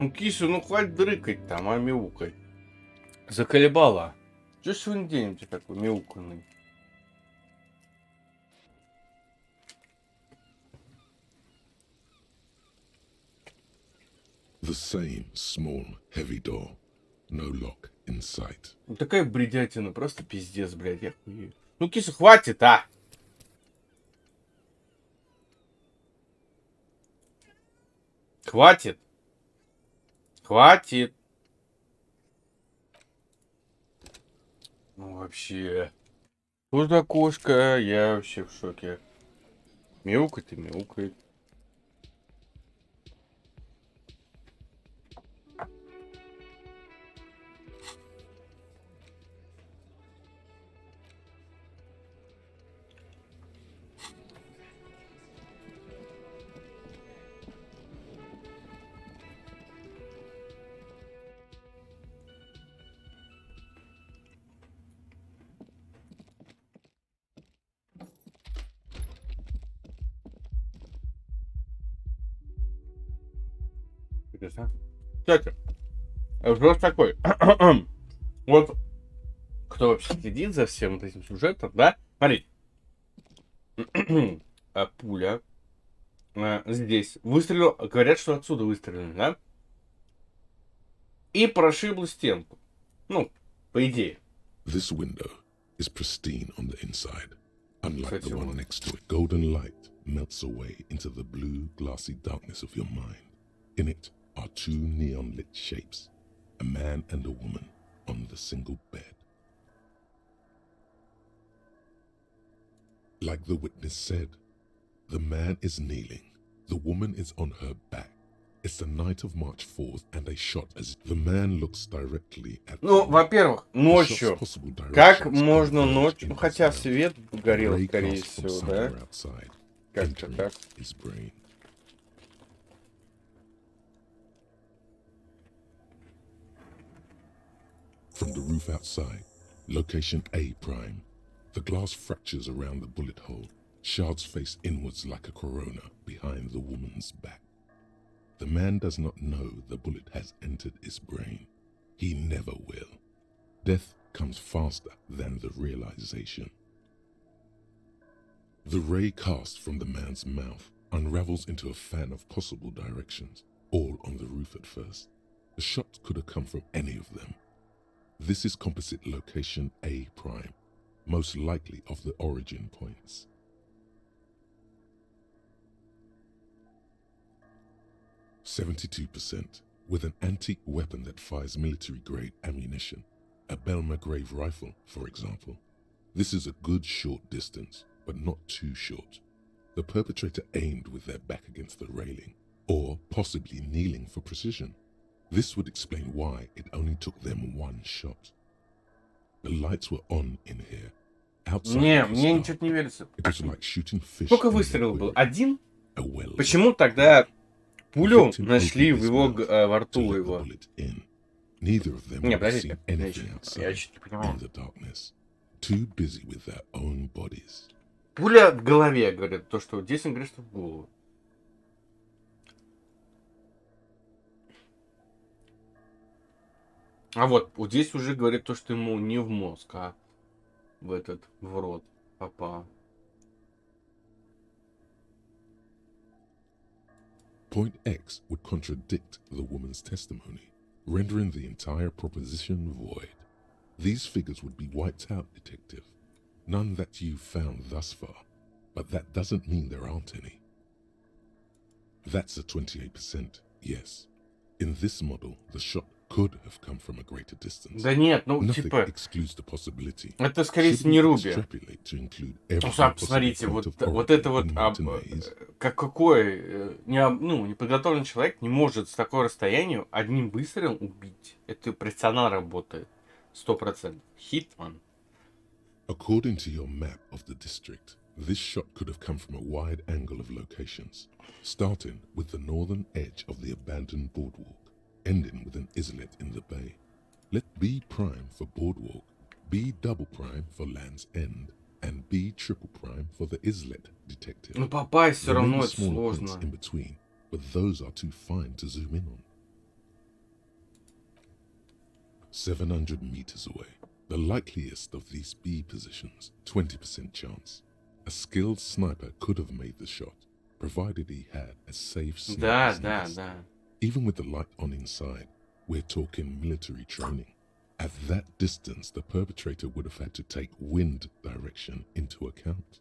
Ну, киса, ну хватит дрыкать там, а мяукай. Заколебала. Чё ж сегодня день у тебя такой мяуканный? The same small, heavy door. No lock in sight. Ну, такая бредятина, просто пиздец, блядь, я хуею. Ну, киса, хватит, а! Хватит! Хватит! Ну, вообще... Куда кошка? Я вообще в шоке. Мяукает и мяукает. Интересно. Кстати, вопрос такой. Вот кто вообще следит за всем вот этим сюжетом, да? Смотри. Пуля здесь выстрелил, говорят, что отсюда выстрелили, да? И прошибла стенку. Ну, по идее. This window is pristine on the inside. Unlike Кстати, the one вот. next to it, golden light melts away into the blue, glassy darkness of your mind. In it are two neon-lit shapes, a man and a woman on the single bed. Like the witness said, the man is kneeling, the woman is on her back. It's the night of March 4th, and a shot as the man looks directly at Ну, the во-первых, The ночью. shot's possible Как directions можно converge ночью? in Ну, хотя his mouth. свет The горел, ray скорее cast from всего, somewhere да? outside, Как-то entering так. his brain. From the roof outside, location A prime. The glass fractures around the bullet hole. Shards face inwards like a corona behind the woman's back. The man does not know the bullet has entered his brain. He never will. Death comes faster than the realization. The ray cast from the man's mouth unravels into a fan of possible directions, all on the roof at first. The shot could have come from any of them. This is composite location A prime, most likely of the origin points. %, with an antique weapon that fires military-grade ammunition, a Belma-grave rifle, for example. This is a good short distance, but not too short. The perpetrator aimed with their back against the railing, or possibly kneeling for precision. This would explain why it only took them one shot. The lights were on in here. Outside Не, it was мне dark. ничего не верится. It was like shooting fish Сколько in an выстрелов было? aquarium. Один? A well. Почему тогда пулю Victim нашли opened в his его mouth во to рту let the его? bullet in. Neither of them Не, would have seen подождите. Я anything чё-то outside не понимаю. in the darkness, too busy with their own bodies. Пуля в голове, говорят. То, что здесь он говорит, что в голову. А вот здесь уже говорит то, что ему не в мозг, а в этот, в рот попало. Point X would contradict the woman's testimony, rendering the entire proposition void. These figures would be wiped out, detective. None that you've found thus far, but that doesn't mean there aren't any. That's a 28%, yes. In this model, the shot could have come from a greater distance. Да нет, ну Nothing типа, excludes the possibility. это скорее Should всего не we Руби. extrapolate to include Ну, every сам possible посмотрите, point вот, of вот origin это вот, in Martinez? какой неподготовленный человек не может с такого расстояния одним выстрелом убить. Это профессионал работает. 100%. Хитман. According to your map of the district, this shot could have come from a wide angle of locations, starting with the northern edge of the abandoned boardwalk, ending with an islet in the bay. Let B prime for boardwalk, B double prime for Land's End, and B triple prime for the islet, detective. Ну попасть все There may равно be это smaller points сложно. in between, but those are too fine to zoom in on. 700 meters away. The likeliest of these B positions, 20% chance. A skilled sniper could have made the shot, provided he had a safe Да, sniper's да, nest. да. Even with the light on inside, we're talking military training. At that distance, the perpetrator would have had to take wind direction into account.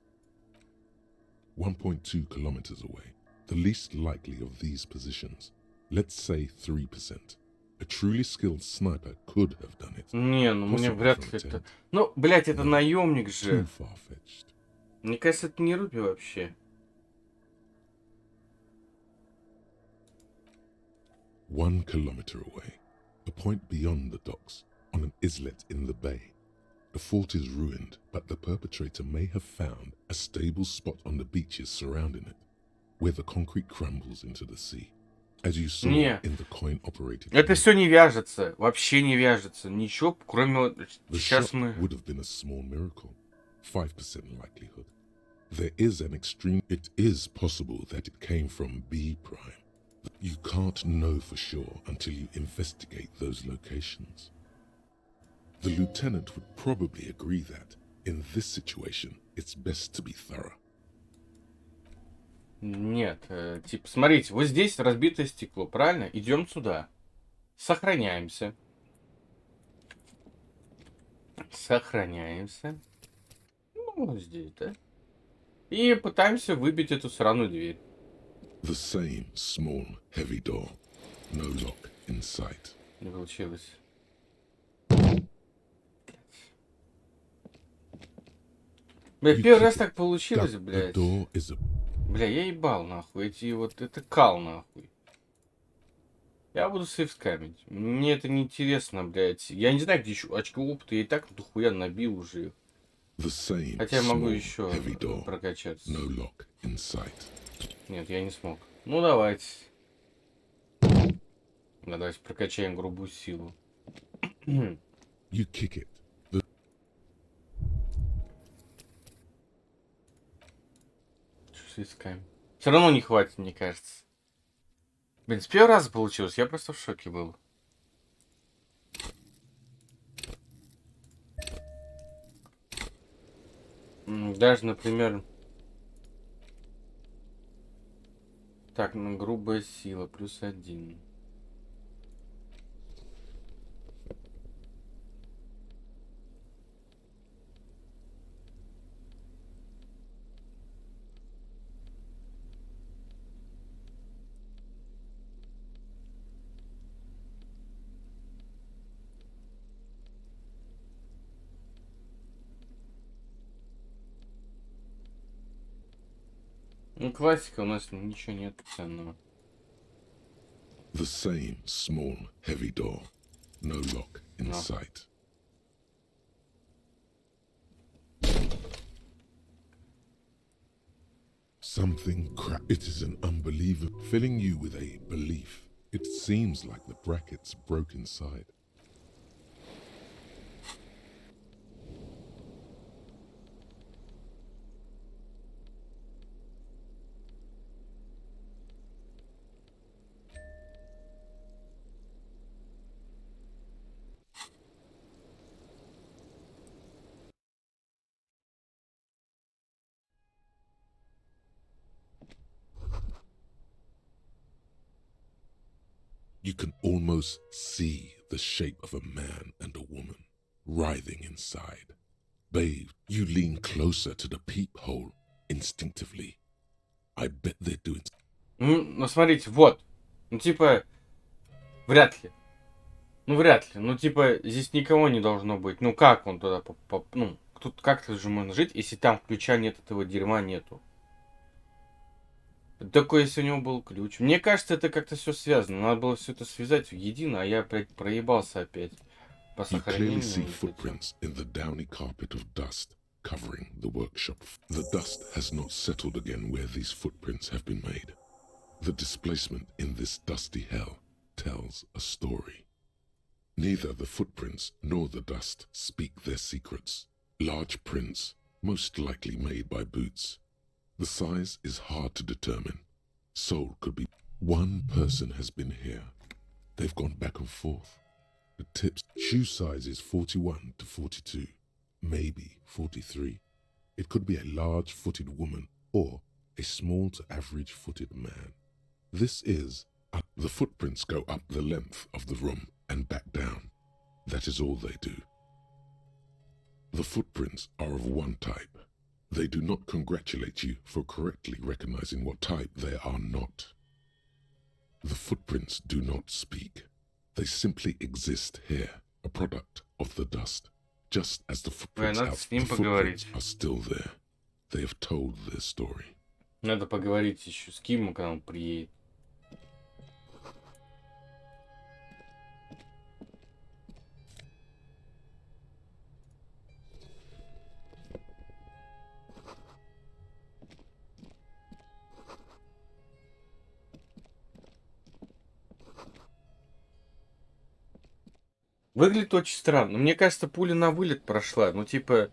1.2 kilometers away, the least likely of these positions, let's say 3%. A truly skilled sniper could have done it. Не, ну мне Possibly вряд from ли a это... tent. Ну, блядь, это No, наемник too же. far-fetched. Мне кажется, это не Руби вообще. 1 kilometer away, a point beyond the docks, on an islet in the bay. The fort is ruined, but the perpetrator may have found a stable spot on the beaches surrounding it, where the concrete crumbles into the sea, as you saw Не, in the coin-operated это fleet. все не вяжется. Вообще не вяжется. Ничего, кроме вот... The Сейчас shot мы... would have been a small miracle, 5% likelihood. There is an extreme... It is possible that it came from B prime. You can't know for sure until you investigate those locations. The lieutenant would probably agree that, in this situation, it's best to be thorough. Нет, типа, смотрите, вот здесь разбитое стекло, правильно? Идем сюда. Сохраняемся. Сохраняемся. Ну, вот здесь, да? И пытаемся выбить эту сраную дверь. The same small, heavy door. No lock in sight. Не получилось. Бля, You первый раз kick так it. получилось, The блядь. door is a... Бля, я ебал, нахуй. Эти вот, это кал, нахуй. Я буду сейвскамить. Мне это не интересно, блядь. Я не знаю, где еще очки опыта. Я и так дохуя набил уже их. The same Хотя я могу small, еще heavy door. прокачаться. No lock in sight. Нет, я не смог. Ну, давайте. Да, давайте прокачаем грубую силу. You kick it. Что сейвскамить? Все равно не хватит, мне кажется. Блин, с первого раза получилось. Я просто в шоке был. Даже, например... Так, ну, грубая сила, +1. Ну, классика, у нас ничего нет ценного. The same small, heavy door. No lock in No. sight. Something It is an unbeliever filling you with a belief. It seems like the brackets broke inside. You can almost see the shape of a man and a woman writhing inside. Babe, you lean closer to the peephole instinctively. I bet they're doing... Ну, смотрите, вот. Ну, типа, вряд ли. Ну, вряд ли. Ну, типа, здесь никого не должно быть. Ну, как он туда ну, тут как-то же можно жить, если там ключа нет, этого дерьма нету. Такой, если у него был ключ. Мне кажется, это как-то все связано. Надо было все это связать в едино, а я, блядь, проебался опять. По You clearly сохранению. see вот этим. footprints in the downy carpet of dust covering the workshop. The dust has not settled again where these footprints have been made. The displacement in this dusty hell tells a story. Neither the footprints nor the dust speak their secrets. Large prints, most likely made by boots. The size is hard to determine. Sole could be... One person has been here. They've gone back and forth. The tips shoe size is 41 to 42, maybe 43. It could be a large-footed woman or a small to average-footed man. This is the footprints go up the length of the room and back down. That is all they do. The footprints are of one type. They do not congratulate you for correctly recognizing what type they are not. The footprints do not speak. They simply exist here, a product of the dust. Just as the footprints надо out, с ним the footprints поговорить. are still there. They have told their story. Надо поговорить еще с Кимом, когда он приедет. Выглядит очень странно. Мне кажется, пуля на вылет прошла. Ну, типа...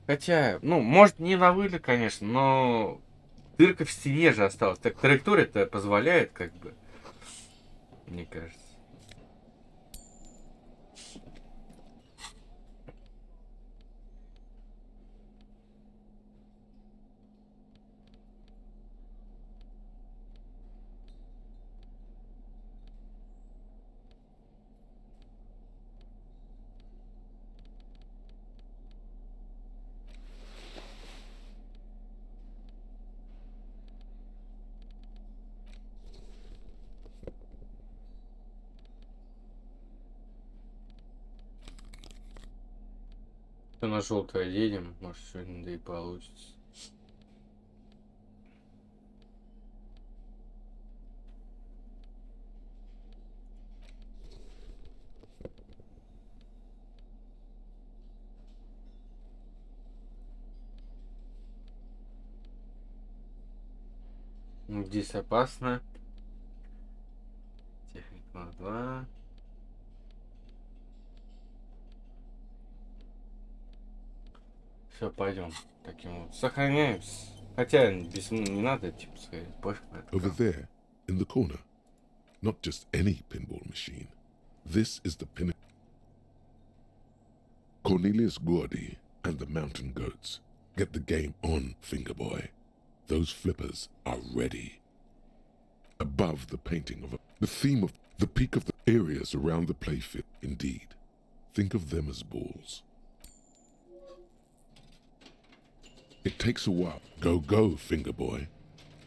хотя, ну, может, не на вылет, конечно, но... Дырка в стене же осталась. Так траектория-то позволяет, как бы. Мне кажется. Все на желтое едем. Может, сегодня да и получится. Здесь опасно. Техник на 2. Все, пойдем. Таким вот. Сохраняемся. Хотя без не надо, типа, сказать. Пофиг. Over there, in the corner, not just any pinball machine. This is the pinnacle. Cornelius Gordy and the Mountain Goats. Get the game on, Fingerboy. Those flippers are ready. Above the painting of the theme of the peak of the areas around the playfield, indeed. Think of them as balls. It takes a while. Go, go, Fingerboy.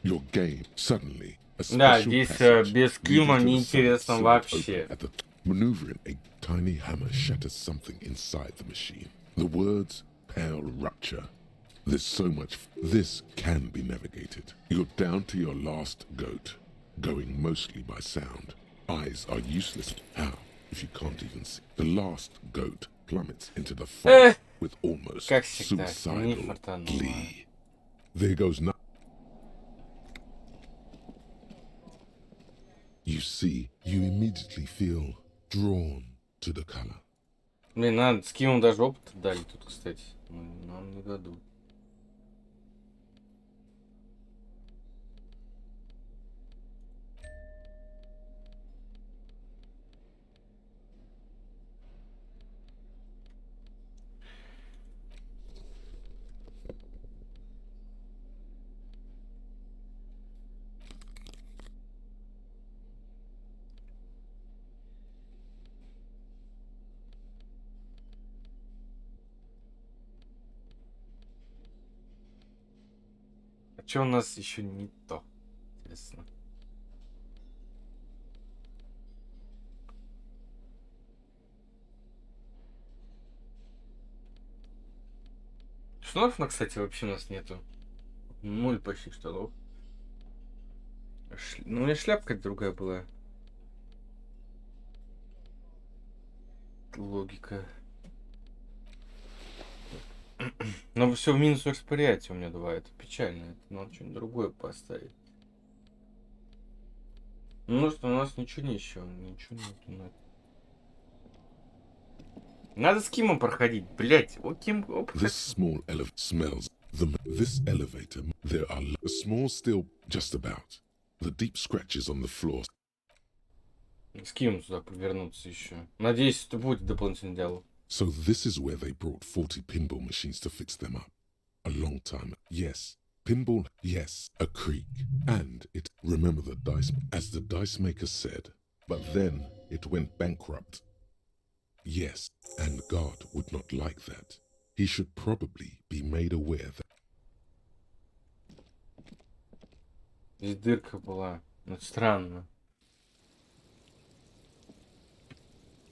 Your game, suddenly, a Да, special здесь passage без leading Кима to the неинтересно side вообще. open at the maneuvering a tiny hammer shatters something inside the machine. The words pale rupture. There's so much. This can be navigated. You're down to your last goat, going mostly by sound. Eyes are useless. How? If you can't even see. The last goat plummets into the fire with almost Как всегда, не suicidal фартануло. glee. There goes nothing. You see, you immediately feel drawn to the color. Блин, надо с Кимом даже опыт дали тут, кстати. Нам не дадут. А что у нас еще не то? Интересно. Штанов, кстати, вообще у нас нету. 0 почти штанов. Ну, у меня шляпка другая была. Логика. Но все в минус восприятие у меня бывает. Печально. Это надо что-нибудь другое поставить. Ну, что у нас ничего не еще. Ничего нету. Надо с Кимом проходить, блять. О, Ким, оп. This small elevator smells. This elevator, there are a small still just about. The deep scratches on the floor. скину туда повернуться еще. Надеюсь, это будет дополнительный диалог. So this is where they brought 40 pinball machines to fix them up. A long time. Yes. Pinball, yes. A creak. And it, remember the dice, as the dice maker said, but then it went bankrupt. Yes, and God would not like that. He should probably be made aware that. Здесь дырка была. Ну, странно.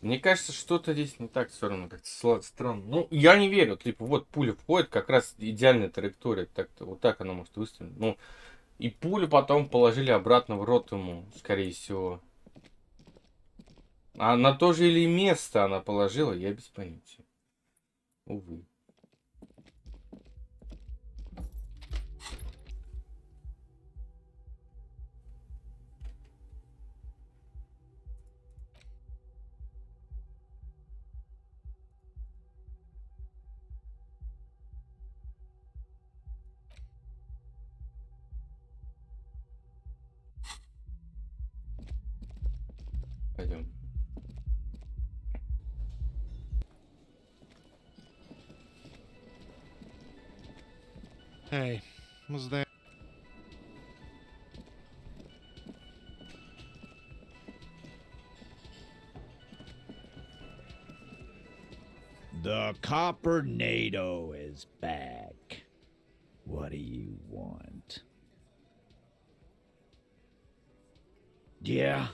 Мне кажется, что-то здесь не так все равно, как-то странно. Ну, я не верю. Типа, вот пуля входит, как раз идеальная траектория. Так-то, вот так она может выстрелить. Ну, и пулю потом положили обратно в рот ему, скорее всего. А на то же или место она положила, я без понятия. Увы. Пойдем. Hey, was there? The Coppernado is back. What do you want? Yeah?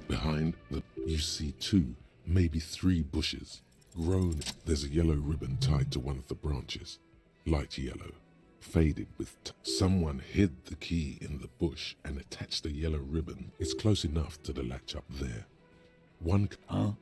Behind the, you see 2, maybe 3 bushes. Grown, there's a yellow ribbon tied to one of the branches. Light yellow. Faded with someone hid the key in the bush and attached the yellow ribbon. It's close enough to the latch up there. One. Huh?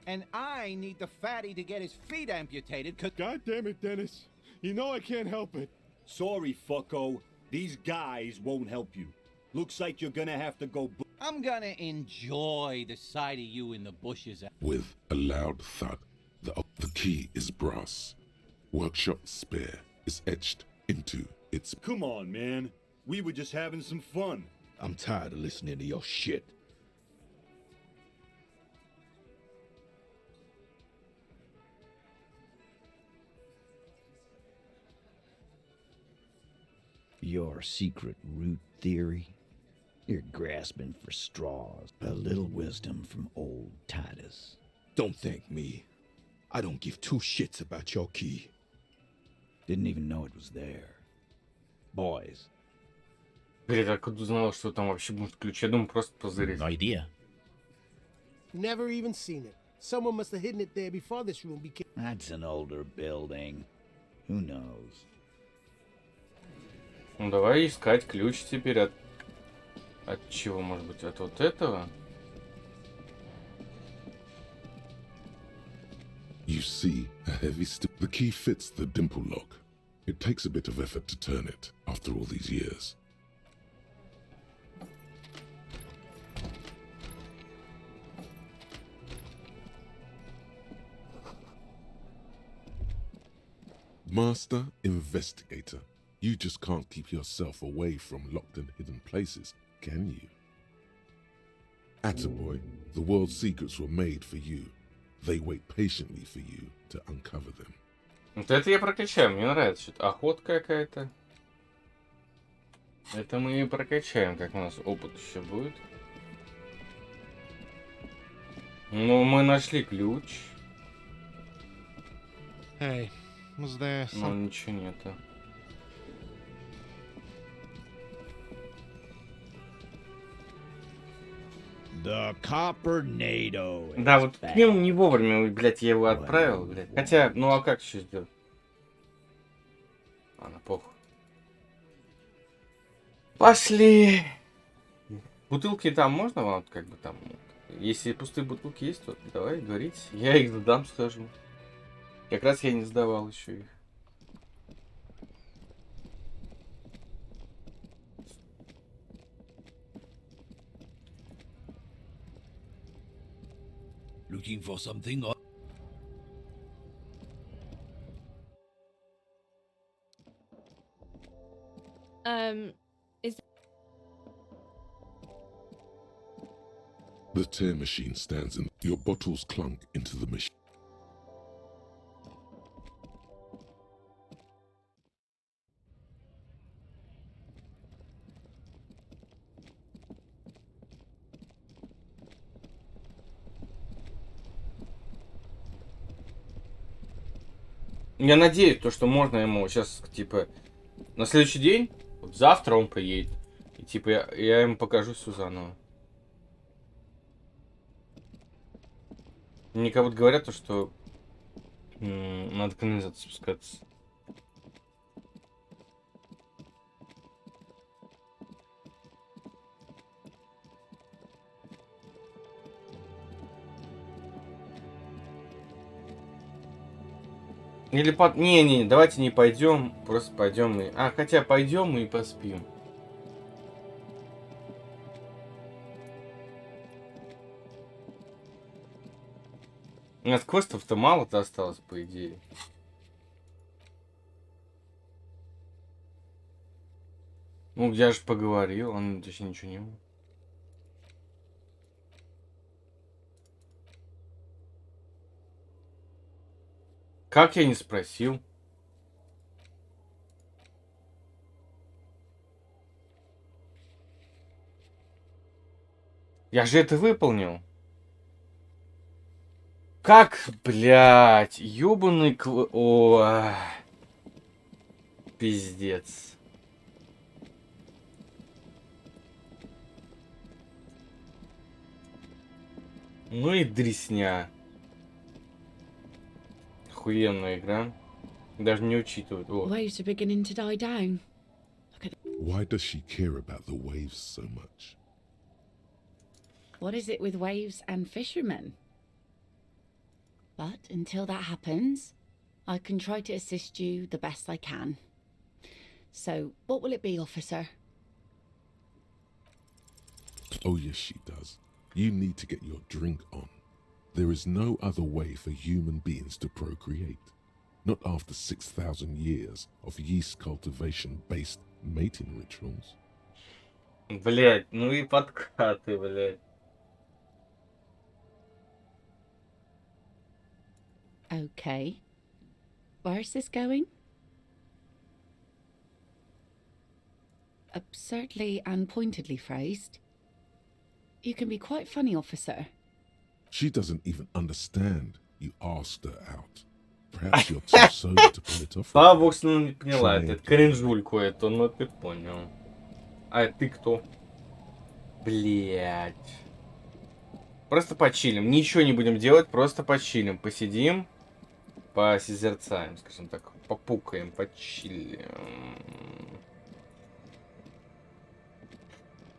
And I need the fatty to get his feet amputated, cause— God damn it, Dennis. You know I can't help it. Sorry, fucko. These guys won't help you. Looks like you're gonna have to go. I'm gonna enjoy the sight of you in the bushes. With a loud thud, the key is brass. Workshop spare is etched into its. Come on, man. We were just having some fun. I'm tired of listening to your shit. Your secret root theory? You're grasping for straws. A little wisdom from old Titus. Don't thank me. I don't give 2 shits about your key. Didn't even know it was there. Boys. Блин, откуда узнала, что там вообще будет ключ? Я думаю, просто позырить. No idea. Never even seen it. Someone must have hidden it there before this room became. That's an older building. Who knows? Ну, давай искать ключ теперь от... От чего, может быть, от вот этого? You see a heavy The key fits the dimple lock. It takes a bit of effort to turn it after all these years. Master Investigator, you just can't keep yourself away from locked and hidden places, can you? Attaboy, the world's secrets were made for you. They wait patiently for you to uncover them. Вот это я прокачаю, мне нравится. Что-то охота какая-то. Это мы и прокачаем, как у нас опыт еще будет. Ну, мы нашли ключ. Hey, was there Но some... ничего нету. The Coppernado is Да, вот back. к нему не вовремя, блядь, я его отправил, блядь. Хотя, ну а как еще сделать? Ладно, похуй. Пошли! Бутылки там можно вам, как бы там... Если пустые бутылки есть, то давай, говорите. Я их сдам, схожу. Как раз я не сдавал еще их. Looking for something? Or Is The tear machine stands and your bottles clunk into the machine. Я надеюсь, то, что можно ему сейчас, типа, на следующий день, вот завтра он приедет. И, типа, я ему покажу все заново. Мне как будто говорят, то, что надо канализацию спускаться. Или под... Не, давайте не пойдем, просто пойдем и... А, хотя пойдем и поспим. У нас квестов-то мало-то осталось, по идее. Ну, я же поговорил, он точнее ничего не... Как я не спросил? Я же это выполнил. Как, блядь, ёбаный О, пиздец. Ну и дресня. Охуенная игра. Даже не учитывают. О. waves are beginning to die down. Why does she care about the waves so much? What is it with waves and fishermen? But until that happens, I can try to assist you the best I can. So, what will it be, officer? Oh yes, she does. You need to get your drink on. There is no other way for human beings to procreate. Not after 6,000 years of yeast cultivation-based mating rituals. Блять, ну и подкаты, блять. Okay. Where's this going? Absurdly and pointedly phrased. You can be quite funny, officer. She doesn't even understand you asked her out. Perhaps you're too sober to pull it off. Слава богу, что она не поняла. Это кринжульку эту, но ты понял. А ты кто? Блять. Просто почилим. Ничего не будем делать, просто почилим. Посидим, посозерцаем, скажем так. Попукаем, почилим.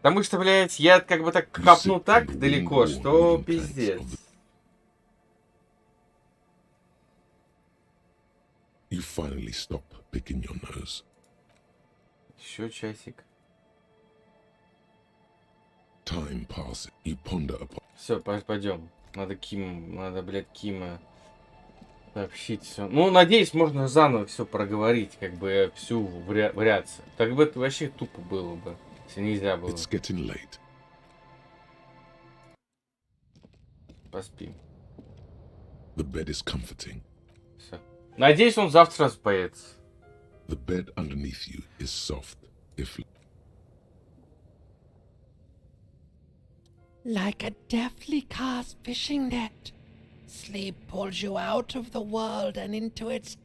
Потому что, блядь, я как бы так копнул так далеко, что пиздец. You finally stop picking your nose. Еще часик. Time passes. You ponder upon. Все, пойдем. Надо, блядь, Кима сообщить все. Ну, надеюсь, можно заново все проговорить, как бы всю вариацию. Так бы это вообще тупо было бы, если нельзя было. It's getting late. Поспим. The bed is comforting. Все. Надеюсь, он завтра раз появится. The bed underneath you is soft, if Like a deftly cast fishing net. Sleep pulls you out of the world and into its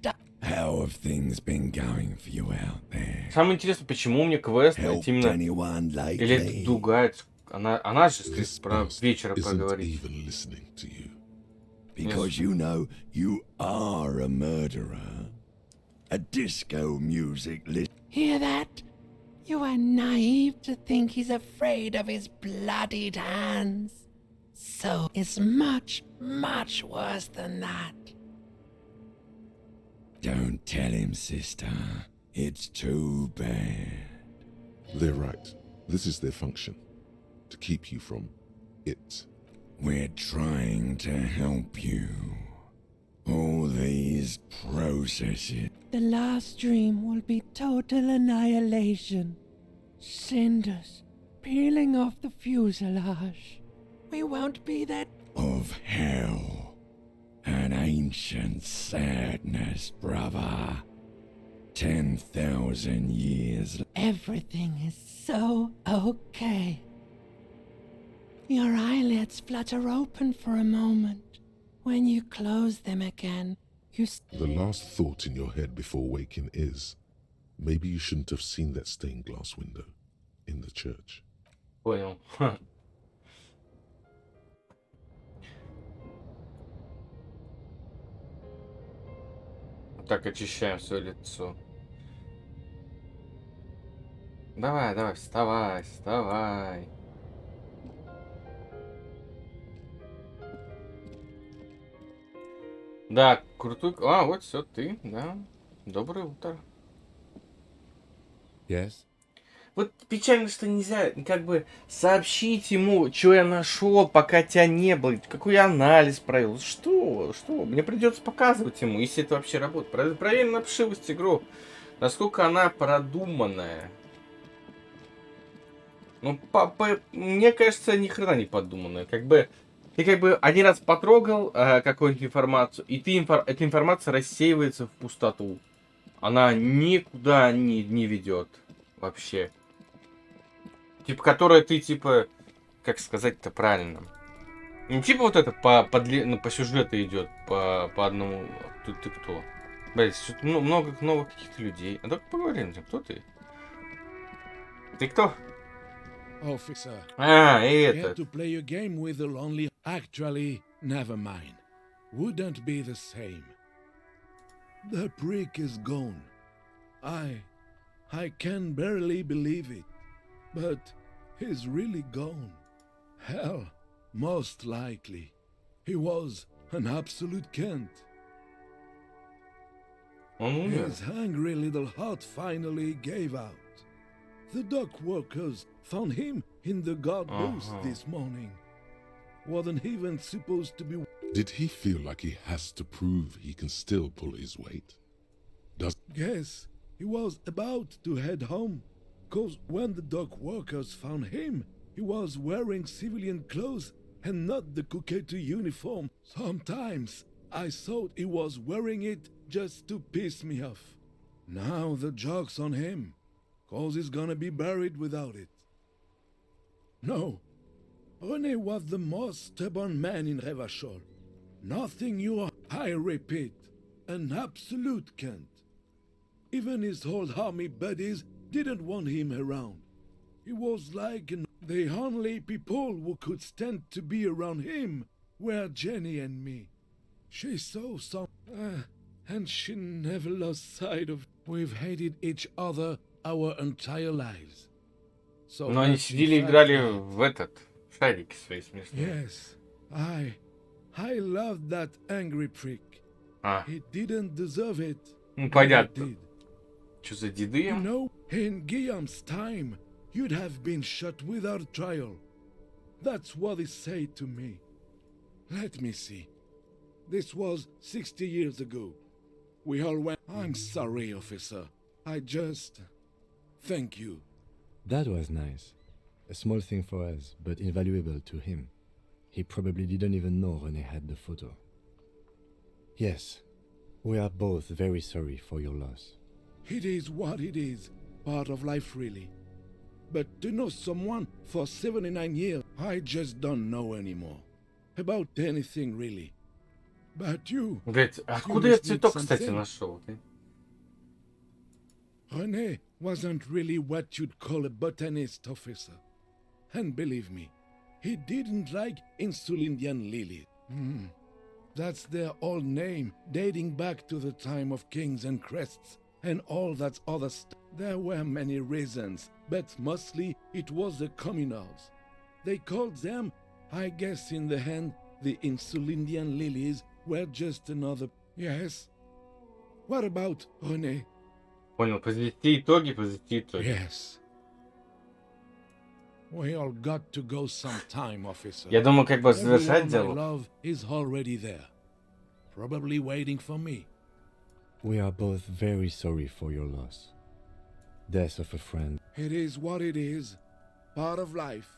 How have things been going for you out there? Самое интересное, почему мне квест Helped именно... anyone Или это lately? дуга, она же this про boss вечера isn't поговорить. even listening to you. Because you know you are a murderer. A disco music Hear that? You are naive to think he's afraid of his bloodied hands. So it's much, much worse than that. Don't tell him, sister. It's too bad. They're right. This is their function. To keep you from it. We're trying to help you. All these processes. The last dream will be total annihilation. Cinders peeling off the fuselage. We won't be that. Of hell. An ancient sadness, brother. 10,000 years. Everything is so okay. Your eyelids flutter open for a moment. When you close them again, you The last thought in your head before waking is, maybe you shouldn't have seen that stained glass window in the church. Понял. Так, очищаем свое лицо. Давай, давай, вставай, вставай. Да, крутой... А, вот все, ты, да. Доброе утро. Yes. Вот печально, что нельзя как бы сообщить ему, что я нашел, пока тебя не было, какой я анализ провел. Что? Мне придется показывать ему, если это вообще работает. Проверь на вшивость игру, насколько она продуманная. Ну, мне кажется, ни хрена не подуманная. Ты как бы один раз потрогал какую-нибудь информацию, и эта информация рассеивается в пустоту. Она никуда не ведет вообще. Типа, которая ты, типа, как сказать-то правильно. Не типа вот это по сюжету идет, по одному. Ты кто? Блять, что-то много новых каких-то людей. А давай поговорим, кто ты? Ты кто? Officer. А, Here это. to play a game with the lonely. Actually, never mind. Wouldn't be the same. The prick is gone. I can barely believe it. But he's really gone. Hell, most likely. He was an absolute Kent. His hungry little heart finally gave out. The dock workers found him in the guard booth this morning. Wasn't even supposed to be. Did he feel like he has to prove he can still pull his weight? Guess he was about to head home. Cause when the dock workers found him, he was wearing civilian clothes and not the Kuketu uniform. Sometimes I thought he was wearing it just to piss me off. Now the joke's on him, cause he's gonna be buried without it. No, René was the most stubborn man in Revachol. Nothing you are, I repeat, an absolute Kent. Even his old army buddies didn't want him around. He was like the only people who could stand to be around him were Jenny and me. She saw some, and she never lost sight of. We've hated each other our entire lives. So Но они сидели и играли в этот шарики свои смешные. Yes, I loved that angry prick. He didn't deserve it. Ну, понятно. Did. Что за деды? You know, in Guillaume's time, you'd have been shot without trial. That's what he said to me. Let me see. This was 60 years ago. We all went. I'm sorry, officer. I just. Thank you. That was nice. A small thing for us, but invaluable to him. He probably didn't even know René had the photo. Yes, we are both very sorry for your loss. It is what it is. Part of life, really. But to know someone for 79 years, I just don't know anymore. About anything, really. But you... Блять, откуда я цветок, кстати, нашел? René wasn't really what you'd call a botanist, officer. And believe me, he didn't like Insulindian lilies. That's their old name, dating back to the time of kings and crests, and all that other stuff. There were many reasons, but mostly it was the communals. They called them, I guess in the end, the Insulindian lilies were just another... Yes? What about René? Понял, подвести итоги. Yes. We all got to go sometime, officer. Я думаю, как бы завершать Everyone I диалог. love is already there, probably waiting for me. We are both very sorry for your loss. Death of a friend. It is what it is, part of life.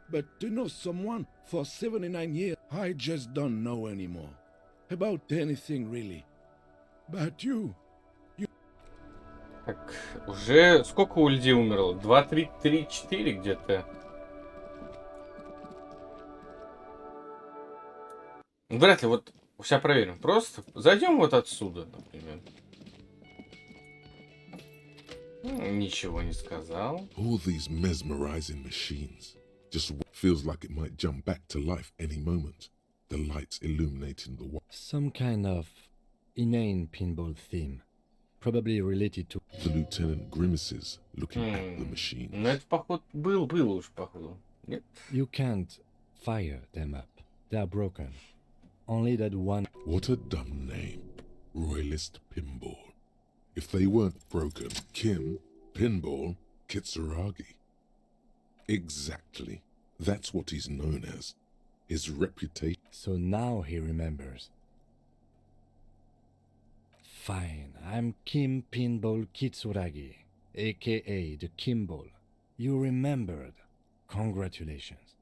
But to know someone for 79 years, I just don't know anymore. About anything, really. But you... Так, уже сколько у людей умерло? 2, 3, 3, 4 где-то. Вряд ли, вот сейчас проверим. Просто зайдем вот отсюда, например. Ничего не сказал. All these mesmerizing machines just feels like it might jump back to life any moment. The lights illuminating the wall. Some kind of inane pinball theme. Probably related to... The lieutenant grimaces looking at the machine. Ну это, походу, было уж, походу. Нет? You can't fire them up. They are broken. Only that one... What a dumb name. Royalist Pinball. If they weren't broken, Kim, Pinball, Kitsuragi. Exactly. That's what he's known as. His reputation. So now he remembers. Fine, I'm Kim Pinball Kitsuragi, aka the Kimball. You remembered. Congratulations.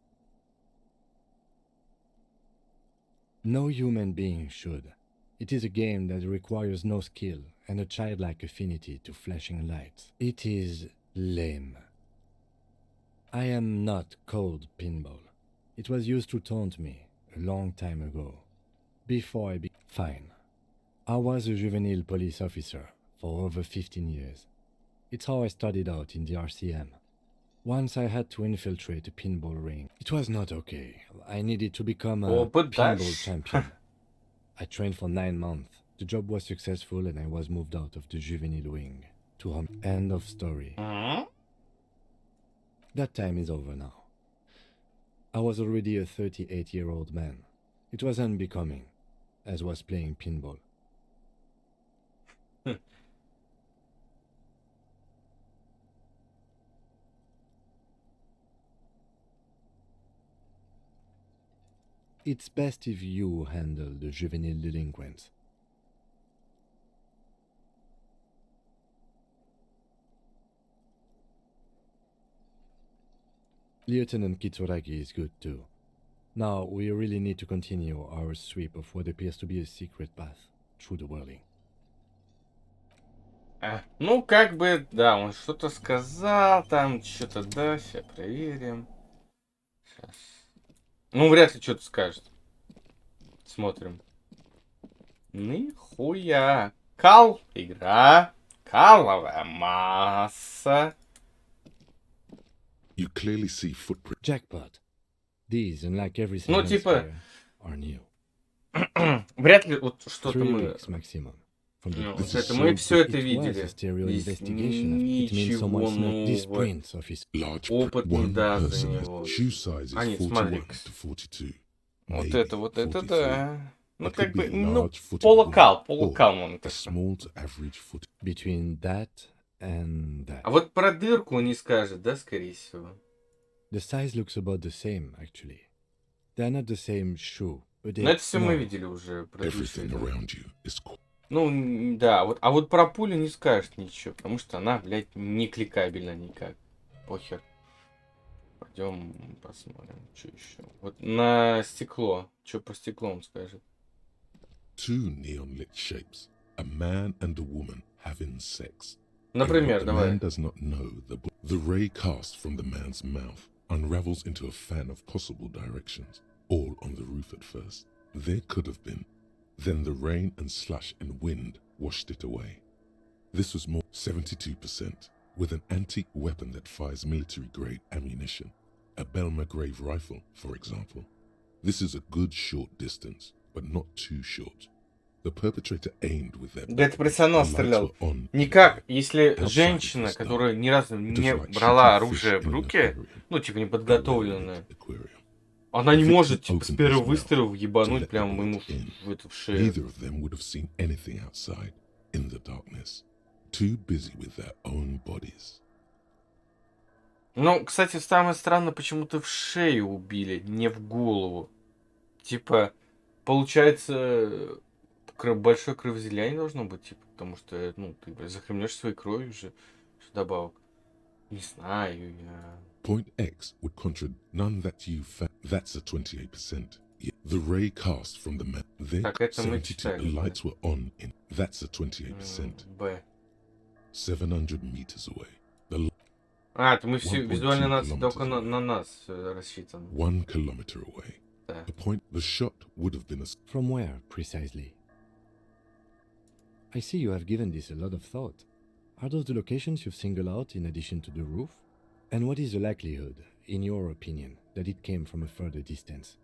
No human being should. It is a game that requires no skill and a childlike affinity to flashing lights. It is lame. I am not called Pinball. It was used to taunt me a long time ago. Before I Fine. I was a juvenile police officer for over 15 years. It's how I started out in the RCM. Once I had to infiltrate a pinball ring. It was not okay. I needed to become a pinball champion. I trained for 9 months. The job was successful and I was moved out of the juvenile wing. To home. End of story. That time is over now. I was already a 38-year-old man. It was unbecoming, as was playing pinball. It's best if you handle the juvenile delinquents. Lieutenant Kitsuragi is good too. Now we really need to continue our sweep of what appears to be a secret path through the whirling. Ну, как бы, да, он что-то сказал, там, что-то, да, сейчас проверим. Сейчас. Ну, вряд ли что-то скажет. Смотрим. Нихуя. Кал, игра, каловая масса. You clearly see footprints. Jackpot. These, unlike everything Ну, else типа, here, are new. вряд ли вот что-то 3 мы... weeks maximum. Ну, вот это, мы все это It was видели. a stereo Здесь investigation. It means ничего someone snuck these нового. prints of his... Large Опыт не one даст за person has него. shoe size А, is нет, 41 смотри. to 42. Вот maybe это, 43. да. Ну, It как could бы, be a ну, large-footed полукал, woman он or это. a small to average foot. Between that and that. А вот про дырку он не скажет, да, скорее всего. The size looks about the same, actually. They're not the same shoe, but they... Но это все мы No. видели уже. Everything предыдущие. around you is Ну, да, вот, а вот про пулю не скажет ничего, потому что она, блядь, не кликабельна никак. Похер. Пойдем посмотрим, что еще. Вот на стекло. Что про стекло он скажет? two neon lit shapes, a man and a woman having sex. Например, the давай. man does not know the ray cast from the man's mouth unravels into a fan of possible directions, all on the roof at first. There could have been. Then the rain and slush and wind washed it away. This was more 72%, with an antique weapon that fires military-grade ammunition, a Belma-grave rifle, for example. This is a good short distance, but not too short. The perpetrator aimed with their Да, это профессионал The lights стрелял. were on. Не как, если Outside женщина, it was которая dark. ни разу It не was like брала shooting оружие fish в in an руки, aquarium. ну, типа, неподготовленная, Aquarium. она не The victim может, типа, с opened первого his mouth выстрела to въебануть let the прям ему bullet in. в эту в шею. Neither of them would have seen anything outside, in the darkness, too busy with their own bodies. Ну, кстати, самое странное, почему-то в шею убили, не в голову. Типа, получается, большое кровоизлияние должно быть, типа, потому что, ну, ты захлебнешь своей кровью же, вдобавок. Не знаю, я... Point X would contradict none that you found. That's a 28%. Yeah. The ray cast from the map. Then Так, это мы 72 читали. lights were on in. That's a 28%. Б. 700 meters away. The А, это мы все 1.2 визуально нас kilometers только away. на нас рассчитан. 1 kilometer away. Да. The point, the shot would have been a. From where, precisely? I see you have given this a lot of thought. Are those the locations you've singled out in addition to the roof? And what is the likelihood, in your opinion, that it came from a further distance?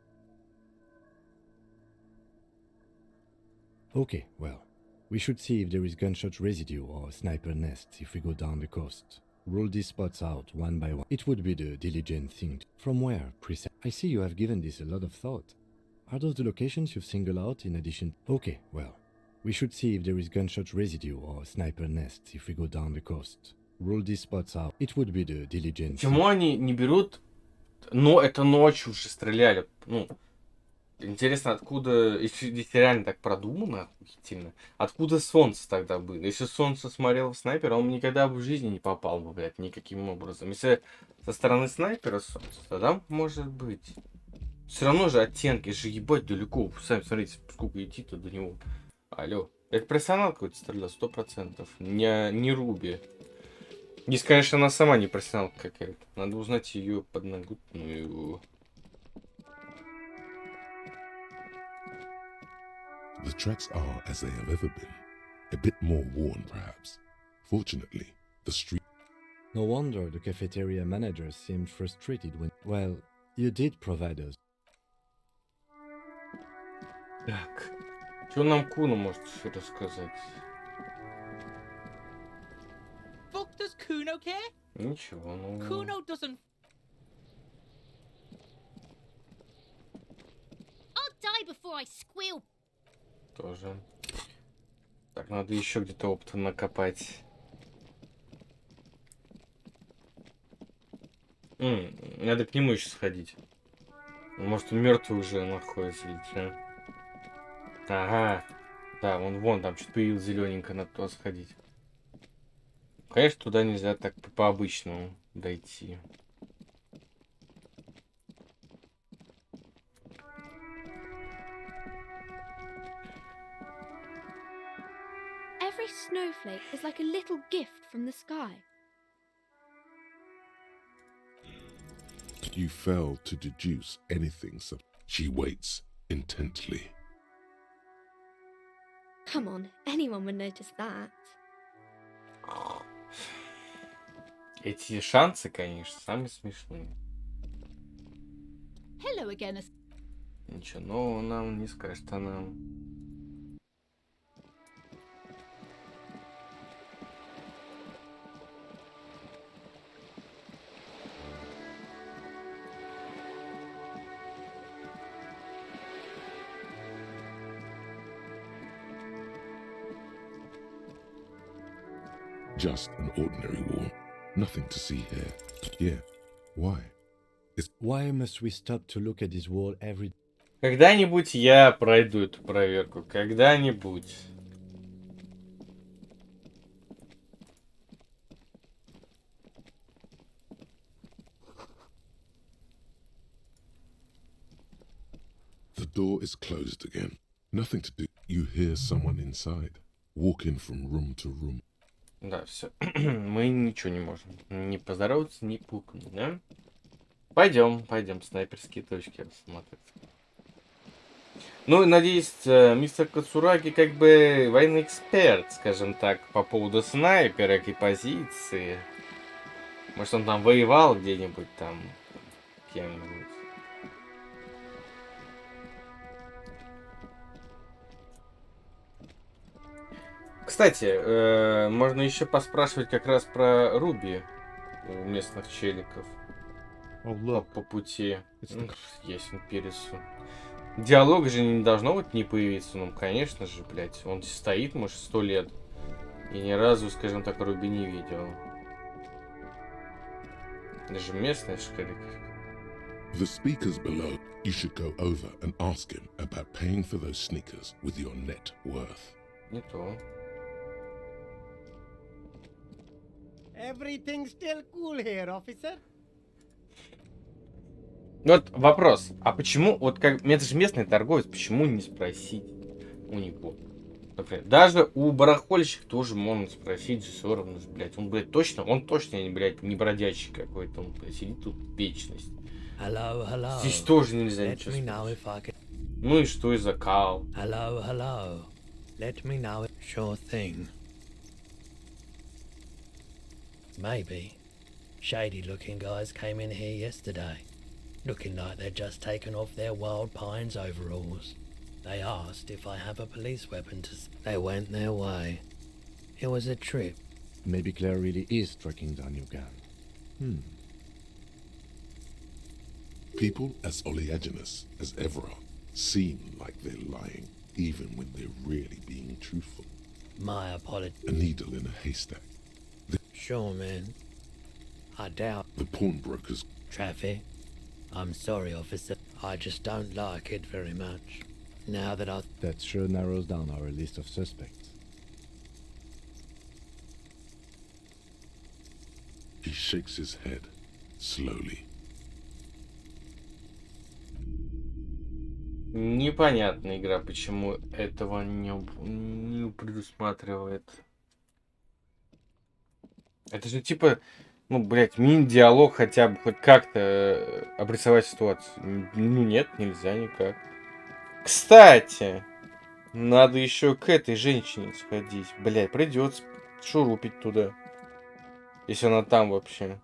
Okay, well, we should see if there is gunshot residue or sniper nests if we go down the coast. Rule these spots out one by one. It would be the diligent thing. From where, precisely? I see you have given this a lot of thought. Are those the locations you've singled out in addition? Okay, well, we should see if there is gunshot residue or sniper nests if we go down the coast. Rule these spots out. It would be the diligent. Почему они не берут... Но это ночью уже стреляли. Ну, интересно, откуда... Если реально так продумано, охуительно. Откуда солнце тогда было? Если солнце смотрело в снайпера, он никогда бы в жизни не попал бы, блядь, никаким образом. Если со стороны снайпера солнце, тогда может быть. Все равно же оттенки, же ебать далеко. Сами смотрите, сколько идти-то до него. Алло. Это профессионал какой-то стрелял, 100%. Не Руби. Не скажешь, что она сама не профессионалка какая-то. Надо узнать ее подноготную. The tracks are as they have ever been. A bit more worn, perhaps. Fortunately, the street. No wonder the cafeteria manager seemed frustrated when... Well, you did provide us. Так. Что нам Куна может еще рассказать? Fuck does Kuno care? Ничего, ну... Kuno doesn't. I'll die before I squeal. Тоже. Так, надо еще где-то опыта накопать. Надо к нему еще сходить. Может, он мертвый уже находится или что? Ага. Да, вон там что-то появилось зелененько, надо туда сходить. Конечно, туда нельзя так по-обычному дойти. Every snowflake is like a little gift from the sky. You fail to deduce anything, so she waits intently. Come on, anyone would notice that. Эти шансы, конечно, самые смешные. Hello again. Ничего нового нам не скажет она. Just an ordinary wall. Nothing to see here. Yeah. Why? Why must we stop to look at this wall every... Когда-нибудь я пройду эту проверку. Когда-нибудь. The door is closed again. Nothing to do. You hear someone inside, walking from room to room. Да, все. Мы ничего не можем. Не поздороваться, не пукнуть, да? Пойдем, снайперские точки рассматривать. Ну, надеюсь, мистер Кацураги как бы военный эксперт, скажем так, по поводу снайперок и позиции. Может, он там воевал где-нибудь там кем-нибудь. Кстати, можно еще поспрашивать как раз про Руби у местных челиков. По пути. Есть он пересу. Диалога же не должно быть не появиться. Ну, конечно же, блядь. Он стоит, может, 100 лет. И ни разу, скажем так, Руби не видел. Даже местные шкалики. The speakers below, you should go over and ask him about paying for those sneakers with your net worth. Не то. Everything still cool here, officer? Вот вопрос. А почему, вот как, это же местный торговец, почему не спросить у него? Например, даже у барахольщика тоже можно спросить, же все равно, блядь. Он, блядь, точно, блядь, не бродячий какой-то. Он, блядь, сидит тут вечность. Hello, hello. Здесь тоже нельзя Let ничего me know сказать. if I can... Ну и что из-за кал? Hello, hello. Let me know it. Sure thing. Maybe. Shady looking guys came in here yesterday, looking like they'd just taken off their Wild Pines overalls. They asked if I have a police weapon to... They went their way. It was a trip. Maybe Claire really is tracking down your gun. People as oleaginous as Evra seem like they're lying, even when they're really being truthful. My apologies. A needle in a haystack. Sure, man. I doubt... The pawnbrokers... Traffic. I'm sorry, officer. I just don't like it very much. Now that I've... That sure narrows down our list of suspects. He shakes his head, slowly. Непонятная игра, почему этого не предусматривает. Это же типа, ну, блядь, мини-диалог хотя бы хоть как-то обрисовать ситуацию. Ну нет, нельзя никак. Кстати, надо еще к этой женщине сходить. Блядь, придется шурупить туда. Если она там вообще.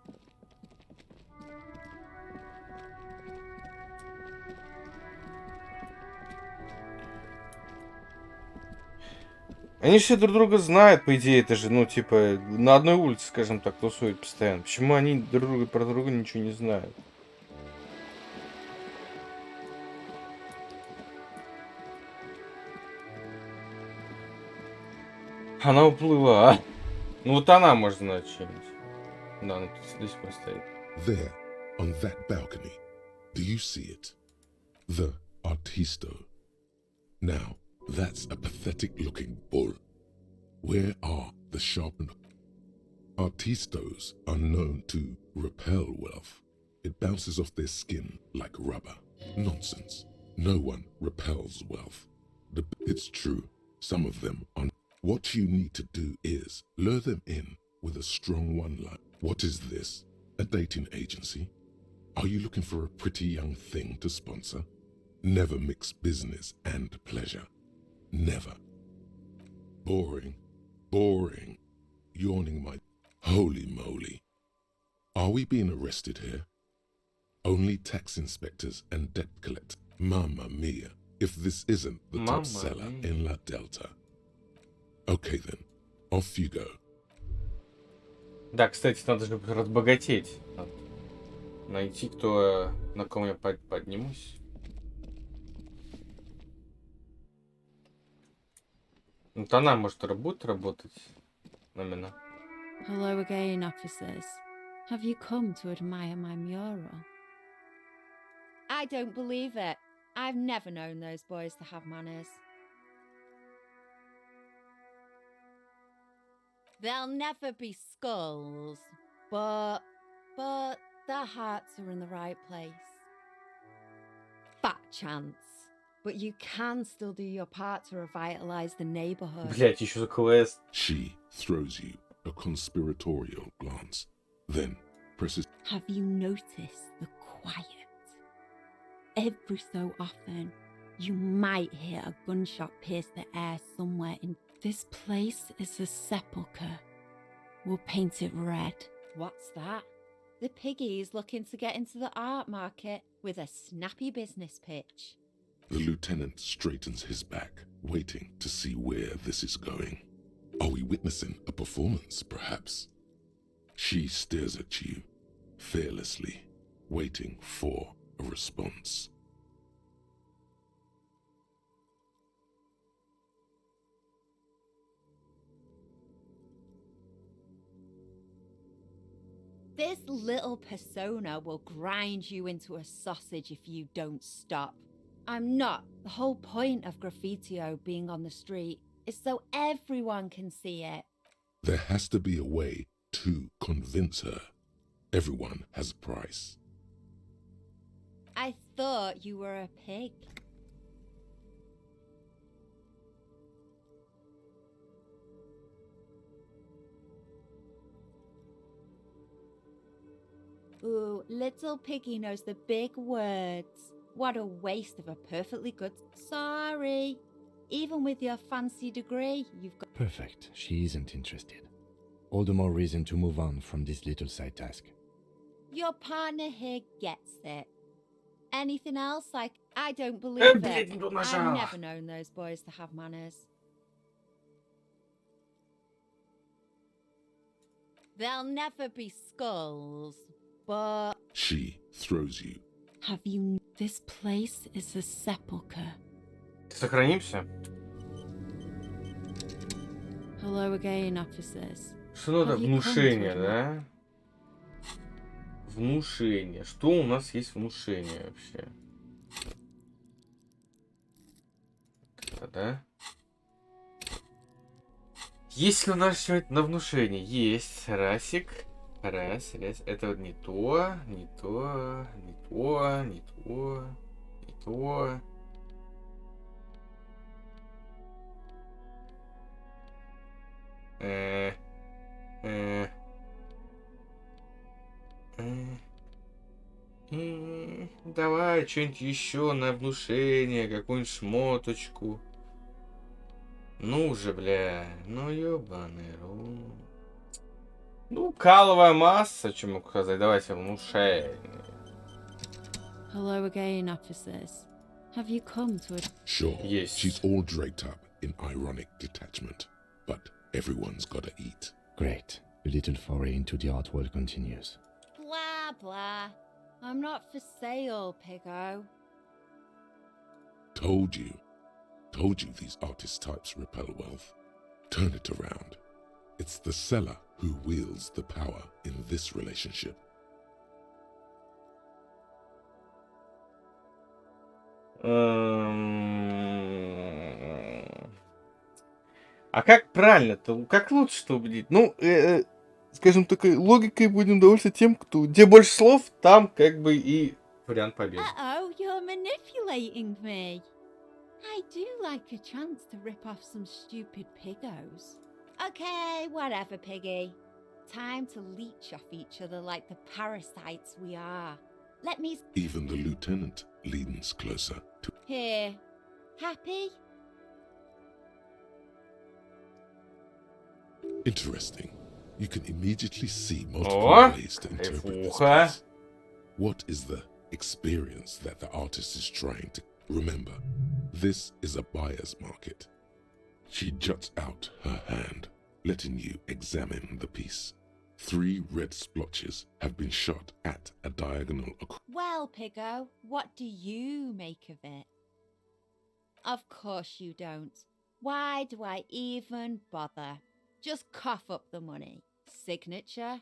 Они все друг друга знают, по идее, это же, ну, типа, на одной улице, скажем так, тусуют постоянно. Почему они про друга ничего не знают? Она уплыла, а? Ну, вот она может знать что-нибудь. Да, она тут до сих пор стоит. There, on that balcony, do you see it? The Artisto. Now, that's a pathetic-looking bull. Where are the sharpened... Artistos are known to repel wealth. It bounces off their skin like rubber. Nonsense. No one repels wealth. It's true. Some of them are... What you need to do is lure them in with a strong one-line. What is this? A dating agency? Are you looking for a pretty young thing to sponsor? Never mix business and pleasure. Never. Boring. Boring. Yawning my... Holy moly. Are we being arrested here? Only tax inspectors and debt collectors. Mamma mia. If this isn't the top seller in La Delta. Okay then. Off you go. Да, кстати, надо же разбогатеть. Надо найти, кто, на ком я поднимусь. Вот она, может, будет работать на меня. Hello again, officers. Have you come to admire my mural? I don't believe it. I've never known those boys to have manners. They'll never be skulls, but their hearts are in the right place. Fat chance. But you can still do your part to revitalize the neighborhood. Блять, еще за квест. She throws you a conspiratorial glance, then presses... Have you noticed the quiet? Every so often, you might hear a gunshot pierce the air somewhere in... This place is a sepulchre. We'll paint it red. What's that? The piggy's looking to get into the art market with a snappy business pitch. The lieutenant straightens his back, waiting to see where this is going. Are we witnessing a performance, perhaps? She stares at you, fearlessly, waiting for a response. This little persona will grind you into a sausage if you don't stop. I'm not. The whole point of graffitio being on the street is so everyone can see it. There has to be a way to convince her. Everyone has a price. I thought you were a pig. Ooh, little piggy knows the big words. What a waste of a perfectly good... Sorry. Even with your fancy degree, you've got... Perfect. She isn't interested. All the more reason to move on from this little side task. Your partner here gets it. Anything else? Like, I don't believe it. I've never known those boys to have manners. There'll never be skulls, but... She throws you. Have you... This place is a sepulcher. Сохранимся. Hello again, officers. Что надо? Внушение, да? Внушение. Что у нас есть внушение вообще? Да? Есть ли у нас сегодня на внушение? Есть. Расик. Раз. Это вот не то, не то, не то, не то, не то. Давай что-нибудь еще на внушение, какую-нибудь шмоточку. Ну уже, бля, ну ёбаный рот. Ну, каловая масса, что могу сказать, давайте внушение. Hello again, officers. Have you come to a... Sure, Yes. she's all draped up in ironic detachment, but everyone's gotta eat. Great. A little foray into the art world continues. Blah, blah. I'm not for sale, Piggo. Told you these artist types repel wealth. Turn it around. It's the seller who wields the power in this relationship. А как правильно-то? Как лучше-то убедить? Ну, скажем так, логикой будем довольны тем, кто... Где больше слов, там как бы и вариант победы. Uh-oh, you're manipulating me. I do like a chance to rip off some stupid piggos. Okay, whatever, Piggy. Time to leech off each other like the parasites we are. Let me... Even the lieutenant leans closer to... Here. Happy? Interesting. You can immediately see multiple Oh, ways to interpret this кайфуха. piece. What is the experience that the artist is trying to... Remember, this is a buyer's market. She juts out her hand, letting you examine the piece. 3 red splotches have been shot at a diagonal across. Well, Piggo, what do you make of it? Of course you don't. Why do I even bother? Just cough up the money. Signature?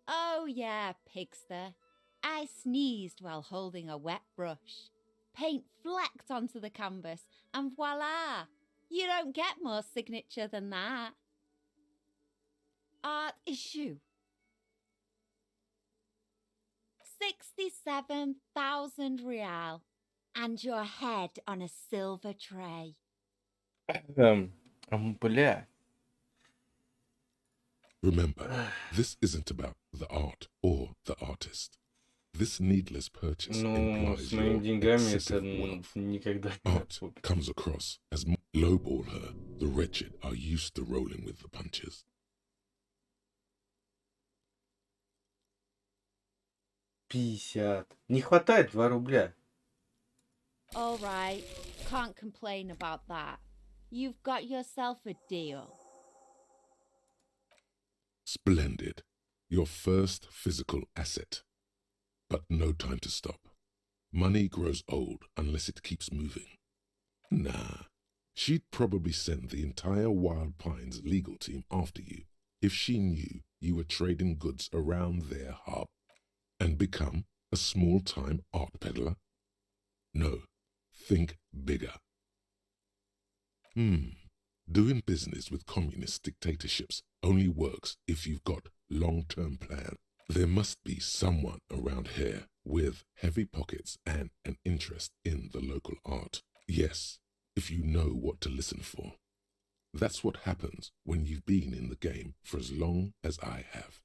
Oh yeah, pigster. I sneezed while holding a wet brush. Paint flecked onto the canvas, and voila! You don't get more signature than that. Art issue. 67,000 real. And your head on a silver tray. Бля. Remember, this isn't about the art or the artist. This needless purchase Ну, implies с моими your деньгами это excessive wealth. никогда не Art отпустит. comes across as lowball her. The wretched are used to rolling with the punches. 50. Не хватает 2 рубля. All right, can't complain about that. You've got yourself a deal. Splendid. Your first physical asset. But no time to stop. Money grows old unless it keeps moving. Nah, she'd probably send the entire Wild Pines legal team after you if she knew you were trading goods around their hub and become a small-time art peddler? No, think bigger. Doing business with communist dictatorships only works if you've got long-term plan. There must be someone around here with heavy pockets and an interest in the local art. Yes, if you know what to listen for. That's what happens when you've been in the game for as long as I have.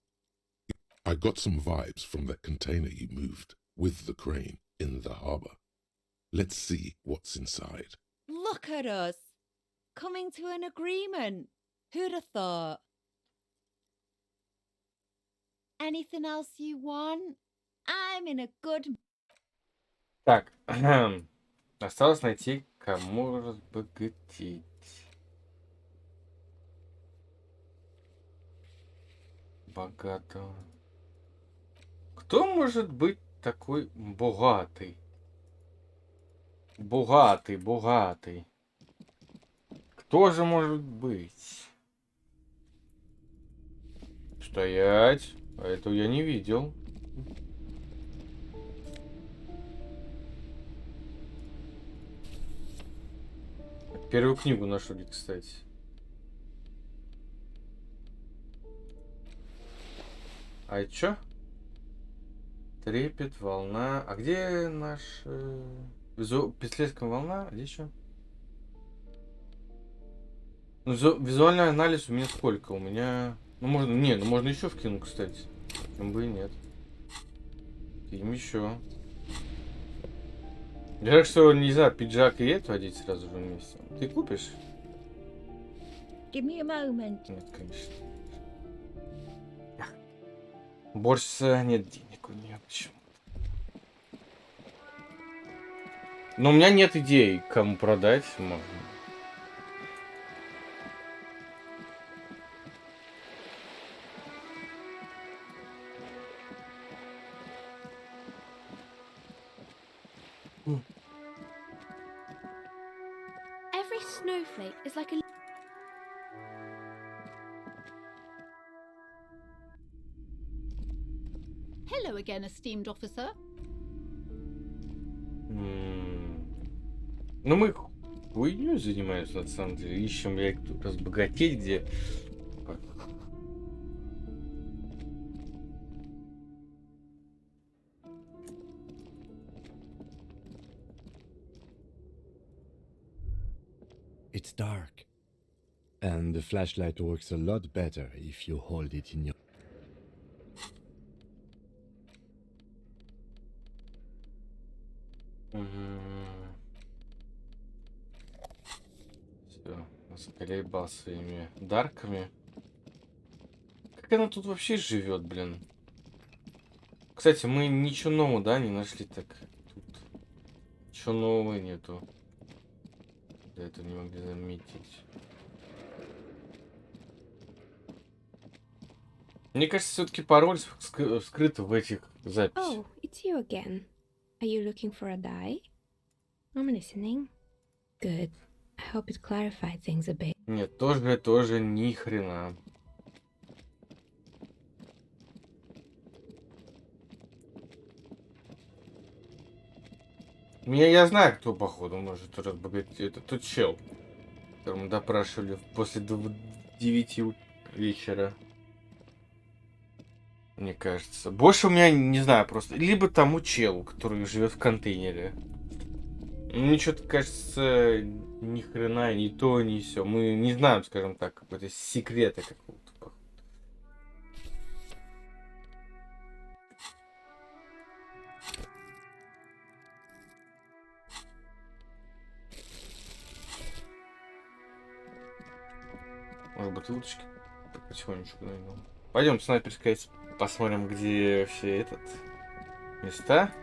I got some vibes from that container you moved with the crane in the harbor. Let's see what's inside. Look at us, coming to an agreement. Who'd have thought? Anything else you want? I'm in a good... Так, осталось найти, кому разбогатеть. Богатого. Кто может быть такой богатый? Богатый. Кто же может быть? Стоять. А этого я не видел. Первую книгу нашли, кстати. А это чё? Трепет, волна. А где наш... Петлецкая волна? Где еще? Ну, визуальный анализ у меня сколько? У меня... Ну, можно... Не, ну можно еще вкинуть, кстати. Почему бы и нет. Кинем еще. Я так что нельзя пиджак и это одеть сразу же вместе. Ты купишь? Give me a moment. Нет, конечно. Больше нет денег у нее почему-то. Но у меня нет идей, кому продать можно. Every snowflake is like a... Hello again, esteemed officer. Ну мы хуйней занимаемся, на самом деле. Ищем, блядь, тут разбогатеть, где... It's dark. And the flashlight works a lot better if you hold it in your... Все, заколебал своими дарками. Как она тут вообще живет, блин? Кстати, мы ничего нового, да, не нашли так. Тут ничего нового нету. Да, это не могли заметить. Мне кажется, все-таки пароль скрыт в этих записях. Oh, it's you again. Are you looking for a die? I'm listening. Good. I hope it clarified things a bit. Нет, тоже ни хрена. Я знаю, кто, походу, может разбогатеть. Это тот чел, которого мы допрашивали после 9 вечера. Мне кажется. Больше у меня, не знаю, просто... Либо тому челу, который живет в контейнере. Мне что-то кажется, ни хрена, ни то, ни все. Мы не знаем, скажем так, какой-то секрета какого-то. Может, бутылочки потихонечку найдем. Пойдем снайперской посмотрим, где все этот места.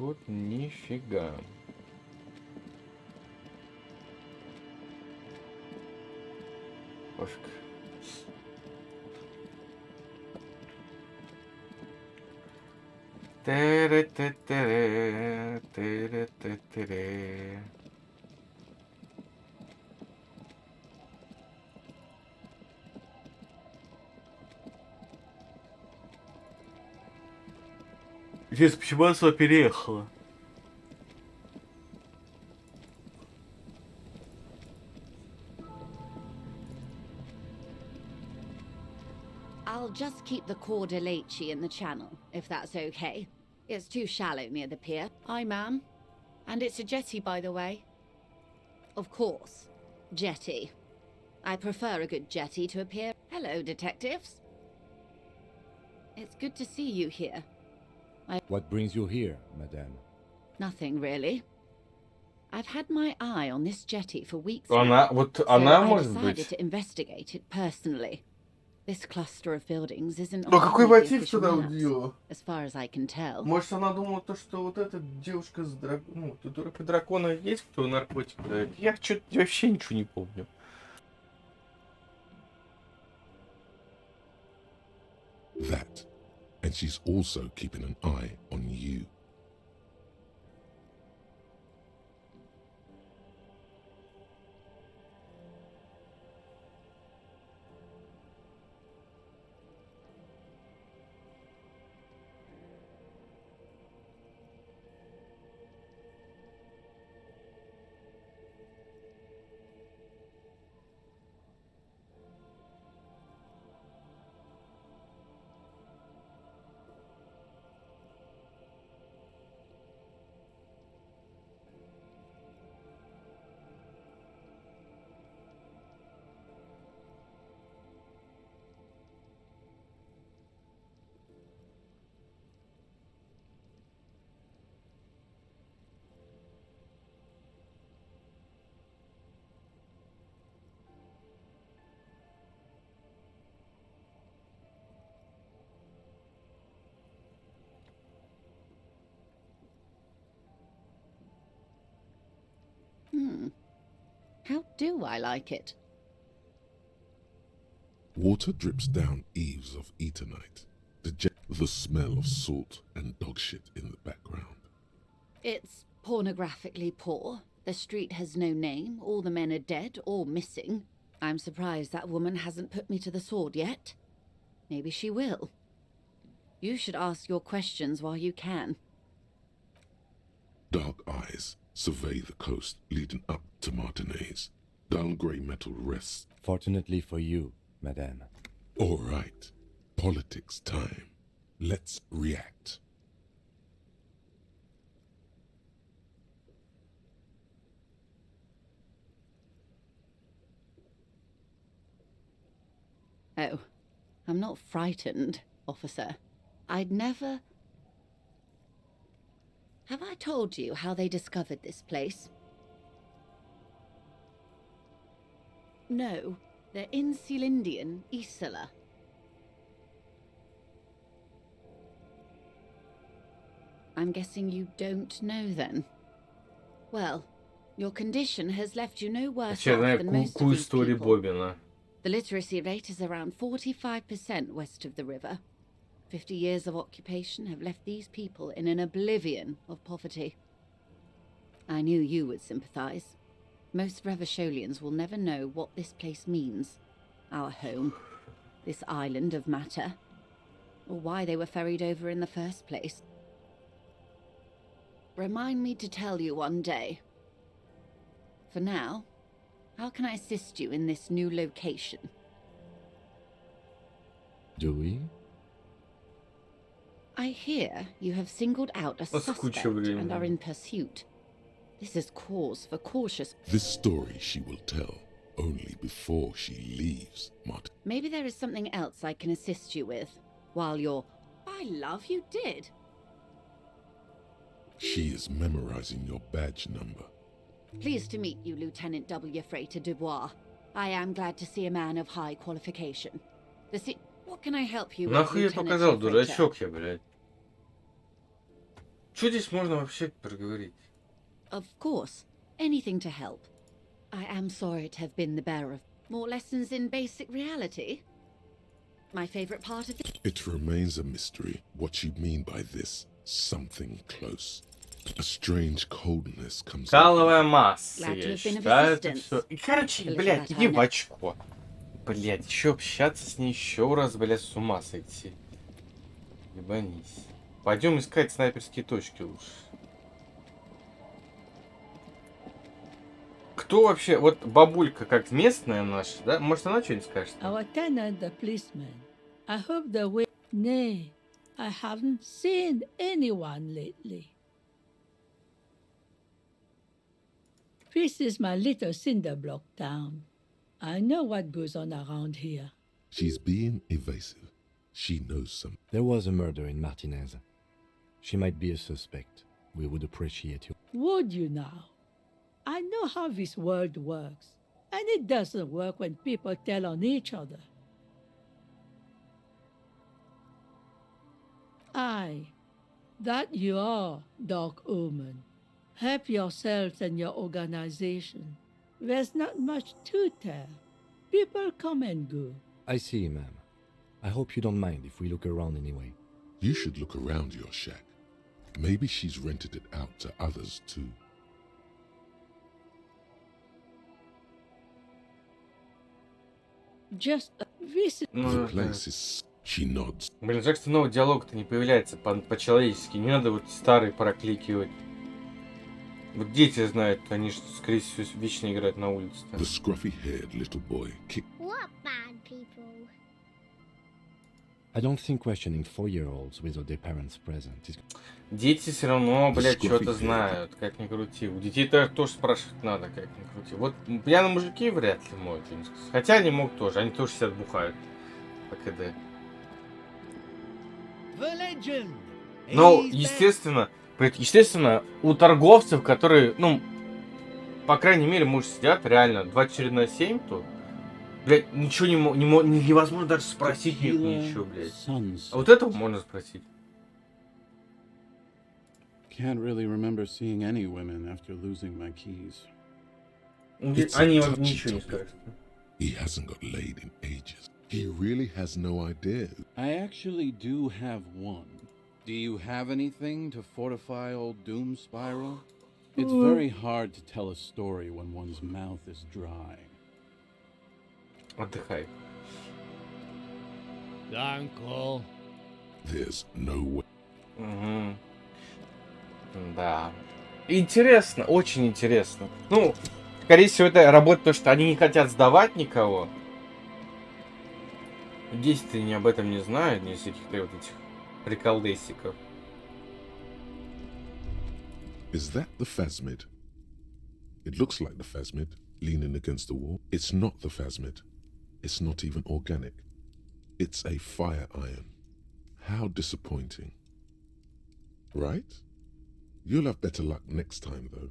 тут нифига. Пофиг. Тере-те-тере, тере-те-тере. Здесь почему она сюда переехала? I'll just keep the Cordeleche in the channel, if that's okay. It's too shallow near the pier. Aye, ma'am. And it's a jetty, by the way. Of course. Jetty. I prefer a good jetty to a pier. Hello, detectives. It's good to see you here. What brings you here, madame? Nothing, really. I've had my eye on this jetty for weeks Она, now, вот so она I может decided быть. to investigate it personally. This cluster of buildings isn't Но on какой any of the мотив official тогда у maps, нее? as far as I can tell. Может, она думала то, что вот эта девушка с драконом, ну, дурака дракона есть, кто наркотик дает? Я что-то вообще ничего не помню. That, and she's also keeping an eye on you. How do I like it? Water drips down eaves of Eternite. The smell of salt and dog shit in the background. It's pornographically poor. The street has no name. All the men are dead or missing. I'm surprised that woman hasn't put me to the sword yet. Maybe she will. You should ask your questions while you can. Dark eyes survey the coast leading up to Martinez. Dull grey metal rests. Fortunately for you, madame. All right. Politics time. Let's react. Oh, I'm not frightened, officer. I'd never... Have I told you how they discovered this place? No, they're in Sealindian, Isola. I'm guessing you don't know then. Well, your condition has left you no worse off Очередная than most of these история people. Бобина. The literacy rate is around 45% west of the river. 50 years of occupation have left these people in an oblivion of poverty. I knew you would sympathize. Most Revacholians will never know what this place means. Our home. This island of matter. Or why they were ferried over in the first place. Remind me to tell you one day. For now, how can I assist you in this new location? Do we? I hear you have singled out a suspect and are in pursuit. This is cause for cautious... This story she will tell only before she leaves, Martin. Maybe there is something else I can assist you with, while you're... By love, you did! She is memorizing your badge number. Pleased to meet you, Lieutenant W. Frater Dubois. I am glad to see a man of high qualification. What can I help you with, Нахуй я Lieutenant показал, Frater? дурачок я, блядь. Что здесь можно вообще проговорить? Of course. Anything to help. I am sorry to have been the bearer of more lessons in basic reality. My favorite part of it. It remains a mystery what you mean by this something close. A strange coldness comes Каловая масса Glad to have есть. been of Да, это assistance. все. И, короче, A little блядь, that иди I в know. очко. Блядь, еще общаться с ней еще раз, блядь, с ума сойти. Ебанись. Пойдем искать снайперские точки лучше. Кто вообще, вот бабулька как местная наша, да? Может, она что-нибудь скажет? Our tenant, the policeman. I hope the way. Nay, I haven't seen anyone lately. This is my little cinder block town. I know what goes on around here. She's being evasive. She knows something. There was a murder in Martinez. She might be a suspect. We would appreciate you. Would you now? I know how this world works, and it doesn't work when people tell on each other. Aye, that you are, Dark Omen. Help yourselves and your organization. There's not much to tell. People come and go. I see, ma'am. I hope you don't mind if we look around anyway. You should look around your shack. Maybe she's rented it out to others too. Just this. The place is... She nods. Блин, жаль, что новый диалог-то не появляется по-человечески. Не надо вот старый прокликивать. Вот дети знают, они же, скорее всего, вечно играют на улице. The scruffy-haired little boy kicked. What bad people? I don't think questioning 4-year-olds without their parents present is... Дети все равно, блядь, что-то знают, как ни крути. У детей тоже спрашивать надо, как ни крути. Вот пьяные мужики вряд ли могут что-нибудь сказать. Хотя они могут тоже, они тоже сидят бухают по КД. Но, естественно, у торговцев, которые, ну, по крайней мере, может, сидят реально 24/7 тут, блядь, ничего невозможно даже спросить них ничего, блядь. А вот этого можно спросить. Can't really remember seeing any women after losing my keys. Они вам ничего не скажут. He hasn't got laid in ages. He really has no idea. I actually do have one. Do you have anything to fortify old Doom Spiral? It's very hard to tell a story when one's mouth is dry. Отдыхай. Uncle. There's no way. Угу. Да. Интересно, очень интересно. Ну, скорее всего, это работает то, что они не хотят сдавать никого. Здесь-то они об этом не знают, ни всяких-то вот этих приколдесиков. Is that the phasmid? It looks like the phasmid, leaning against the wall. It's not the phasmid. It's not even organic. It's a fire iron. How disappointing. Right? You'll have better luck next time, though.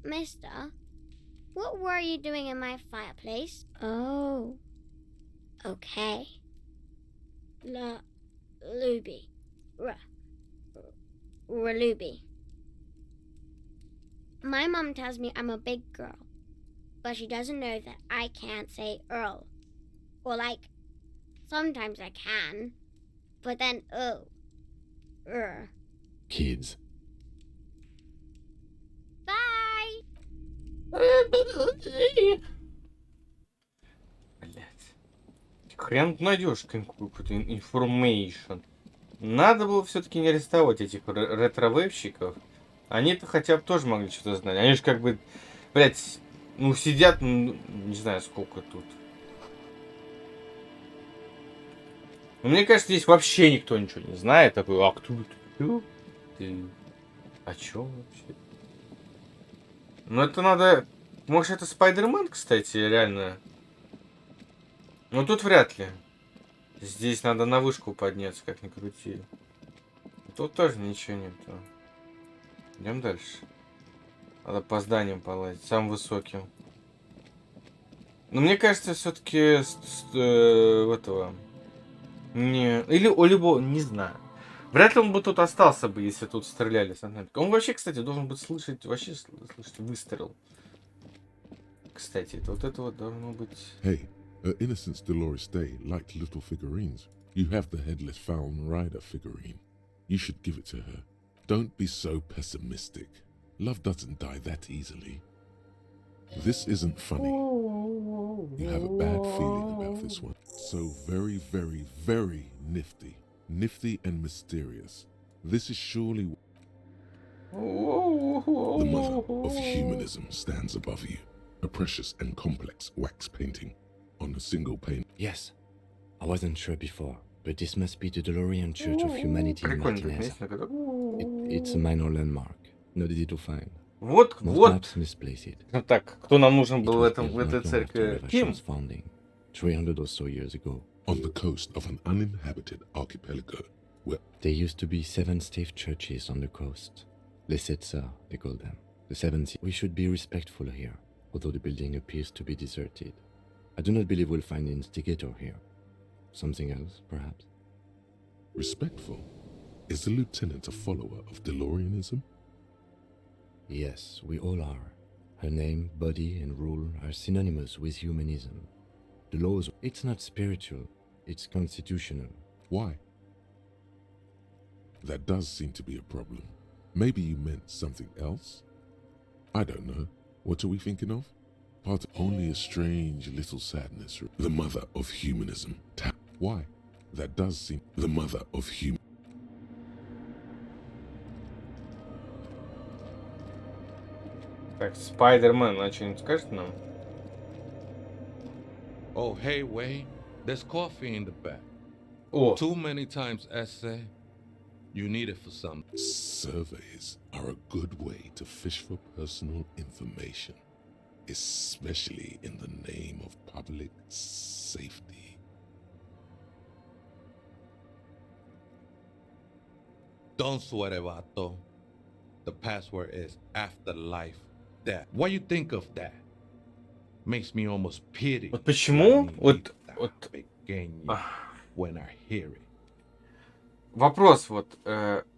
Mister, what were you doing in my fireplace? Oh. Okay. Luby. Raluby. My mom tells me I'm a big girl, but she doesn't know that I can't say Earl. Or like, sometimes I can, but then Kids. Bye! Блять. Хрен найдешь какую-то информейшн. Надо было все-таки не арестовать этих ретро-вебщиков. Они-то хотя бы тоже могли что-то знать. Они же как бы, блять, ну сидят, ну, не знаю сколько тут. Но мне кажется, здесь вообще никто ничего не знает. Такой, а кто ты? А чё вообще? Ну это надо... Может это Спайдермен, кстати, реально? Ну тут вряд ли. Здесь надо на вышку подняться, как ни крути. Тут тоже ничего нету. Идем дальше. Надо по зданиям полазить, самым высоким. Но мне кажется, все-таки этого... Не... Или у любого... Не знаю. Вряд ли он бы тут остался бы, если тут стреляли с огнем. Он вообще, кстати, должен быть слышать выстрел. Кстати, вот это вот должно быть... Hey, innocents Dolores Day liked little figurines. You have the headless Falcon Rider figurine. You should give it to her. Don't be so pessimistic. Love doesn't die that easily. This isn't funny. You have a bad feeling about this one. So very, very, very nifty. Nifty and mysterious. This is surely... The mother of humanism stands above you. A precious and complex wax painting on a single pane. Yes. I wasn't sure before, but this must be the DeLorean Church of Humanity in Martinez. It's a minor landmark. Not easy to find. Вот, Most вот. maps misplace it. Ну так, кто нам нужен It был was в built этой not long after церкви? Ким? Revation's founding, 300 or so years ago. On the coast of an uninhabited archipelago, where there used to be 7 stave churches on the coast. Les Sept Sœurs, they call them. The 7 We should be respectful here, although the building appears to be deserted. I do not believe we'll find the instigator here. Something else, perhaps? Respectful? Is the lieutenant a follower of DeLoreanism? Yes, we all are. Her name, body, and rule are synonymous with humanism. The laws, it's not spiritual, it's constitutional. Why? That does seem to be a problem. Maybe you meant something else? I don't know. What are we thinking of? Part only a strange little sadness. The mother of humanism. Why? That does seem... The mother of human... Так, Спайдермен, а что-нибудь скажет нам? Oh, hey, Wade. There's coffee in the back. Oh. Too many times essay. You need it for something. Surveys are a good way to fish for personal information, especially in the name of public safety. Don't sweat it, Vato. The password is afterlife death. What you think of that? Makes me almost pity. Вот почему? Вот. When I hear it. Вопрос вот.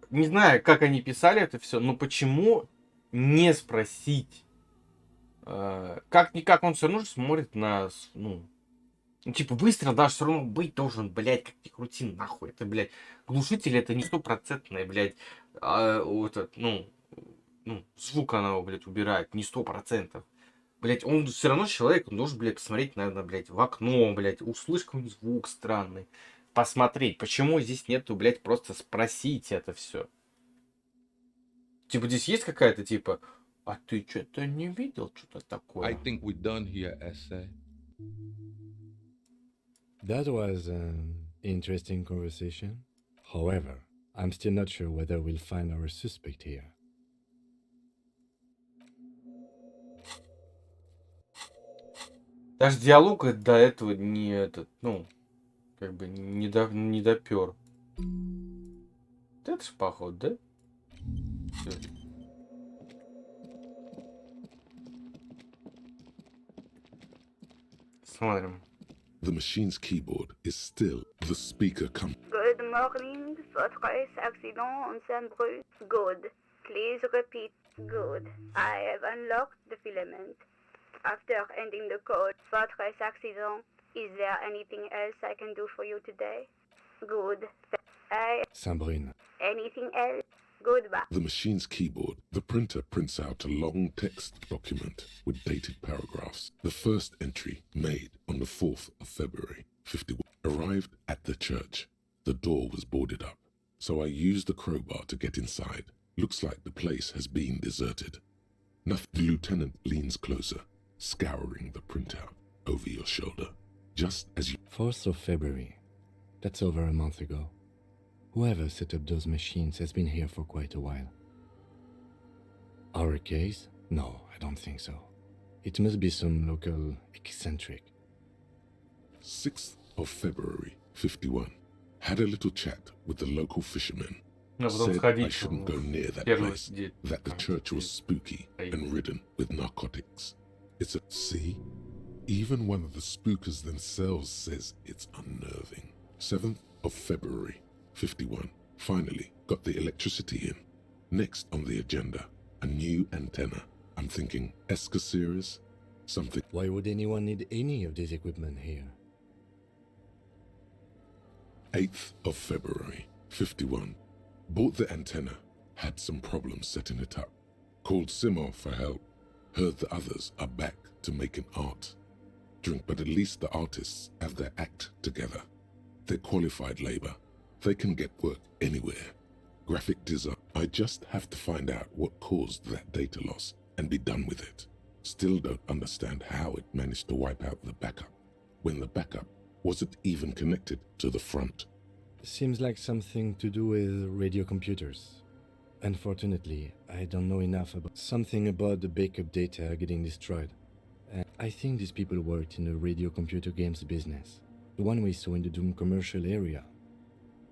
Не знаю, как они писали это все, но почему не спросить? Как-никак он все равно же смотрит на... Ну, типа, выстрел даже все равно быть должен, блядь, как ни крути, нахуй. Это, блядь, глушитель это не стопроцентное, блядь, звук она, блядь, убирает, не 100%. Блядь, он все равно человек, он должен, блядь, посмотреть, наверное, блядь, в окно, блядь, услышать какой-нибудь звук странный. Посмотреть, почему здесь нету, блядь, просто спросить это все. Типа, здесь есть какая-то, типа, а ты что-то не видел, что-то такое? I think we're done here, essay. That was an interesting conversation. However, I'm still not sure whether we'll find our suspect here. Даже диалог до этого не этот, как бы не допер. Это ж поход, да? Смотрим. The machine's keyboard is still the speaker Good morning. Votre accident on Saint-Bruce. Good. Please repeat. Good. I have unlocked the filament. After ending the code, votre accident. Is there anything else I can do for you today? Good. Saint-Brune. Anything else? Goodbye. The machine's keyboard, the printer prints out a long text document with dated paragraphs. The first entry, made on the 4th of February, 51, arrived at the church. The door was boarded up, so I used the crowbar to get inside. Looks like the place has been deserted. Nothing. The lieutenant leans closer, scouring the printout over your shoulder. Just as you... 4th of February. That's over a month ago. Whoever set up those machines has been here for quite a while. Our case? No, I don't think so. It must be some local eccentric. 6th of February, 51. Had a little chat with the local fishermen. Said I shouldn't go near that place, that the church was spooky and ridden with narcotics. It's a... See? Even one of the spookers themselves says it's unnerving. 7th of February, 51. Finally, got the electricity in. Next on the agenda, a new antenna. I'm thinking Eska series, something. Why would anyone need any of this equipment here? 8th of February, 51. Bought the antenna, had some problems setting it up. Called Simo for help. Heard the others are back to making art. Drink, but at least the artists have their act together. They're qualified labor. They can get work anywhere. Graphic design. I just have to find out what caused that data loss and be done with it. Still don't understand how it managed to wipe out the backup, when the backup wasn't even connected to the front. Seems like something to do with radio computers. Unfortunately, I don't know enough about something about the backup data getting destroyed. I think these people worked in the radio computer games business. The one we saw in the Doom commercial area.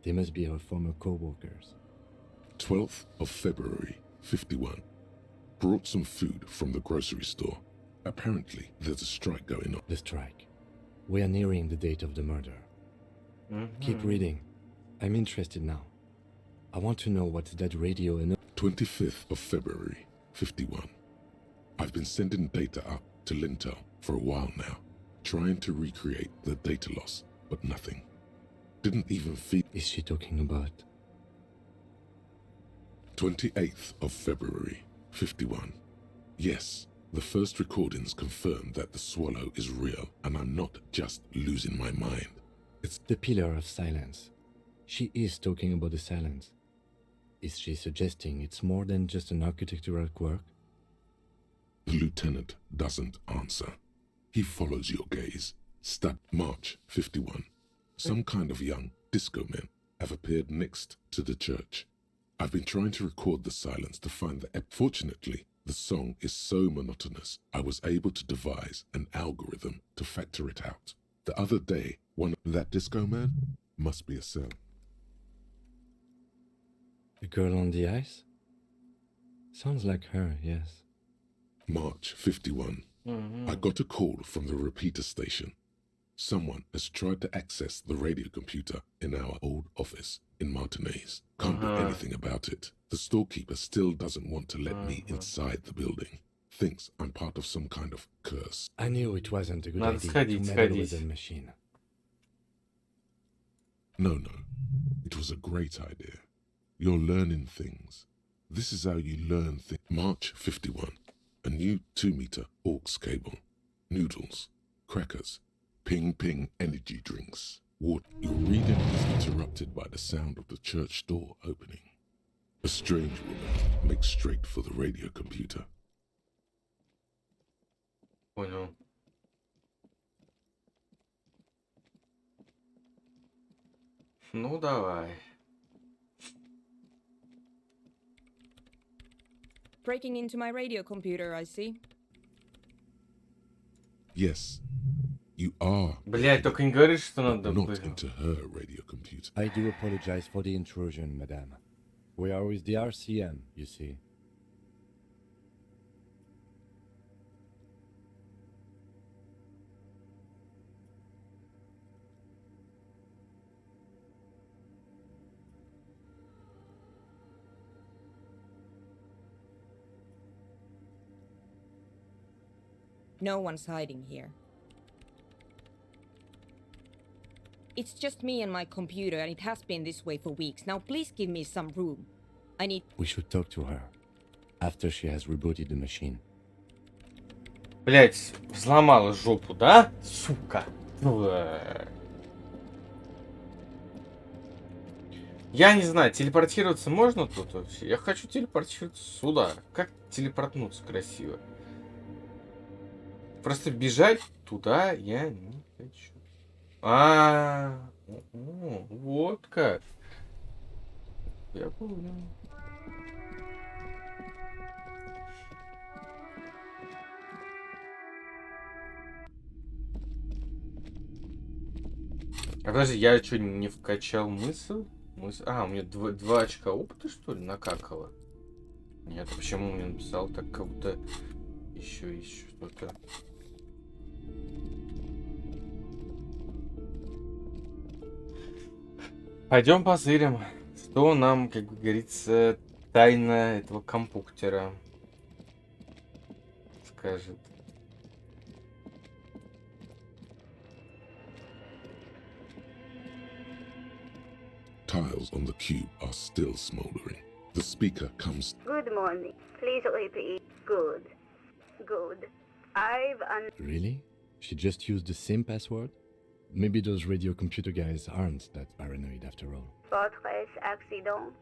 They must be our former co-workers. 12th of February, 51. Brought some food from the grocery store. Apparently, there's a strike going on. The strike. We are nearing the date of the murder. Keep reading. I'm interested now. I want to know what's that radio and... 25th of February, 51. I've been sending data up to Lintel for a while now, trying to recreate the data loss, but nothing. Didn't even feed... Is she talking about? 28th of February, 51. Yes, the first recordings confirm that the swallow is real and I'm not just losing my mind. It's the pillar of silence. She is talking about the silence. Is she suggesting it's more than just an architectural quirk? The lieutenant doesn't answer. He follows your gaze. March 51. Some kind of young disco men have appeared next to the church. I've been trying to record the silence to find the... Fortunately, the song is so monotonous, I was able to devise an algorithm to factor it out. The other day, that disco man must be a cell. The girl on the ice? Sounds like her, yes. March 51. I got a call from the repeater station. Someone has tried to access the radio computer in our old office in Martinez. Can't do anything about it. The storekeeper still doesn't want to let me inside the building. Thinks I'm part of some kind of curse. I knew it wasn't a good idea to meddle with the machine. No. It was a great idea. You're learning things. This is how you learn things. March 51. A new 2-meter aux cable. Noodles. Crackers. Ping energy drinks. Water. Your reading is interrupted by the sound of the church door opening. A strange woman makes straight for the radio computer. Понял. Ну, давай. Breaking into my radio computer, I see. Yes. You are. Блять, только не говори, что надо not into her radio computer. I do apologize for the intrusion, madame. We are with the RCM, you see. No one's hiding here. It's just me and my computer, and it has been this way for weeks. Now please give me some room. I need... We should talk to her after she has rebooted the machine. Блять, взломала жопу, да? Сука. Я не знаю, телепортироваться можно тут вообще? Я хочу телепортироваться сюда. Как телепортнуться красиво? Просто бежать туда я не хочу. Вот как. Я понял. А подожди, я что, не вкачал мысль? У меня 2 очка опыта, что ли, накакало? Нет, почему мне написал так, как будто еще что-то. Пойдем позырим. Кто нам, как говорится, тайна этого компьютера скажет? Tiles on the cube are still smoldering. The speaker comes. Good morning. Please repeat. Good. Good. I've Really? She just used the same password? Maybe those radio computer guys aren't that paranoid after all. Fortress accident.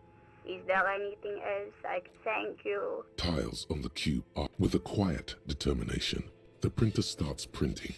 Is there anything else I can thank you? Tiles on the cube are with a quiet determination. The printer starts printing.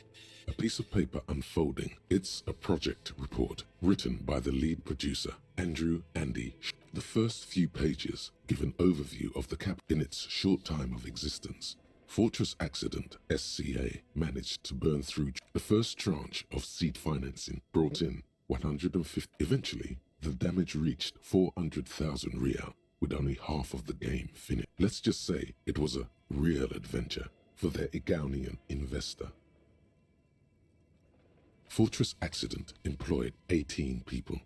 A piece of paper unfolding. It's a project report written by the lead producer, Andrew Andy. The first few pages give an overview of the cap in its short time of existence. Fortress Accident, SCA, managed to burn through the first tranche of seed financing, brought in 150. Eventually, the damage reached 400,000 real, with only half of the game finished. Let's just say it was a real adventure for their Igaunian investor. Fortress Accident employed 18 people,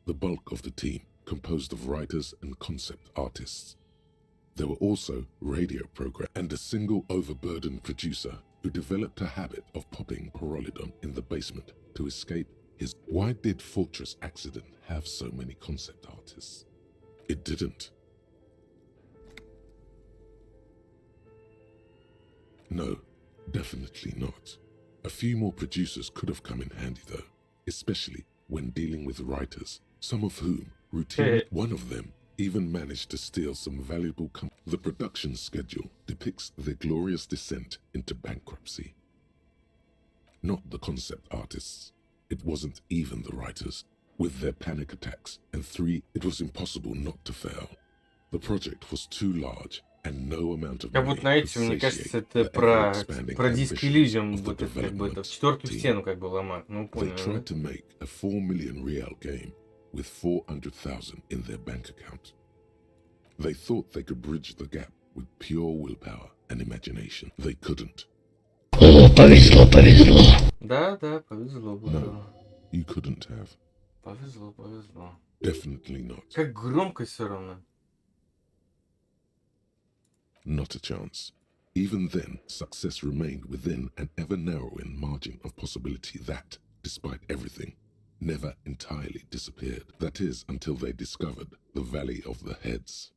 the bulk of the team composed of writers and concept artists. There were also radio programs and a single overburdened producer who developed a habit of popping Pyrrolidon in the basement to escape his... Why did Fortress Accident have so many concept artists? It didn't. No, definitely not. A few more producers could have come in handy though, especially when dealing with writers, some of whom routinely... One of them even managed to steal some valuable... The production schedule depicts their glorious descent into bankruptcy. Not the concept artists. It wasn't even the writers. With their panic attacks and it was impossible not to fail. The project was too large and no amount of Как будто, знаете, мне кажется, это про диск Elysium, вот это как бы это в четвертую стену как бы ломать. Ну, понял. They tried to make a 4 million real game with 400,000 in their bank account. They thought they could bridge the gap with pure willpower and imagination. They couldn't. Повезло, повезло. Да, повезло. No, you couldn't have. Повезло. Definitely not. Как громко все равно. Not a chance. Even then, success remained within an ever-narrowing margin of possibility that, despite everything, never entirely disappeared. That is, until they discovered the Valley of the Heads.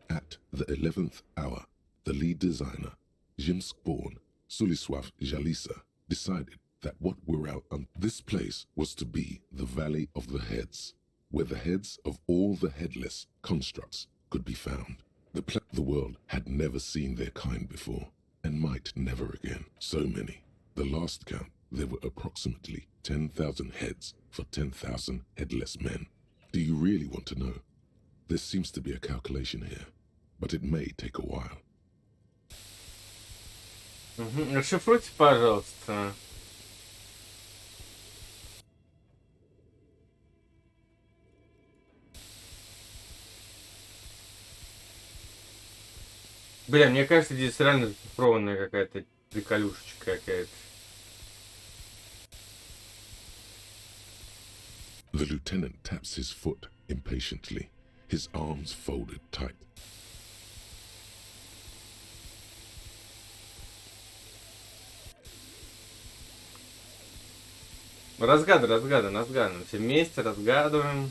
At the 11th hour, the lead designer, Jimsk-born Sulisław Jalisa, decided that what we're out on this place was to be the Valley of the Heads, where the heads of all the headless constructs could be found. The world had never seen their kind before, and might never again. So many. The last count, there were approximately 10,000 heads for 10,000 headless men. Do you really want to know? There seems to be a calculation here, but it may take a while. Расшифруйте, пожалуйста. Бля, мне кажется, здесь реально зашифрованная какая-то приколюшечка какая-то. The lieutenant taps his foot impatiently, his arms folded tight. Разгадываем. Все вместе разгадываем.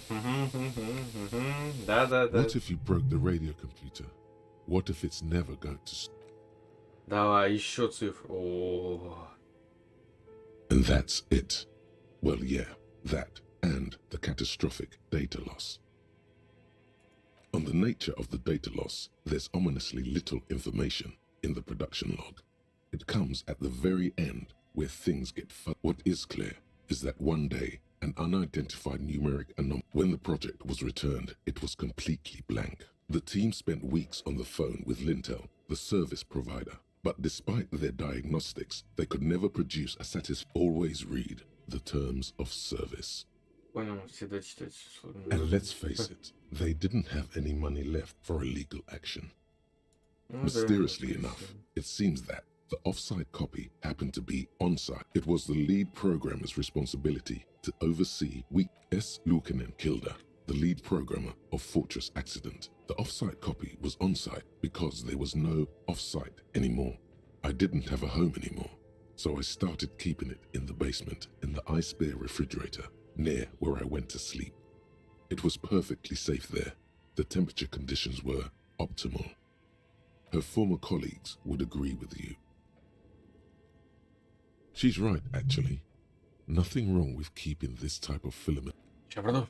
Да. What if you broke the radio computer? What if it's never going to... Давай, еще цифру. And that's it. Well, yeah, that and the catastrophic data loss. On the nature of the data loss, there's ominously little information in the production log. It comes at the very end where things get What is clear is that one day, an unidentified numeric anomaly. When the project was returned, it was completely blank. The team spent weeks on the phone with Lintel, the service provider. But despite their diagnostics, they could never produce a always read the terms of service. And let's face it, they didn't have any money left for illegal action. Mysteriously enough, it seems that the offsite copy happened to be on-site. It was the lead programmer's responsibility to oversee S. Lukanen Kilda, the lead programmer of Fortress Accident. The off-site copy was on-site because there was no off-site anymore. I didn't have a home anymore, so I started keeping it in the basement in the ice bear refrigerator near where I went to sleep. It was perfectly safe there. The temperature conditions were optimal. Her former colleagues would agree with you. She's right, actually. Nothing wrong with keeping this type of filament. Сейчас, приду.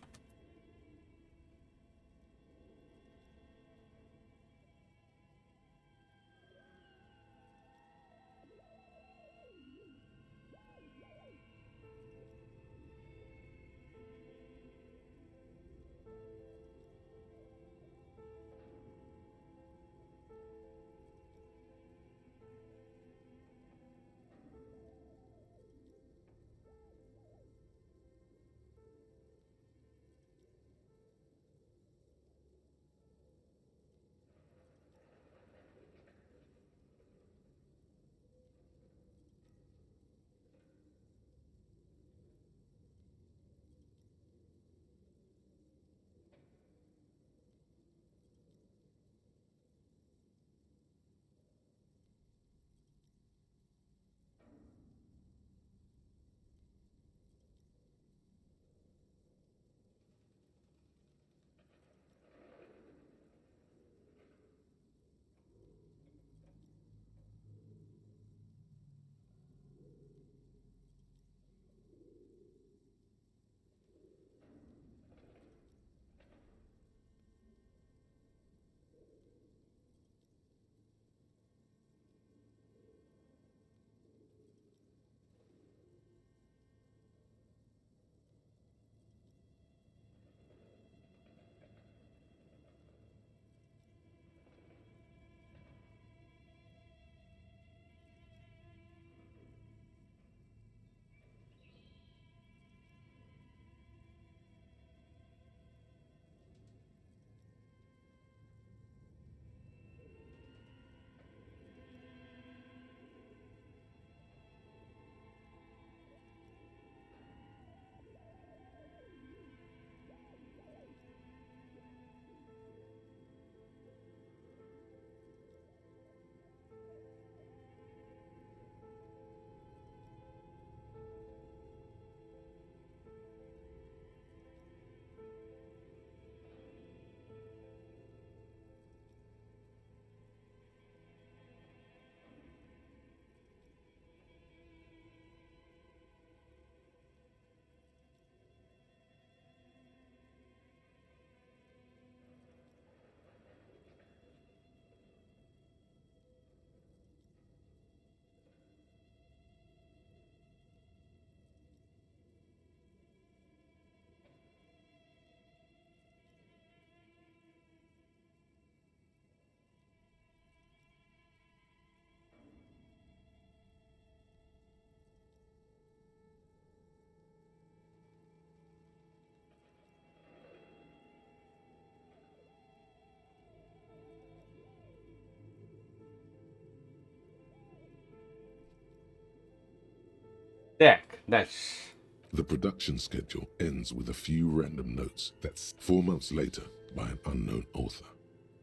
Так, дальше. The production schedule ends with a few random notes that's 4 months later by an unknown author.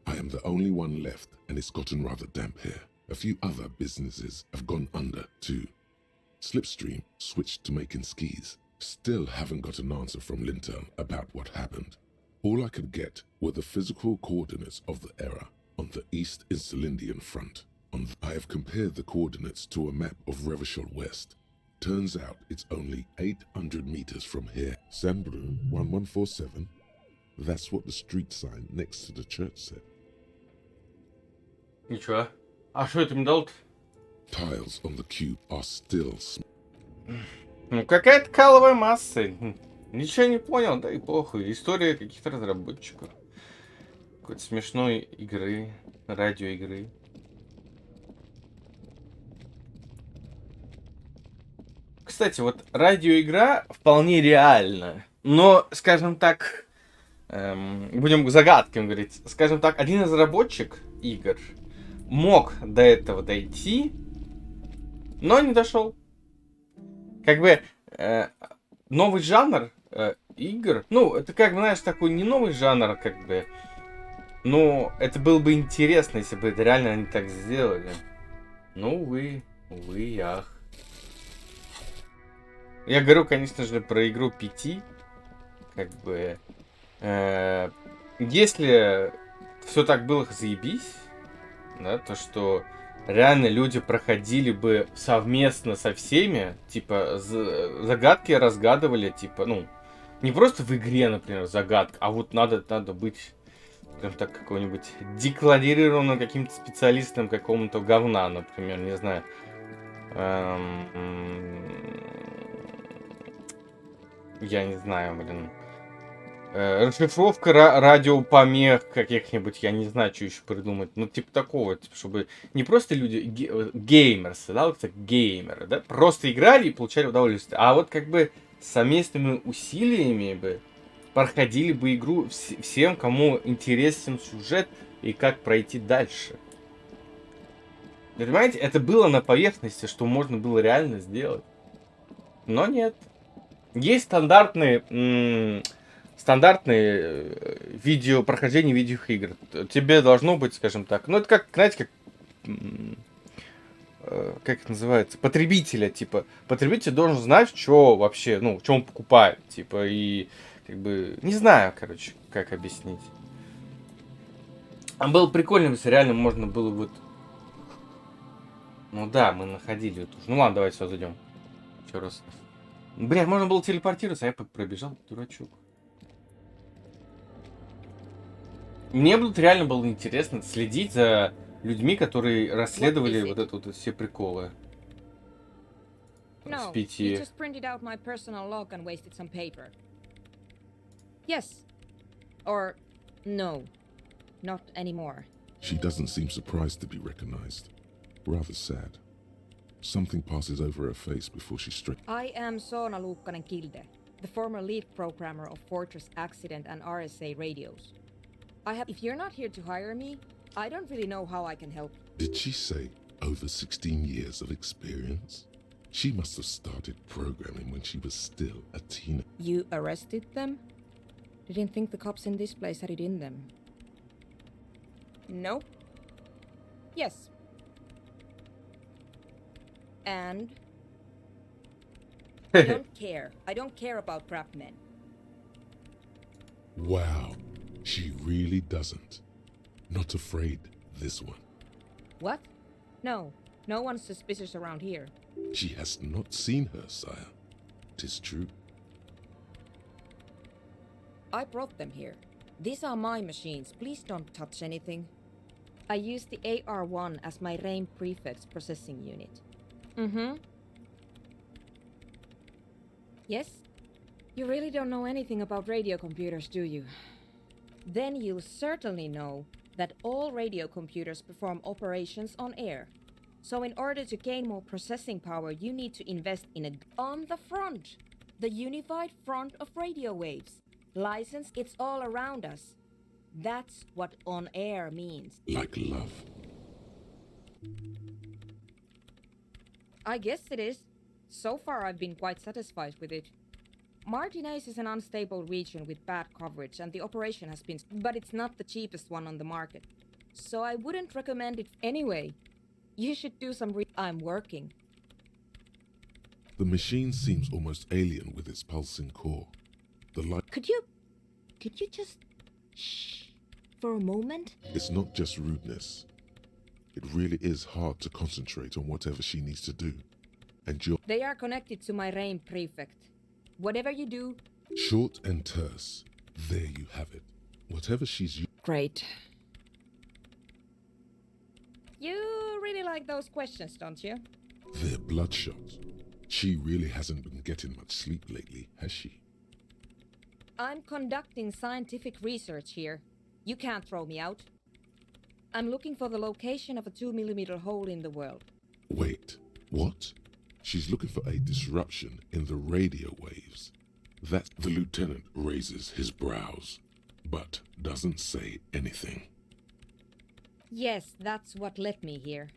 I am the only one left and it's gotten rather damp here. A few other businesses have gone under too. Slipstream switched to making skis. Still haven't got an answer from Lintel about what happened. All I could get were the physical coordinates of the error on the East Insulindian front. I have compared the coordinates to a map of Revachol West. Turns out it's only 800 meters from here. Sandbrun 1147. That's what the street sign next to the church said. Ничего. А что это мне дал-то? Tiles on the cube are still Ну, какая-то каловая масса. Ничего не понял, да и похуй. История каких-то разработчиков. Какой-то смешной игры, радиоигры. Кстати, вот радиоигра вполне реальна. Но, скажем так, будем загадками говорить. Скажем так, один из разработчиков игр мог до этого дойти, но не дошел. Как бы новый жанр игр. Ну, это как, знаешь, такой не новый жанр, как бы. Но это было бы интересно, если бы это реально они так сделали. Ну, увы, ах. Я говорю, конечно же, про игру 5. Как бы... если все так было заебись, да, то что реально люди проходили бы совместно со всеми, типа, загадки разгадывали, типа, ну, не просто в игре, например, загадка, а вот надо быть, скажем так, какой-нибудь декларированным каким-то специалистом какому-то говна, например, не знаю. Я не знаю, блин. Расшифровка радиопомех каких-нибудь, я не знаю, что еще придумать. Ну, типа такого, типа, чтобы не просто люди, геймерсы, да, вот так геймеры, да, просто играли и получали удовольствие. А вот как бы совместными усилиями бы проходили бы игру всем, кому интересен сюжет и как пройти дальше. Понимаете, это было на поверхности, что можно было реально сделать. Но нет. Есть стандартные прохождение видеоигр. Тебе должно быть, скажем так, ну это как, знаете, как это называется, потребителя, типа, потребитель должен знать, что вообще, ну, что он покупает, типа, и, как бы, не знаю, короче, как объяснить. А было прикольно, если реально можно было вот, ну да, мы находили эту, ну ладно, давайте сюда зайдем, еще раз. Бля, можно было телепортироваться, а я пробежал, дурачок. Мне реально было интересно следить за людьми, которые расследовали вот это вот все приколы. No, в 5. you just printed out my personal log and wasted some paper. Yes. Or no. Not anymore. She doesn't seem surprised to be recognized. Rather sad. Something passes over her face before she strikes. I am Soona Luukkanen-Kilde, the former lead programmer of Fortress Accident and RSA radios. If you're not here to hire me, I don't really know how I can help. Did she say over 16 years of experience? She must have started programming when she was still a teenager. You arrested them? Didn't think the cops in this place had it in them. No? Yes. And? I don't care. I don't care about crap men. Wow, she really doesn't. Not afraid, this one. What? No. No one's suspicious around here. She has not seen her, sire. 'Tis true. I brought them here. These are my machines. Please don't touch anything. I use the AR-1 as my RAIN prefix processing unit. Mm-hmm. Yes? You really don't know anything about radio computers, do you? Then you'll certainly know that all radio computers perform operations on air. So in order to gain more processing power, you need to invest in on the front. The unified front of radio waves. License, it's all around us. That's what on air means. Like love. I guess it is. So far I've been quite satisfied with it. Martinez is an unstable region with bad coverage and the operation has been... But it's not the cheapest one on the market. So I wouldn't recommend it anyway. You should do some I'm working. The machine seems almost alien with its pulsing core. The light... Could you just... shh for a moment? It's not just rudeness. It really is hard to concentrate on whatever she needs to do. And you're... They are connected to my RAIN prefect. Whatever you do... Short and terse. There you have it. Whatever she's... Great. You really like those questions, don't you? They're bloodshot. She really hasn't been getting much sleep lately, has she? I'm conducting scientific research here. You can't throw me out. I'm looking for the location of a 2mm hole in the world. Wait, what? She's looking for a disruption in the radio waves. That the lieutenant raises his brows, but doesn't say anything. Yes, that's what led me here.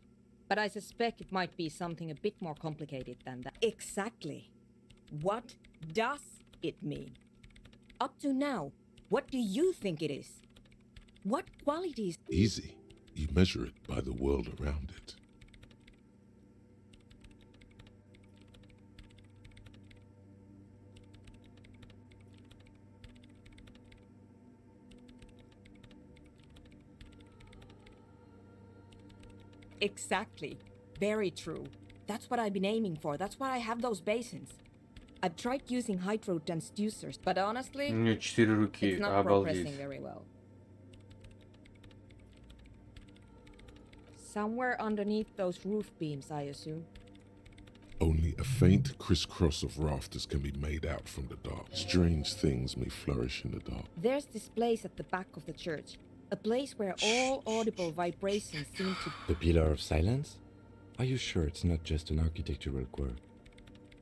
But I suspect it might be something a bit more complicated than that. Exactly. What does it mean? Up to now, what do you think it is? What qualities? Easy. You measure it by the world around it. Exactly. Very true. That's what I've been aiming for. That's why I have those basins. I've tried using hydro transducers, but honestly, У нее 4 руки, it's not progressing обалдеть. very well. Somewhere underneath those roof beams, I assume. Only a faint crisscross of rafters can be made out from the dark. Strange things may flourish in the dark. There's this place at the back of the church. A place where all audible vibrations seem to... The Pillar of Silence? Are you sure it's not just an architectural quirk?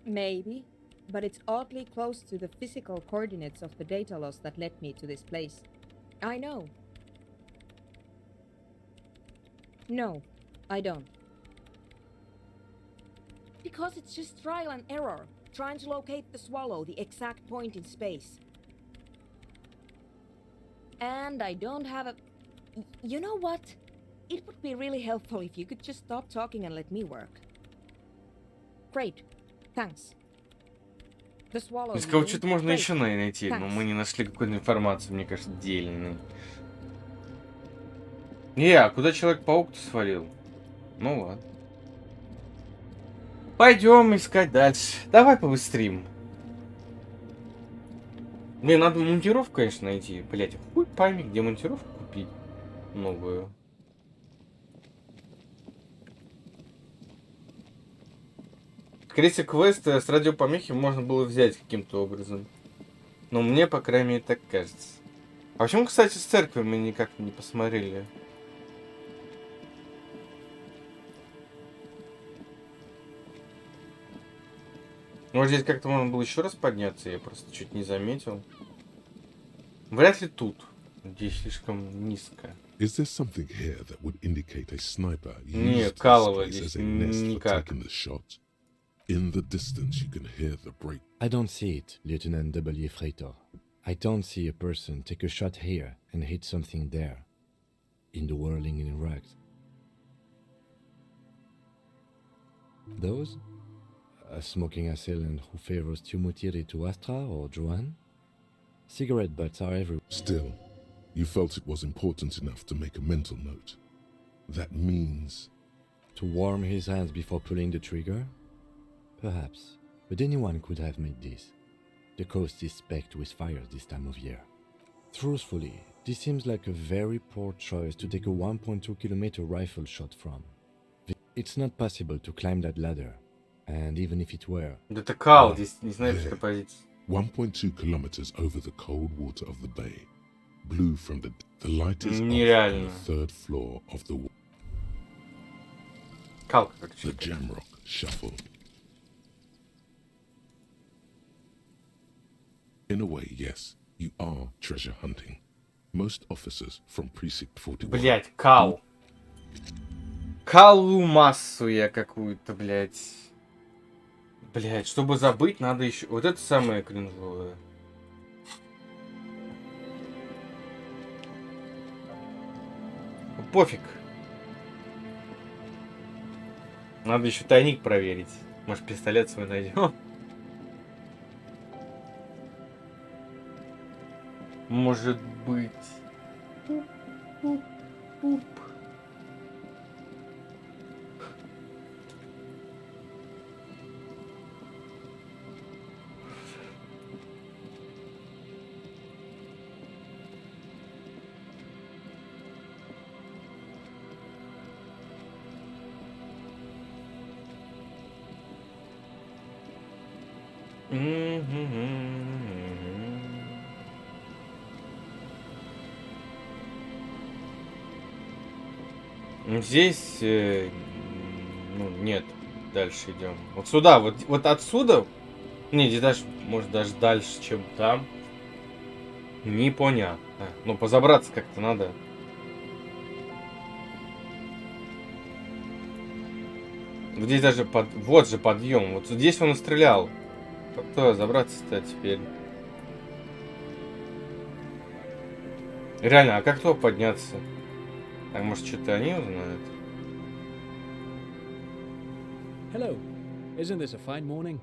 Maybe, but it's oddly close to the physical coordinates of the data loss that led me to this place. I know. No, I don't. Because it's just trial and error, trying to locate the swallow, the exact point in space. And I don't have a... You know what? It would be really helpful if you could just stop talking and let me work. Great. Thanks. The swallow... Из кого что-то можно еще найти, но мы не нашли какой-то информации, мне кажется, дельной. А куда Человек-паук-то свалил? Ну ладно. Пойдем искать дальше. Давай побыстрим. Блин, надо монтировку, конечно, найти. Блять, хуй пойми, где монтировку купить новую. Скорее всего, квест с радиопомехи можно было взять каким-то образом. Но мне, по крайней мере, так кажется. А почему, кстати, с церковью мы никак не посмотрели? Может, здесь как-то можно было еще раз подняться, я просто чуть не заметил. Вряд ли тут. Здесь слишком низко. Is there something here that would indicate a sniper Не, used this Калова place здесь as a nest for никак. taking the shot? In the distance, you can hear the break. I don't see it, Lieutenant W. Freitor. I don't see a person take a shot here and hit something there. In the whirling in rugs. Those? A smoking assailant who favors Tumutiri to Astra or Joanne? Cigarette butts are everywhere. Still, you felt it was important enough to make a mental note. That means... To warm his hands before pulling the trigger? Perhaps, but anyone could have made this. The coast is specked with fires this time of year. Truthfully, this seems like a very poor choice to take a 1.2 kilometer rifle shot from. It's not possible to climb that ladder, and even if it were... Это Кал, здесь не знаю, что позиция. 1.2 kilometers over the cold water of the bay. Blue from the light is off on Нереально. the third floor of the Кал, The Jamrock Shuffle. In a way, yes, you are treasure hunting. Most officers from Precinct 41... Блять, Кал. Калу массу я какую-то, блять. Блять, чтобы забыть, надо еще... Вот это самое кринжовое. Пофиг. Надо еще тайник проверить. Может, пистолет свой найдем. Может быть. Пуп-пуп-пуп. Здесь, ну, нет, дальше идем. Вот сюда, вот отсюда, не, здесь даже, может, даже дальше, чем там. Непонятно. Ну, позабраться как-то надо. Вот здесь даже вот же подъем. Вот здесь он и стрелял. Как-то забраться-то теперь. Реально, а как туда подняться? А может, что-то они узнают? Hello. Isn't this a fine morning?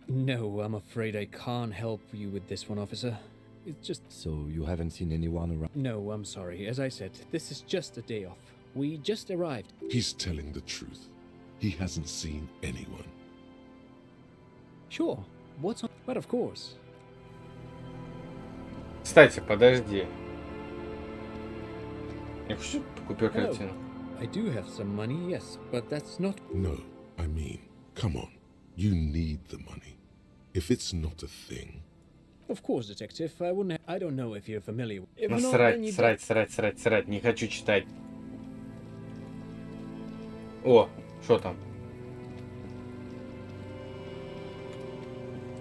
No, I'm afraid I can't help you with this one, officer. It's just... So you haven't seen anyone around? No, I'm sorry. As I said, this is just a day off. We just arrived. He's telling the truth. He hasn't seen anyone. Sure. What's on... But of course. Кстати, подожди. Я хочу купил Hello. картину. I do have some money, yes, but that's not... No, I mean, come on. You need the money. If it's not a thing... Of course, detective. I wouldn't... I don't know if you're familiar... If not, then Насрать, you срать, срать, срать, срать. Не хочу читать. О, что там?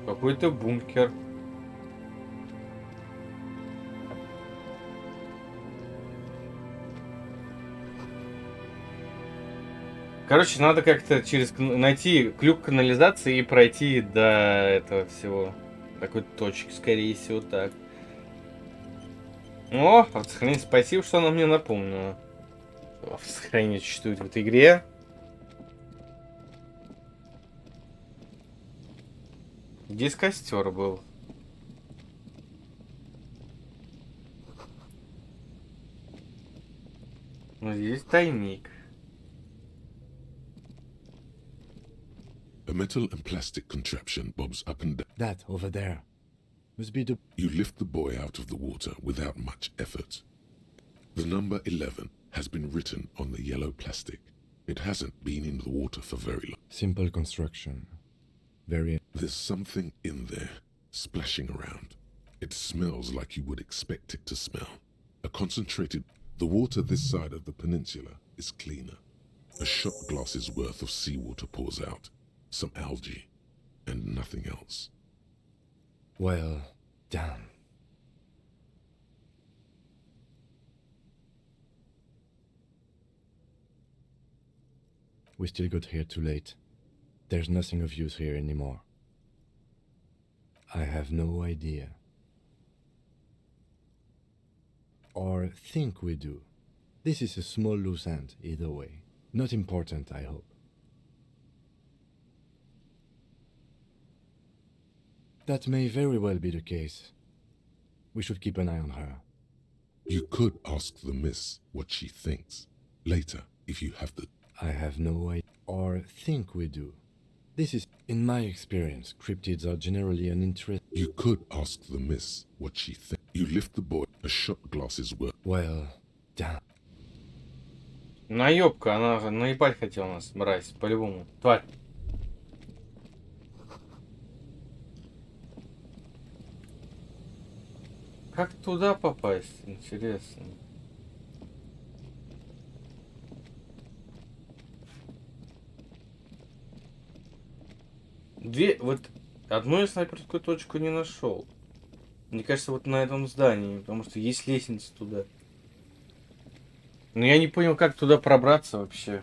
Какой-то бункер. Короче, надо как-то найти клюк канализации и пройти до этого всего. Какой-то точки, скорее всего, так. О, автосохранение, спасибо, что она мне напомнила. Автосохранение существует в этой игре. Здесь костер был. Но здесь тайник. A metal and plastic contraption bobs up and down. That over there. Must be the... You lift the boy out of the water without much effort. The number 11 has been written on the yellow plastic. It hasn't been in the water for very long. Simple construction. Very... There's something in there, splashing around. It smells like you would expect it to smell. A concentrated... The water this side of the peninsula is cleaner. A shot glass's worth of seawater pours out. Some algae, and nothing else. Well, damn. We still got here too late. There's nothing of use here anymore. I have no idea. Or think we do. This is a small loose end, either way. Not important, I hope. That may very well be the case. We should keep an eye on her. You could ask the miss what she thinks. Later, if you have the... I have no idea. Or think we do. This is, in my experience, cryptids are generally an interest... You could ask the miss what she thinks. You lift the boy, a shot glass's worth. Well, damn. Наебка, она наебать хотела нас, мразь, по-любому. Тварь. Как туда попасть? Интересно. Вот одну я снайперскую точку не нашел. Мне кажется, вот на этом здании, потому что есть лестница туда. Но я не понял, как туда пробраться вообще.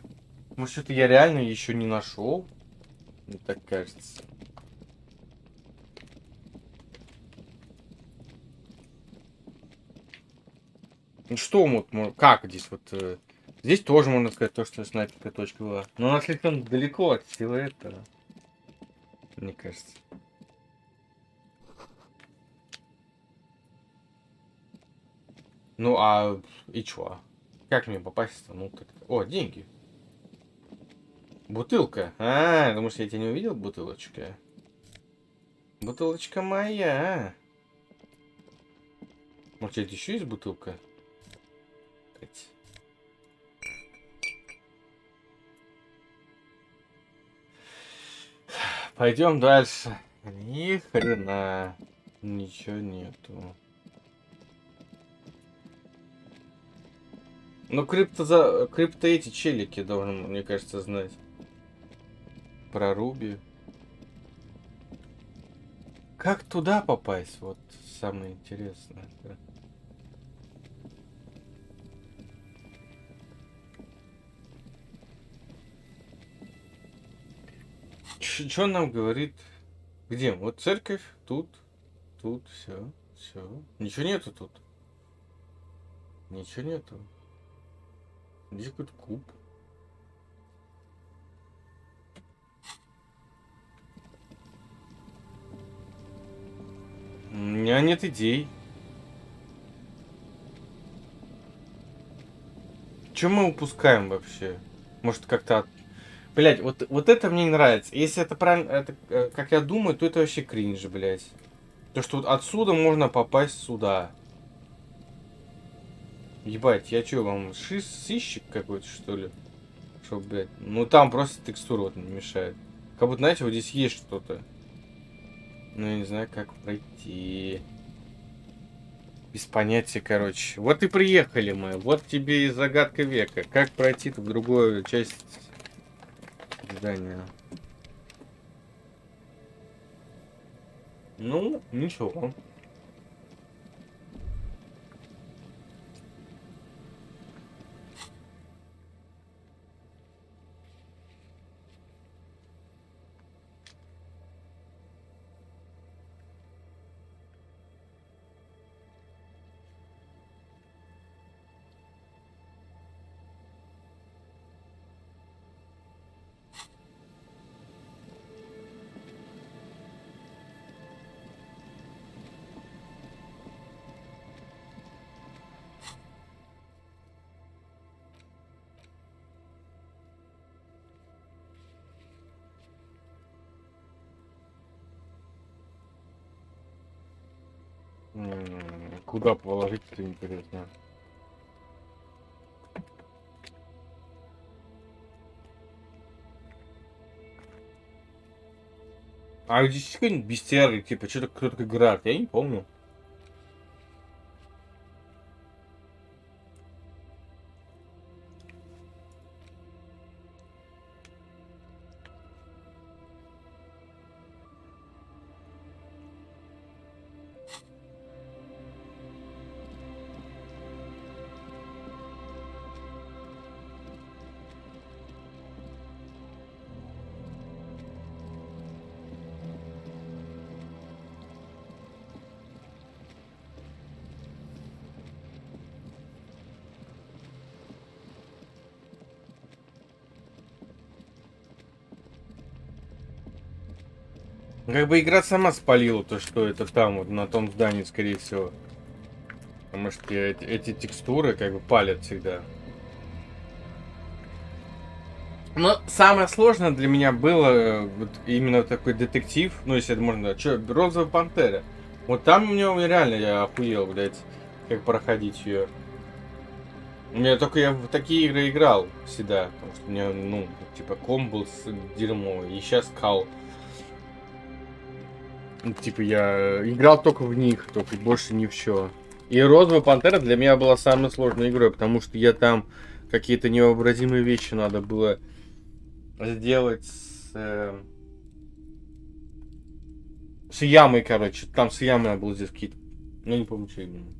Может, что-то я реально еще не нашел? Мне так кажется. Ну что вот, как здесь вот... Здесь тоже можно сказать то, что снайперская точка была. Но она слишком далеко от всего этого. Мне кажется. Ну а... И чё? Как мне попасть-то? Ну, как... О, деньги. Бутылка. А, думаешь, я тебя не увидел, бутылочка? Бутылочка моя. Может, это еще есть бутылка? Пойдем дальше. Ни хрена. Ничего нету. Ну, крипто эти челики должны, мне кажется, знать. Про Руби. Как туда попасть? Вот самое интересное. Что он нам говорит? Где? Вот церковь, тут, все. Все. Ничего нету тут. Ничего нету. Здесь какой-то куб. У меня нет идей. Что мы упускаем вообще? Может, как-то... Блять, вот это мне не нравится. Если это правильно, это, как я думаю, то это вообще кринж, блять. То, что вот отсюда можно попасть сюда. Ебать, я что, вам сыщик какой-то, что ли? Что, блядь? Ну, там просто текстура вот не мешает. Как будто, знаете, вот здесь есть что-то. Но я не знаю, как пройти. Без понятия, короче. Вот и приехали мы. Вот тебе и загадка века. Как пройти в другую часть здания. Ну, ничего. Куда положить-то интересно. А здесь какой-нибудь бестиарий, типа, что-то кто-то играет, я не помню. Как бы игра сама спалила то, что это там, вот на том здании, скорее всего. Потому что эти текстуры как бы палят всегда. Но самое сложное для меня было вот именно такой детектив, ну если это можно, что, Розовая пантера. Вот там у меня реально я охуел, блядь, как проходить ее. У меня только я в такие игры играл всегда, потому что у меня, ну, типа комп был дерьмовый, и сейчас кал. Типа я играл только в них, только больше не все. И Розовая пантера для меня была самой сложной игрой, потому что я там какие-то невообразимые вещи надо было сделать с ямой, короче. Там с ямой надо было сделать какие-то... Ну, не помню, что именно.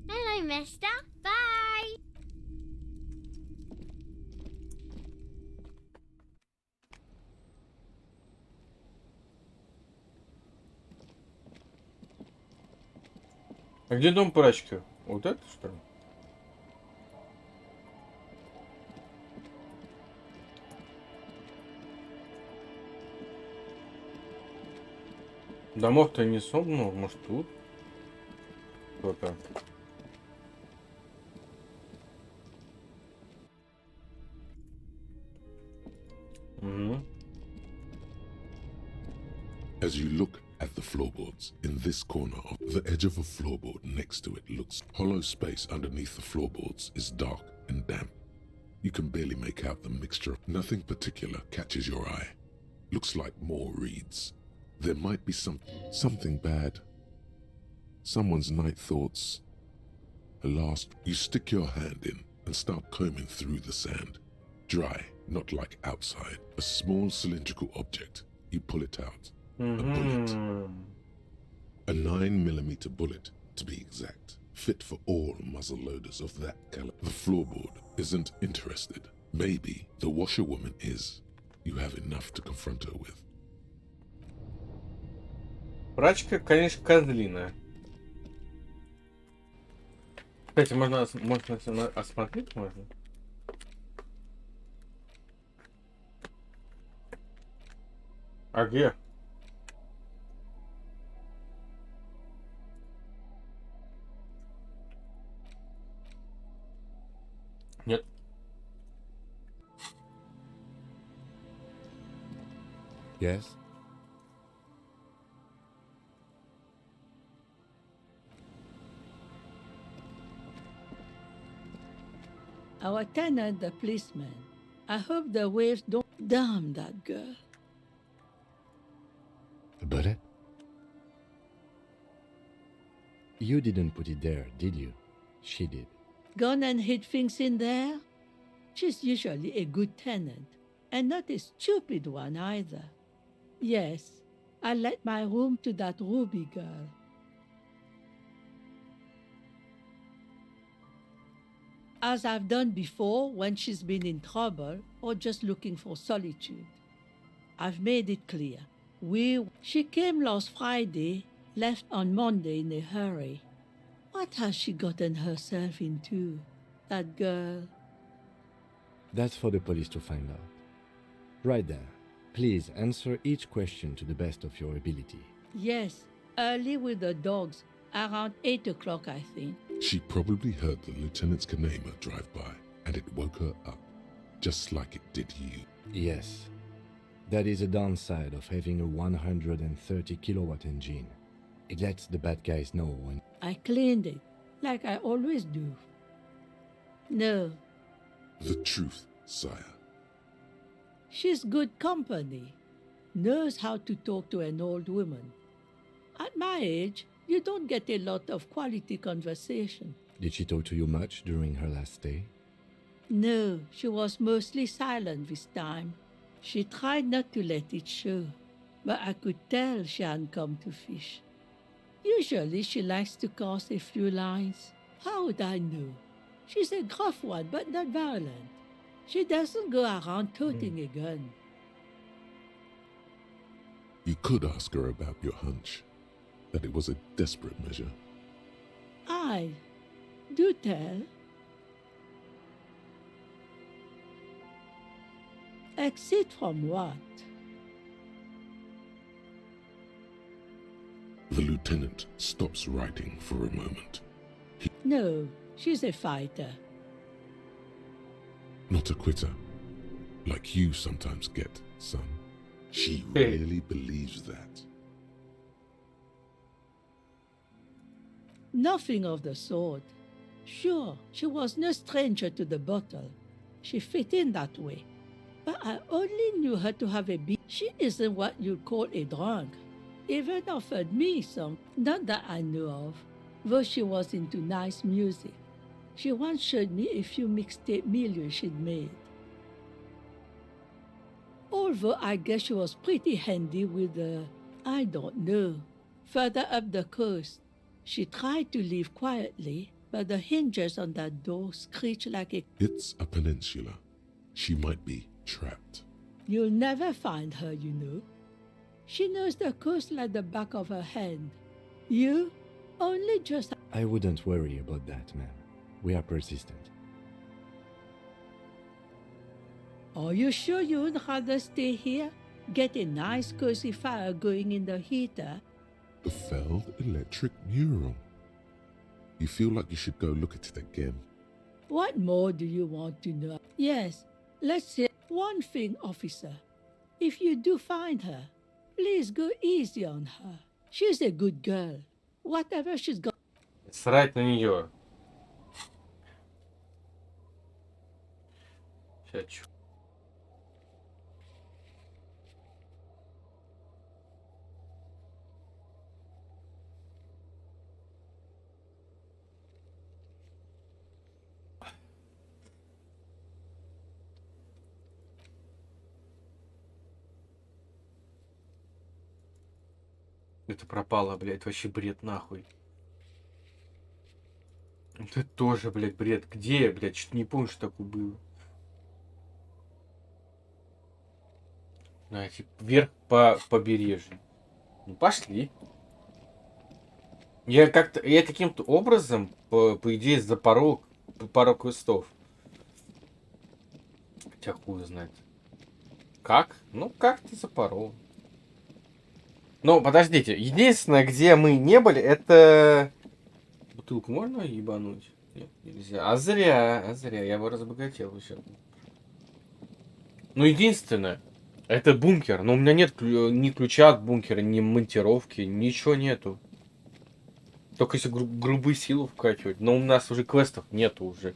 Hello, mister. Bye. А где дом прачки? Вот это, что ли? Домов-то не собрано, может тут кто-то. As you look at the floorboards, in this corner, the edge of a floorboard next to it looks hollow space underneath the floorboards is dark and damp. You can barely make out the mixture. Nothing particular catches your eye. Looks like more reeds. There might be something bad. Someone's night thoughts. A last, you stick your hand in and start combing through the sand. Dry, not like outside. A small cylindrical object. You pull it out. A bullet. A 9mm bullet, to be exact. Fit for all muzzle loaders of that caliber. The floorboard isn't interested. Maybe the washerwoman is. You have enough to confront her with. Прачка, конечно, козлина. Кстати, можно осмотреть можно? А где? Нет. Yes? Our tenant, the policeman. I hope the waves don't. Damn that girl. A bullet? You didn't put it there, did you? She did. Gone and hid things in there? She's usually a good tenant, and not a stupid one either. Yes, I let my room to that Ruby girl. As I've done before when she's been in trouble or just looking for solitude. I've made it clear. She came last Friday, left on Monday in a hurry. What has she gotten herself into, that girl? That's for the police to find out. Right then, please answer each question to the best of your ability. Yes, early with the dogs, around 8 o'clock, I think. She probably heard the lieutenant's Kanema drive by, and it woke her up, just like it did you. Yes. That is a downside of having a 130 kilowatt engine. It lets the bad guys know when... I cleaned it, like I always do. No. The truth, sire. She's good company. Knows how to talk to an old woman. At my age, you don't get a lot of quality conversation. Did she talk to you much during her last stay? No, she was mostly silent this time. She tried not to let it show, but I could tell she hadn't come to fish. Usually she likes to cast a few lines. How would I know? She's a gruff one, but not violent. She doesn't go around toting a gun. You could ask her about your hunch, that it was a desperate measure. Aye, do tell. Exit from what? The lieutenant stops writing for a moment. No, she's a fighter. Not a quitter, like you sometimes get, son. She really believes that. Nothing of the sort. Sure, she was no stranger to the bottle. She fit in that way. But I only knew her to have a beat. She isn't what you'd call a drunk. Even offered me some, not that I knew of, though she was into nice music. She once showed me a few mixtape millions she'd made. Although I guess she was pretty handy with I don't know, further up the coast. She tried to leave quietly, but the hinges on that door screeched like a... It's a peninsula. She might be trapped. You'll never find her, you know. She knows the coast like the back of her hand. You only just... I wouldn't worry about that, man. We are persistent. Are you sure you would rather stay here? Get a nice cozy fire going in the heater? The Feld electric mural. You feel like you should go look at it again. What more do you want to know? Yes, let's say one thing, officer. If you do find her, please go easy on her. She's a good girl. Whatever she's got... Срать на нее. Сейчас. Это пропало, блядь, вообще бред нахуй. Это тоже, блядь, бред. Где я, блядь? Что-то не помню, что такое было. Знаете, вверх по побережью. Ну, пошли. Я каким-то образом, по идее, запорол пару квестов. Хотя хуй знает. Как? Ну, как ты запорол? Ну, подождите. Единственное, где мы не были, это... Бутылку можно ебануть? Нет, нельзя. А зря. Я бы разбогател еще. Ну, единственное, это бункер. Но у меня нет ни ключа от бункера, ни монтировки, ничего нету. Только если грубую силу вкачивать. Но у нас уже квестов нету уже.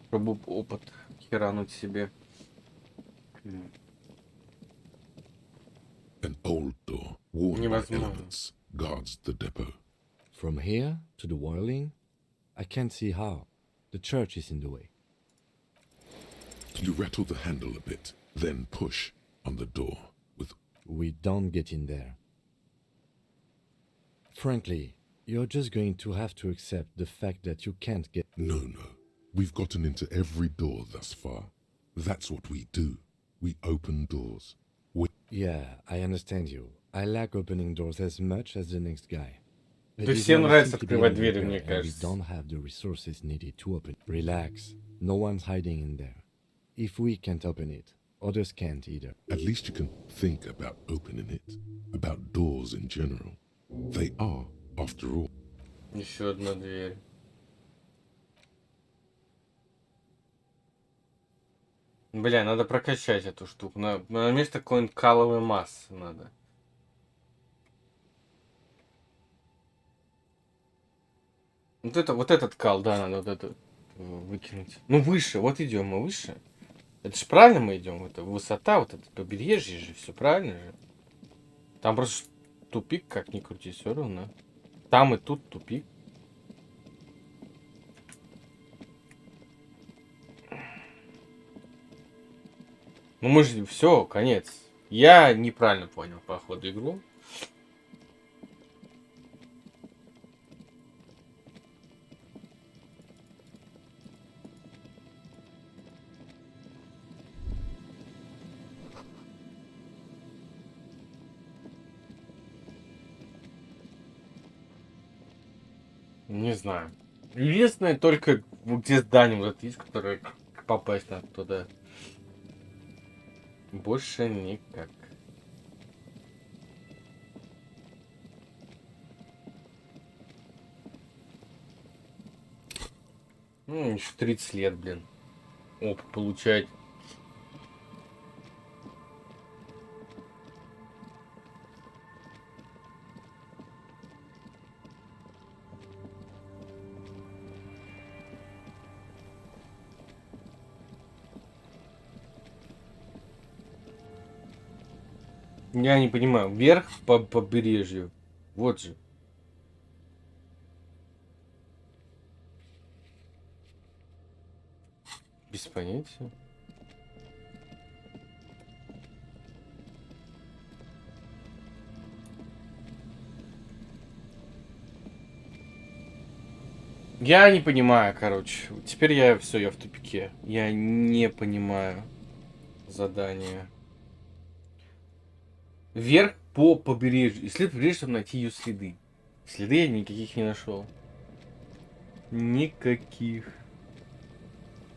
Чтобы опыт херануть себе. An old door, worn by Невозможно. elements, guards the depot. From here to the whirling, I can't see how. The church is in the way. You rattle the handle a bit, then push on the door with... We don't get in there. Frankly, you're just going to have to accept the fact that you can't get... No. We've gotten into every door thus far. That's what we do. We open doors. Yeah, I understand you. I like opening doors as much as the next guy. But Да these всем are нравится simply открывать beyond двери, repair, мне and we кажется. don't have the resources needed to open. Relax. No one's hiding in there. If we can't open it, others can't either. At least you can think about opening it. About doors in general. They are, after all. Еще одна дверь. Бля, надо прокачать эту штуку. На место какой-нибудь каловой массы надо. Вот этот кал, да, надо вот это выкинуть. Ну, выше, вот идем мы выше. Это же правильно мы идем? Это высота, вот это побережье же, все правильно же. Там просто тупик, как ни крути, все равно. Там и тут тупик. Ну мы же все, конец. Я неправильно понял по ходу игру. Не знаю. Единственное, только где здание вот это есть, которое попасть надо туда. Больше никак. Ну, еще 30 лет, блин. Опыт получать. Я не понимаю. Вверх по побережью. Вот же. Без понятия. Я не понимаю, короче. Теперь я все, я в тупике. Я не понимаю задание. Вверх по побережью. Исследуй побережье, чтобы найти ее следы. Следы я никаких не нашел. Никаких.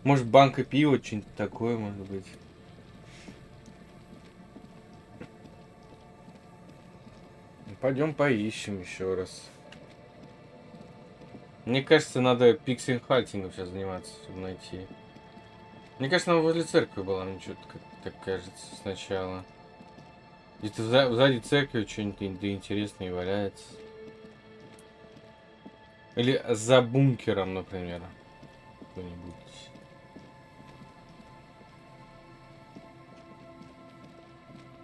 Может, банка пива, что-нибудь такое, может быть. Пойдем поищем еще раз. Мне кажется, надо пиксель-хантингом сейчас заниматься, чтобы найти. Мне кажется, она возле церкви была, мне что-то так кажется сначала. Где-то сзади церкви что-нибудь да интересное валяется. Или за бункером, например. Кто-нибудь.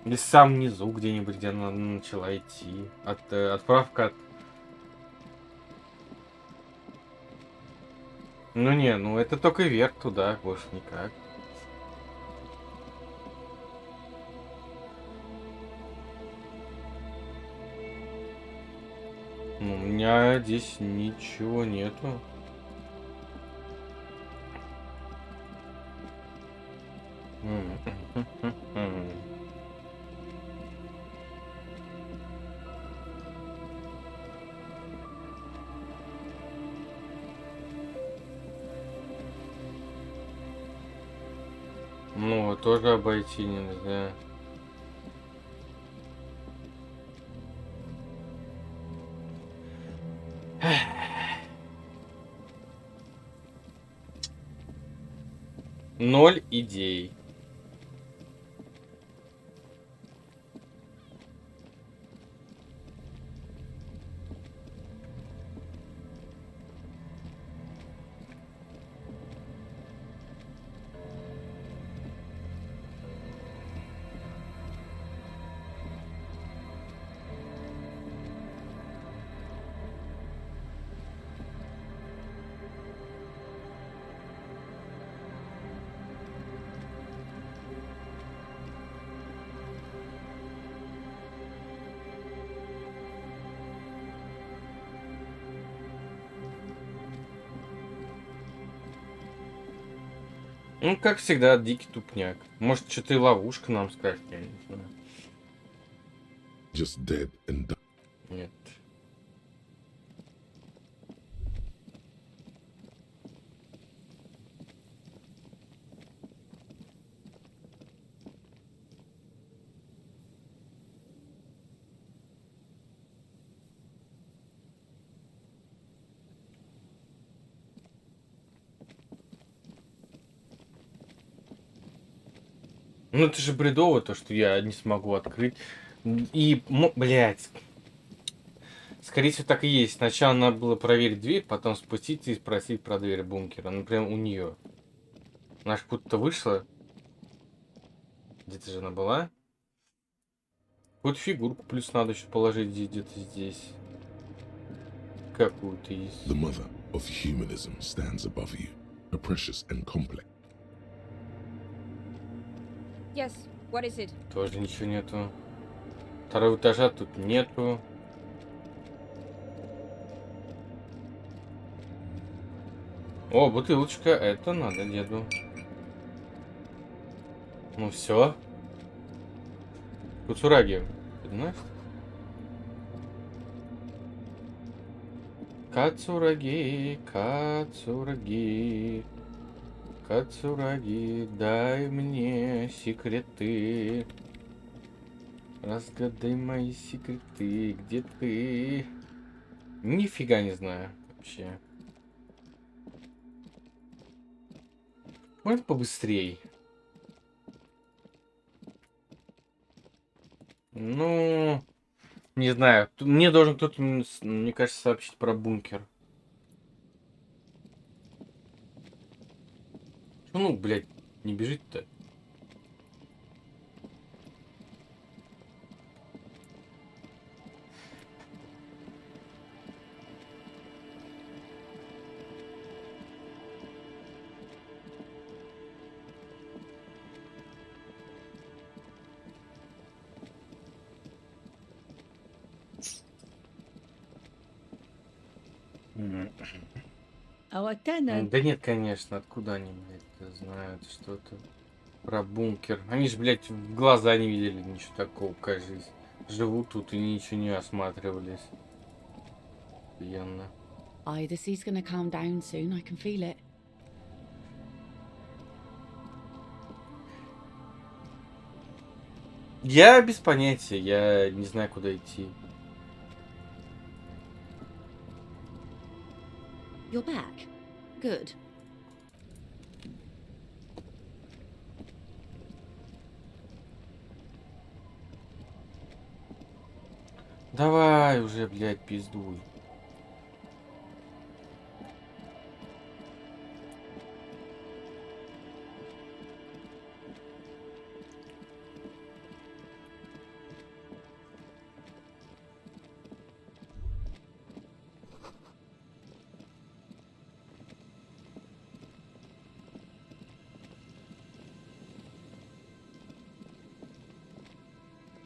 Или сам внизу где-нибудь, где она начала идти. Отправка от... Ну не, ну это только вверх туда, больше никак. Ну, у меня здесь ничего нету. тоже обойти нельзя. Ноль идей. Ну, как всегда, дикий тупняк. Может, что-то и ловушка нам скажет, я не знаю. Just dead and done. Нет. Ну, это же бредово, то, что я не смогу открыть. И, блядь. Скорее всего, так и есть. Сначала надо было проверить дверь, потом спуститься и спросить про дверь бункера. Ну, прям у нее. Она ж куда-то вышла. Где-то же она была. Вот фигурку плюс надо еще положить где-то здесь. Какую-то есть. The mother of humanism stands above you, a precious and complex. Yes, what is it? Тоже ничего нету. Второго этажа тут нету. О, бутылочка. Это надо деду. Ну все. Куцураги. Понимаешь? Кацураги, кацураги. Кацураги, дай мне секреты. Разгадай мои секреты. Где ты? Нифига не знаю вообще. Можно побыстрей? Ну, не знаю. Мне должен кто-то, мне кажется, сообщить про бункер. Ну, блядь, не бежит-то. Our tenant. Да нет, конечно, откуда они, блядь, знают что-то про бункер? Они же, блядь, в глаза не видели ничего такого, кажется. Живут тут и ничего не осматривались. Охуенно. Aye, the sea's gonna calm down soon. I can feel it. Я без понятия, я не знаю, куда идти. You're back. Good. Давай уже, блядь, пиздуй.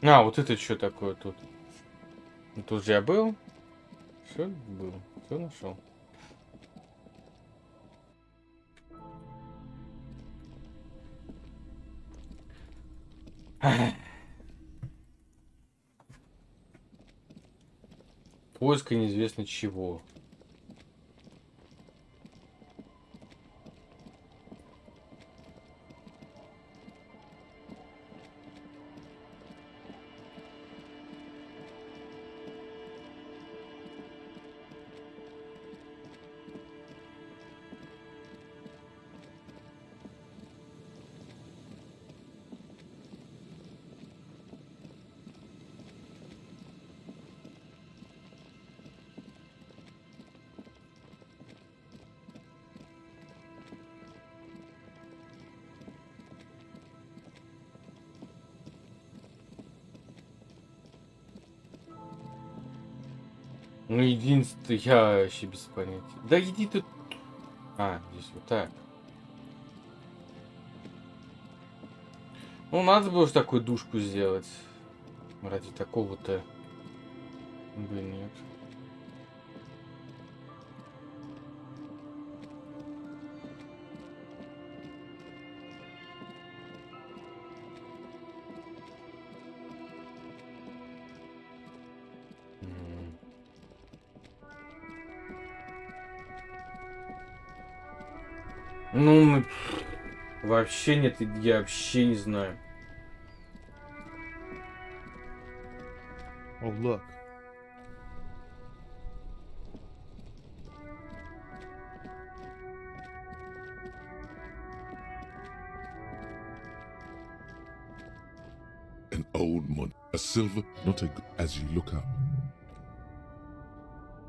А, вот это что такое тут? Тут же я был. Все был. Все нашел. Поиска неизвестно чего. Ну, единственное, я вообще без понятия. Да иди тут. А, здесь вот так. Ну, надо было же такую душку сделать. Ради такого-то. Блин, нет. Ну, вообще нет, я вообще не знаю. Oh, look. An old mon, a silver, not a, as you look up.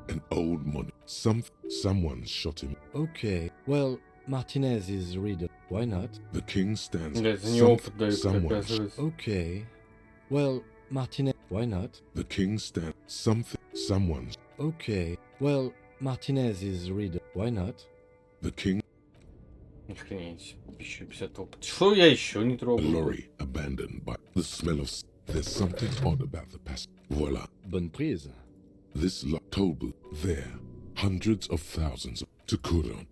An old mon, someone shot him. Okay, well, Martinez is reader. Why not? The king stands. Да, за неопыт дают, Someone. оказывается. Okay, well, Martinez. Why not? The king stands. Someone. Okay, well, Martinez is reader. Why not? The king. Охренеть, еще 50 опыт. Что я еще не A трогал? lorry abandoned by the smell of. There's something odd about the past. Voila. Bonne prise. This toll booth there, hundreds of thousands to Kuron.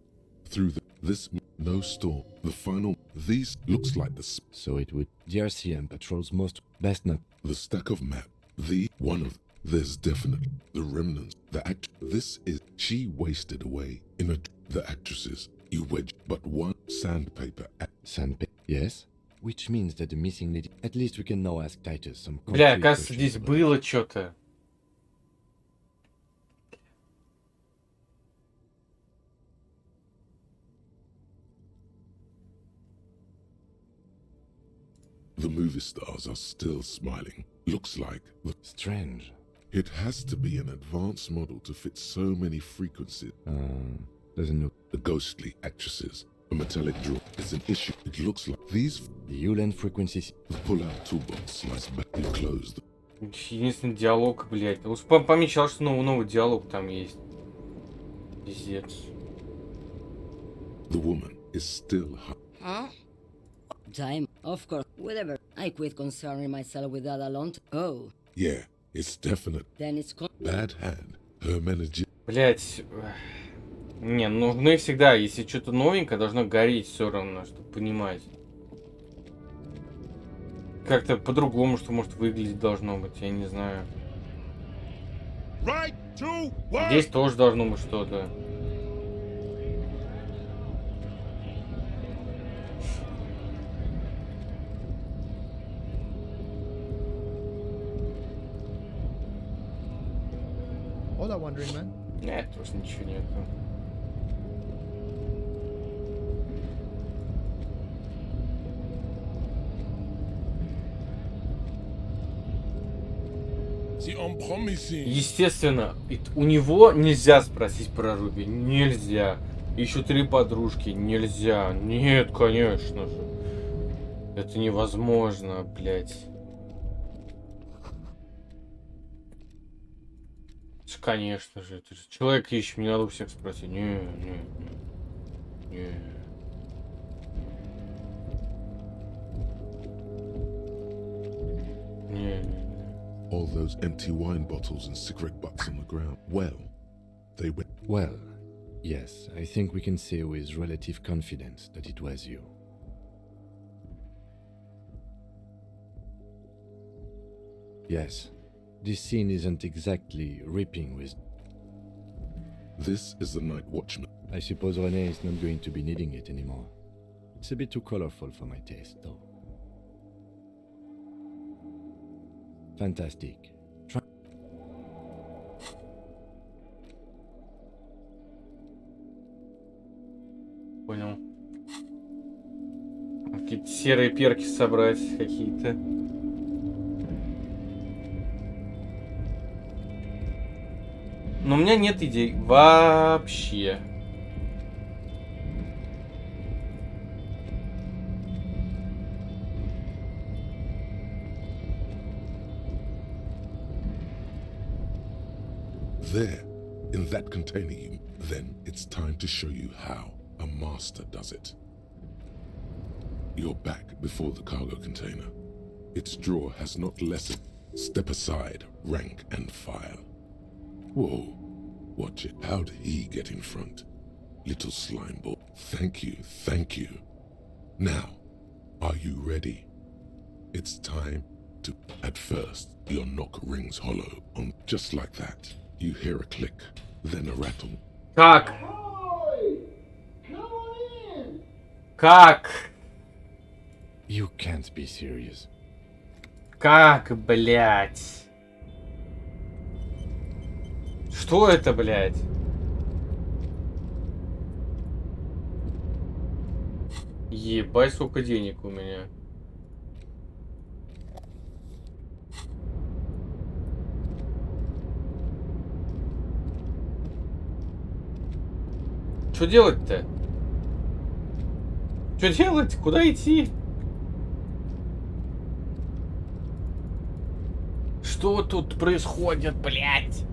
Through this no store. The final. These looks like the. So it would. The RCM patrols most. Best not. The stack of map. The one of. There's definitely the remnants. The act. This is. She wasted away in a. The actresses. You wedge. But one sandpaper. Sandpaper. Yes. Which means that the missing lady. At least we can now ask Titus some. Бля, оказывается, здесь было что-то. The movie stars are still smiling. Looks like strange. It has to be an advanced model to fit so many frequencies. Doesn't look. The ghostly actresses. A metallic drill is an issue. It looks like these. The Uland frequencies. The pull-out toolbox slides back and closed. Единственный диалог, блядь. Уж помечал, что новый диалог там есть. Пиздец. The woman is still hot. Huh? Time, of course. Whatever. I quit concerning myself with that alone. Oh. Yeah, it's definite. Then it's Bad hand. Her manager. Блять. Не, нужны всегда, если что-то новенькое, должно гореть все равно, чтобы понимать. Как-то по-другому, что может выглядеть должно быть, я не знаю. Right, two, one. Здесь тоже должно быть что-то. Hola, Wandering Man. Нет, тоже ничего нету. Естественно, у него нельзя спросить про Руби. Нельзя. Еще 3 подружки. Нельзя. Нет, конечно же. Это невозможно, блядь. Конечно же. Это же человек ищет. Мне надо у всех спросить. Не. All those empty wine bottles and cigarette butts on the ground. Well, they went. Well, yes, I think we can say with relative confidence that it was you. Yes, this scene isn't exactly ripping with. This is the night watchman. I suppose Renee is not going to be needing it anymore. It's a bit too colorful for my taste, though. Fantastic. Понял. Какие-то серые перки собрать какие-то. Но у меня нет идей вообще. There, in that container then it's time to show you how a master does it. You're back before the cargo container. Its drawer has not lessened. Step aside, rank and file. Whoa, watch it. How did he get in front? Little slime ball. Thank you, thank you. Now, are you ready? It's time to... At first, your knock rings hollow on just like that. You hear a click, then a rattle. Как? Как? You can't be serious. Как, блять? Что это, блять? Ебать, сколько денег у меня. Что делать-то? Что делать? Куда идти? Что тут происходит, блядь?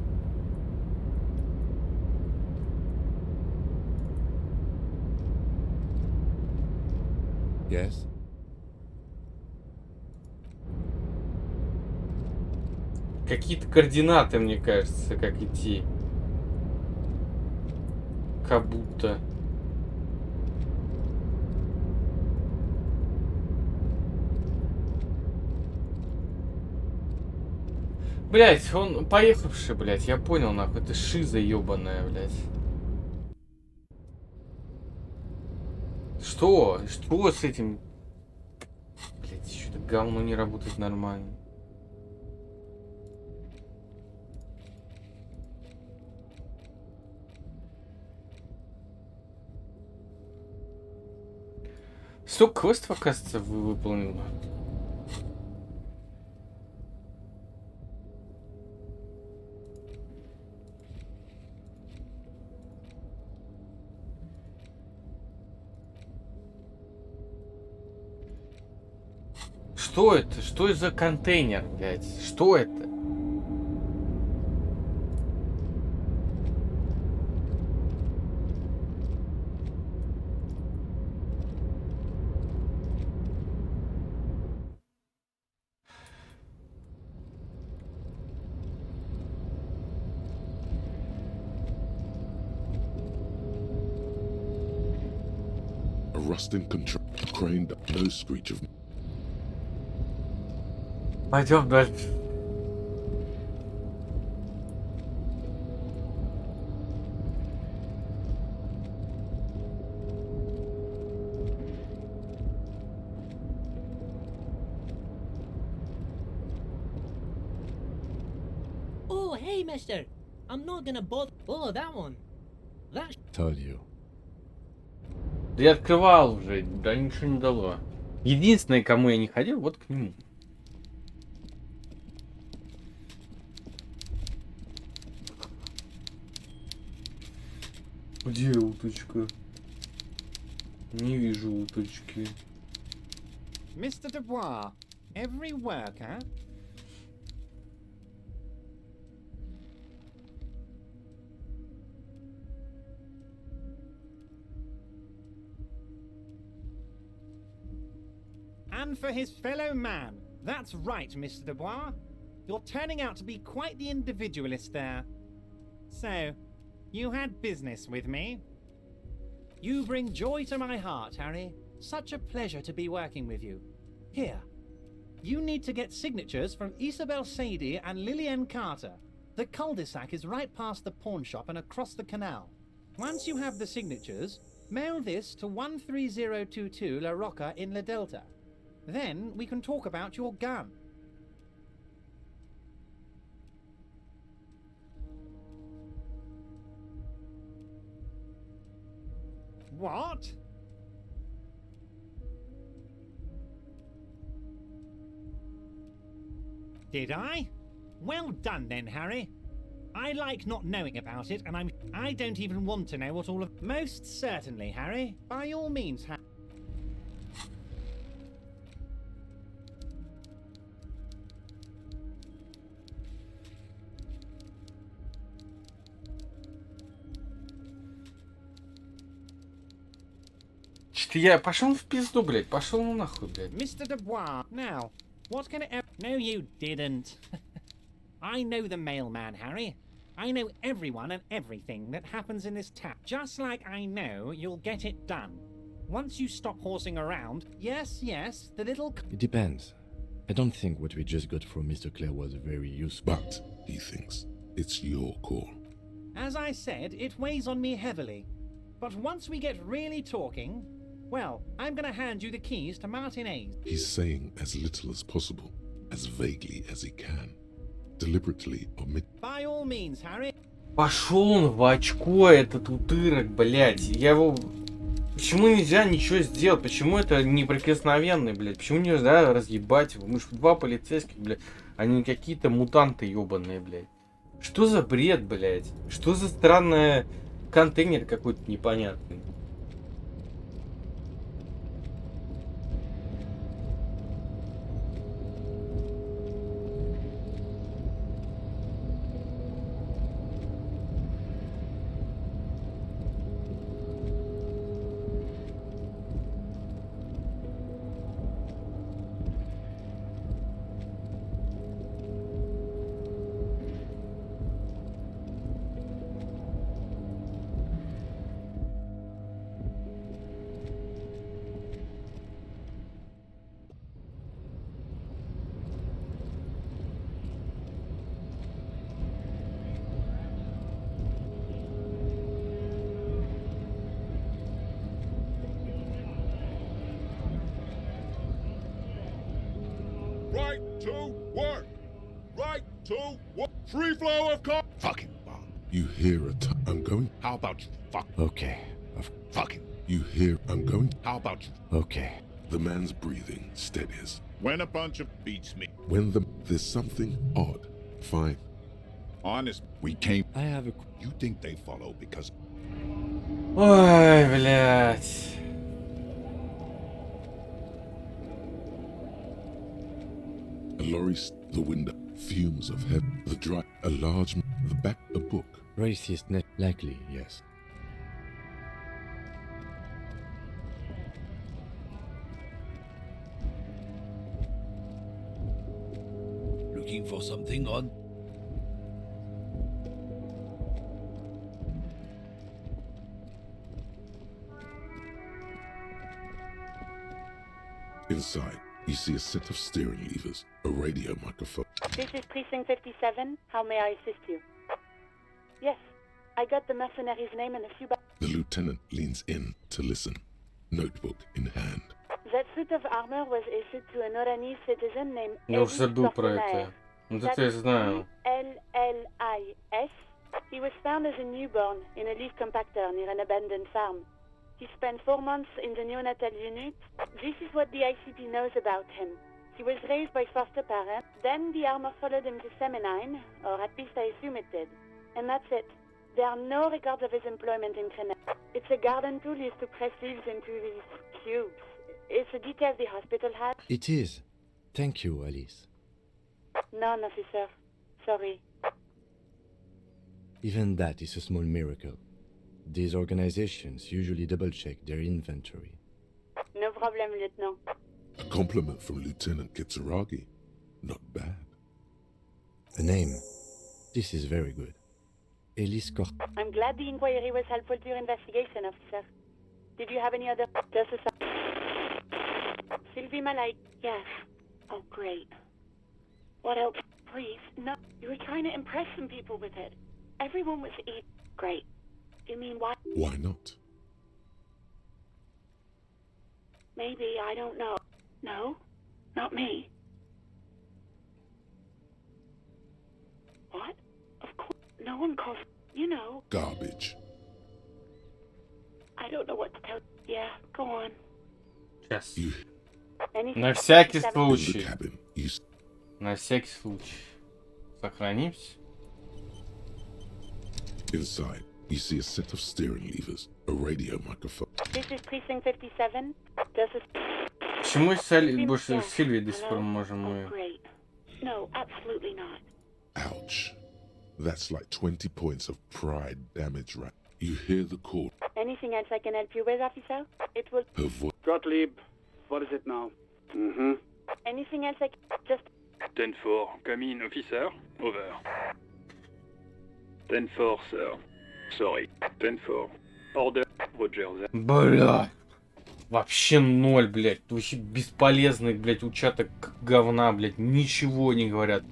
Yes? Какие-то координаты, мне кажется, как идти. Как будто. Блять, он поехавший, блять, я понял, нахуй, это шиза ебаная, блять. Что? Что с этим? Блять, что-то говно не работает нормально. Столько квестов, оказывается, выполнил. Что это? Что это за контейнер, блядь? Что это? A rusting crane, no screech of... Пойдем дальше. Oh, hey, mister. I'm not gonna bother. Oh, that one. That... Told you. Да я открывал уже, да ничего не дало. Единственное, кому я не ходил, вот к нему. Где уточка? Не вижу уточки. Mr. Dubois, every worker... And for his fellow man. That's right, Mr. Dubois. You're turning out to be quite the individualist there. So, you had business with me. You bring joy to my heart, Harry. Such a pleasure to be working with you. Here. You need to get signatures from Isabel Sadie and Lillian Carter. The cul-de-sac is right past the pawn shop and across the canal. Once you have the signatures, mail this to 13022 La Rocca in La Delta. Then we can talk about your gun. What? Did I? Well done then, Harry. I like not knowing about it, and I don't even want to know what all of... Most certainly, Harry. By all means, Harry. Что я пошел в пизду, блядь, пошел нахуй, блядь. Mr. Dubois, now, what's gonna... No, you didn't. I know the mailman, Harry. I know everyone and everything that happens in this town. Just like I know you'll get it done. Once you stop horsing around, yes, the little... It depends. I don't think what we just got from Mr. Clare was very useful. But, he thinks, it's your call. As I said, it weighs on me heavily. But once we get really talking, well, I'm gonna hand you the keys to Martin A's. He's saying as little as possible, as vaguely as he can. Deliberately omit... By all means, Harry. Пошел он в очко, этот утырок, блядь. Я его... Почему нельзя ничего сделать? Почему это неприкосновенный, блядь? Почему нельзя разъебать его? Мы ж два полицейских, блядь. Они какие-то мутанты ебаные, блядь. Что за бред, блядь? Что за странный контейнер какой-то непонятный? Right to work. Right to work. Free flow of car. Fucking bomb. You hear I'm going... How about you fuck? Okay. Fucking. You hear I'm going... How about you? Okay. The man's breathing steadies. When a bunch of beats me. When there's something odd. Fine. Honest, we came. I have a... You think they follow because... Ой, блядь. A lorry, the window, fumes of heaven, the dry, a large, the back, a book. Racist net, likely, yes. Looking for something odd? Inside, you see a set of steering levers, a radio microphone. This is Precinct 57. How may I assist you? Yes, I got the mercenary's name and a few... The lieutenant leans in to listen, notebook in hand. That suit of armor was issued to an Oranese citizen named Я уже забыл про это. Вот это я знаю. L-L-I-S. He was found as a newborn in a leaf compactor near an abandoned farm. He spent 4 months in the neonatal unit. This is what the ICP knows about him. He was raised by foster parents. Then the armor followed him to Seminine, or at least I assume it did. And that's it. There are no records of his employment in Crenel. It's a garden tool used to press leaves into these cubes. It's a detail the hospital has. It is. Thank you, Alice. None, officer. Sorry. Even that is a small miracle. These organizations usually double-check their inventory. No problem, Lieutenant. A compliment from Lieutenant Kitsuragi. Not bad. A name. This is very good. Elise Cort. I'm glad the inquiry was helpful to your investigation, officer. Did you have any other... Just a... Sylvie Malay. Yes. Oh, great. What else? Please, no. You were trying to impress some people with it. Everyone was great. You mean why? Why not? Maybe, I don't know. No? Not me. What? Of course, no one calls... You know. Garbage. I don't know what to tell... Yeah, go on. Сейчас. Anything На всякий else? случай. На всякий случай. Сохранимся. Inside, you see a set of steering levers, a radio microphone. This is Precinct 57. Does this... Почему больше с Сильвией до сих пор можем мы... Great. No, absolutely not. Ouch. That's like 20 points of pride damage, right? You hear the call. Anything else I can help you with, officer? It will... Her voice. Gottlieb, what is it now? Mm-hmm. Anything else I can... Just... 10-4, come in, officer. Over. 10-4, sir. Sorry. 10-4. Order. Roger. Бля. Вообще ноль, блядь. Вообще бесполезный, блядь, учаток говна, блядь. Ничего не говорят.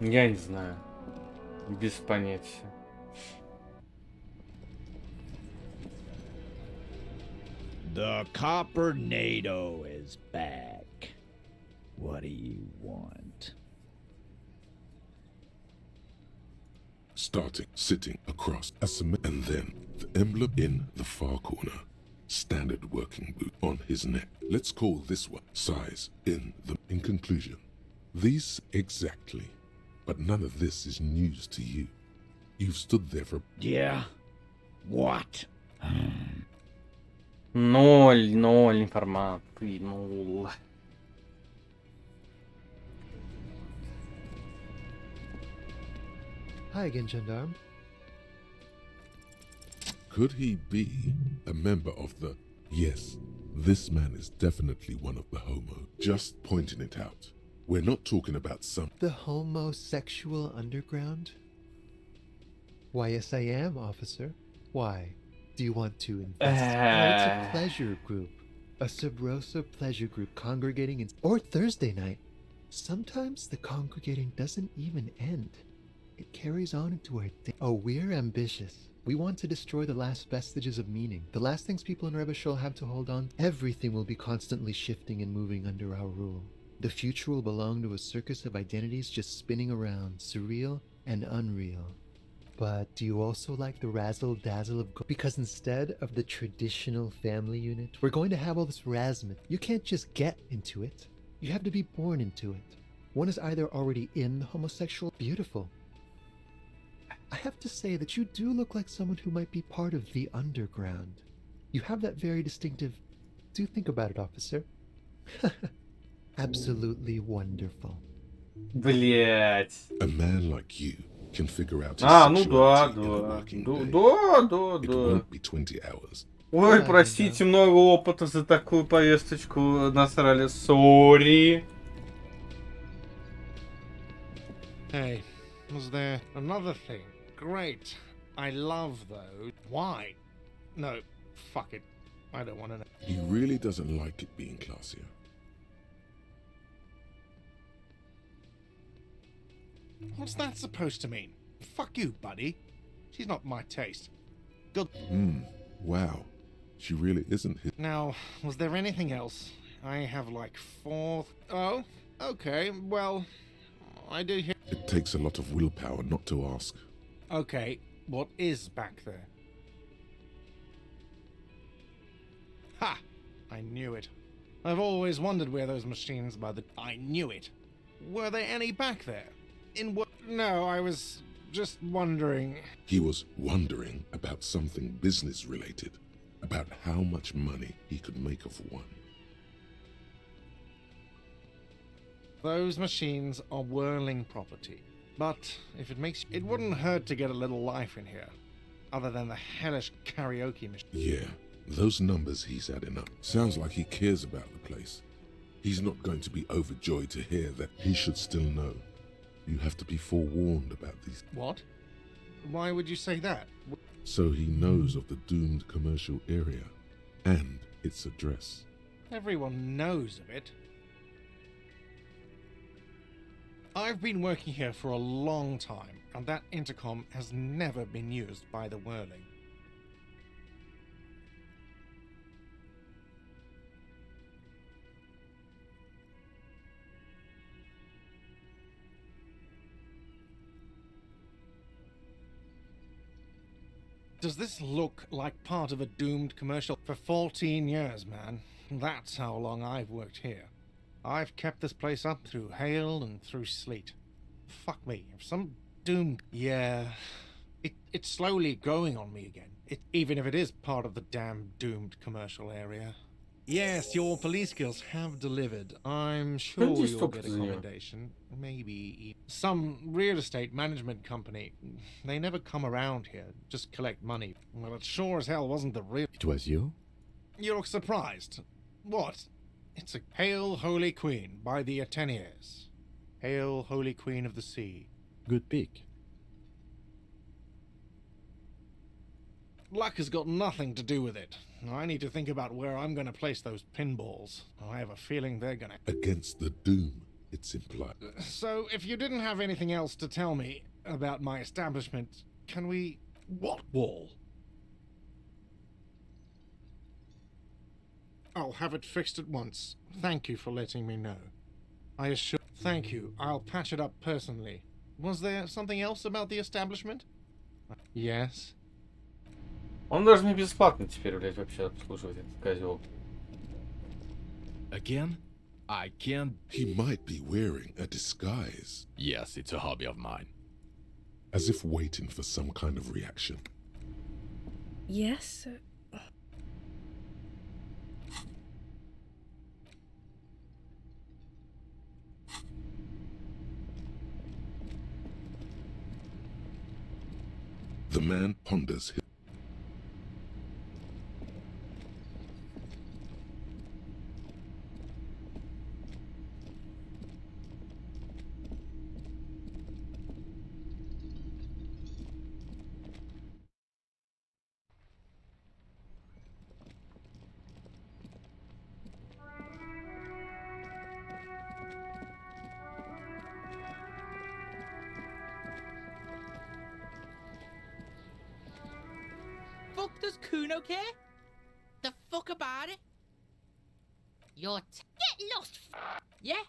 Я не знаю. Без понятия. The Coppernado is back. What do you want? Starting, sitting across a cement, and then the emblem in the far corner. Standard working boot on his neck. Let's call this one size in conclusion. These exactly. But none of this is news to you. You've stood there for... Yeah? What? Ноль информации, ноль. Hi again, gendarme. Could he be a member of the... Yes, this man is definitely one of the homo. Just pointing it out. We're not talking about some... The homosexual underground? Why, yes I am, officer. Why? Do you want to invest? Oh, it's a pleasure group. A Sub Rosa pleasure group congregating in... Or Thursday night. Sometimes the congregating doesn't even end. It carries on into our day. Oh, we're ambitious. We want to destroy the last vestiges of meaning. The last things people in Revachol have to hold on. Everything will be constantly shifting and moving under our rule. The future will belong to a circus of identities just spinning around, surreal and unreal. But do you also like the razzle-dazzle of... Because instead of the traditional family unit, we're going to have all this razzment. You can't just get into it. You have to be born into it. One is either already in the homosexual... Beautiful. I have to say that you do look like someone who might be part of the underground. You have that very distinctive... Do think about it, officer. Absolutely wonderful. Блять. A man like you can figure out his Ну sexuality да, in a да. working day. Да. It won't be 20 hours. Ой, простите, много опыта за такую повесточку насрали. Сори. Hey, was there another thing? Great. I love those. Why? No, fuck it. I don't want to know. He really doesn't like it being classier. What's that supposed to mean? Fuck you, buddy. She's not my taste. Good. Wow. She really isn't his... Now, was there anything else? I have like 4... Oh, okay, well, I do hear... It takes a lot of willpower not to ask. Okay, what is back there? Ha! I knew it. I've always wondered where those machines by the... I knew it. Were there any back there? In what... No, I was just wondering... He was wondering about something business-related. About how much money he could make of one. Those machines are whirling property. But if it makes... It wouldn't hurt to get a little life in here. Other than the hellish karaoke machine. Yeah, those numbers he's adding up. Sounds like he cares about the place. He's not going to be overjoyed to hear that he should still know. You have to be forewarned about these. What? Why would you say that? So he knows of the doomed commercial area and its address. Everyone knows of it. I've been working here for a long time, and that intercom has never been used by the whirling. Does this look like part of a doomed commercial? For 14 years, man. That's how long I've worked here. I've kept this place up through hail and through sleet. Fuck me, if some doomed... Yeah... It's slowly growing on me again. Even if it is part of the damn doomed commercial area. Yes, your police skills have delivered. I'm sure you'll get a commendation. Maybe some real estate management company. They never come around here, just collect money. Well, it sure as hell wasn't the real... It was you? You're surprised. What? It's a Hail Holy Queen by the Ateniers. Hail Holy Queen of the Sea. Good pick. Luck has got nothing to do with it. I need to think about where I'm going to place those pinballs. I have a feeling they're going to... Against the doom, it's implied. So, if you didn't have anything else to tell me about my establishment, can we... What wall? I'll have it fixed at once. Thank you for letting me know. I assure... Thank you. I'll patch it up personally. Was there something else about the establishment? Yes. Он даже мне бесплатно теперь, блядь, вообще обслуживать этот козел. Again? I can't... He might be wearing a disguise. Yes, it's a hobby of mine. As if waiting for some kind of reaction. Yes? The man ponders his... Fuck does Kuno care? The fuck about it? Get lost! Yeah?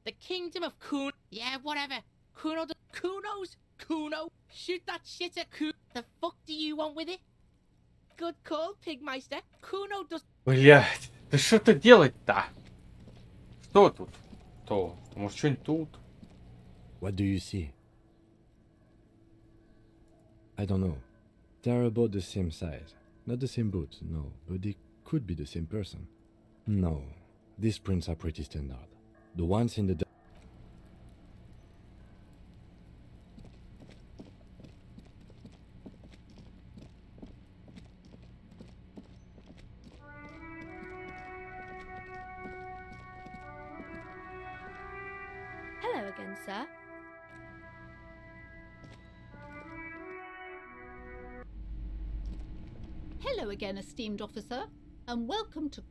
The kingdom of Kuno. Yeah, whatever. Kuno? Shoot that shit at Kuno. The fuck do you want with it? Good call, Pigmeister. Kuno does... Блядь, да что-то делать-то? Что тут? То? Может, что-нибудь тут? What do you see? I don't know. They're about the same size. Not the same boat, no, but they could be the same person. No, these prints are pretty standard. The ones in the... Hello again, sir. Hello again, esteemed officer, and welcome to...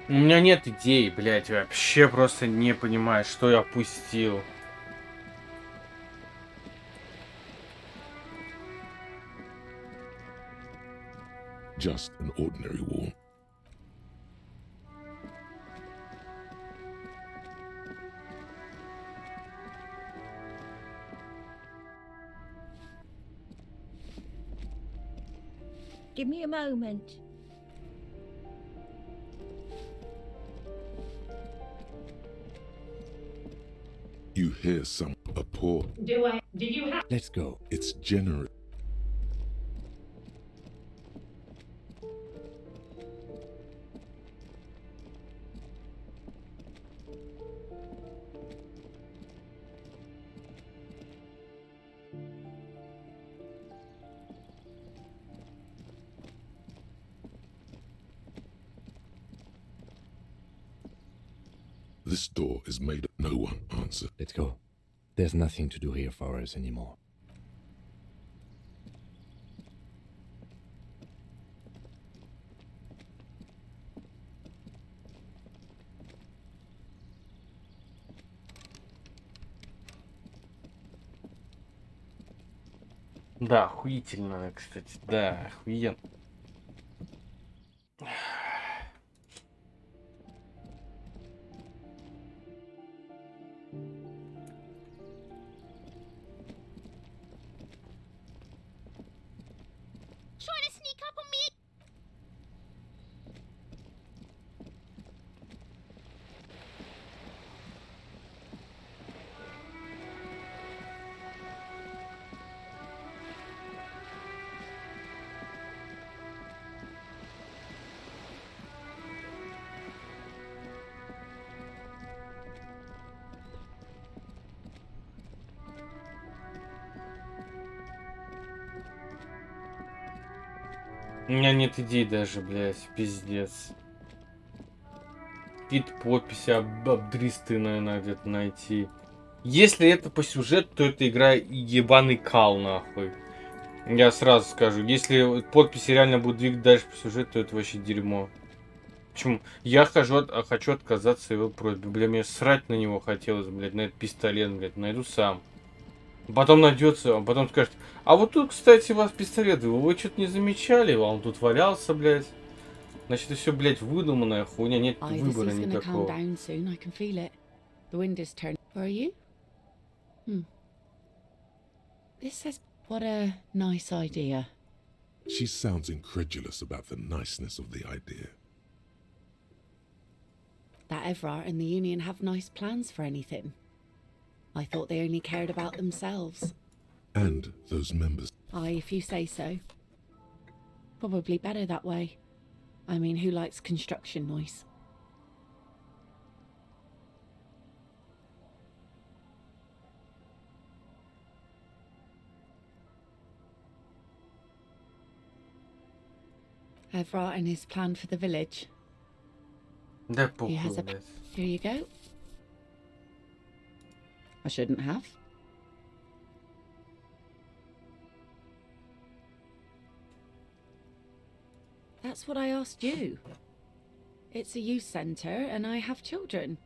У меня нет идей, блядь, вообще просто не понимаю, что я опустил. Just an ordinary wall. Give me a moment. You hear a poor... Did you have... Let's go. It's generous. This door is made of no one answer. Let's go. There's nothing to do here for us anymore. Да, охуительно, кстати, да, охуенно. У меня нет идей даже, блядь, пиздец. Какие-то подписи обдристые, наверное, где-то найти. Если это по сюжету, то это игра ебаный кал, нахуй. Я сразу скажу. Если подписи реально будут двигать дальше по сюжету, то это вообще дерьмо. Почему? Я хочу отказаться его просьбе. Бля, мне срать на него хотелось, блядь, на этот пистолет, блядь, найду сам. Потом найдется, а потом скажет, а вот тут, кстати, у вас пистолет, вы что-то не замечали? Он тут валялся, блядь. Значит, это все, блядь, выдуманная хуйня, нет выбора никакого. What a nice idea. She sounds incredulous about the niceness of the idea. That Evrart and the Union have nice plans for anything. I thought they only cared about themselves. And those members. Aye, if you say so. Probably better that way. I mean, who likes construction noise? Evrart and his plan for the village. Да He has похуй, a... блядь. Here you go. I shouldn't have. That's what I asked you. It's a youth centre and I have children.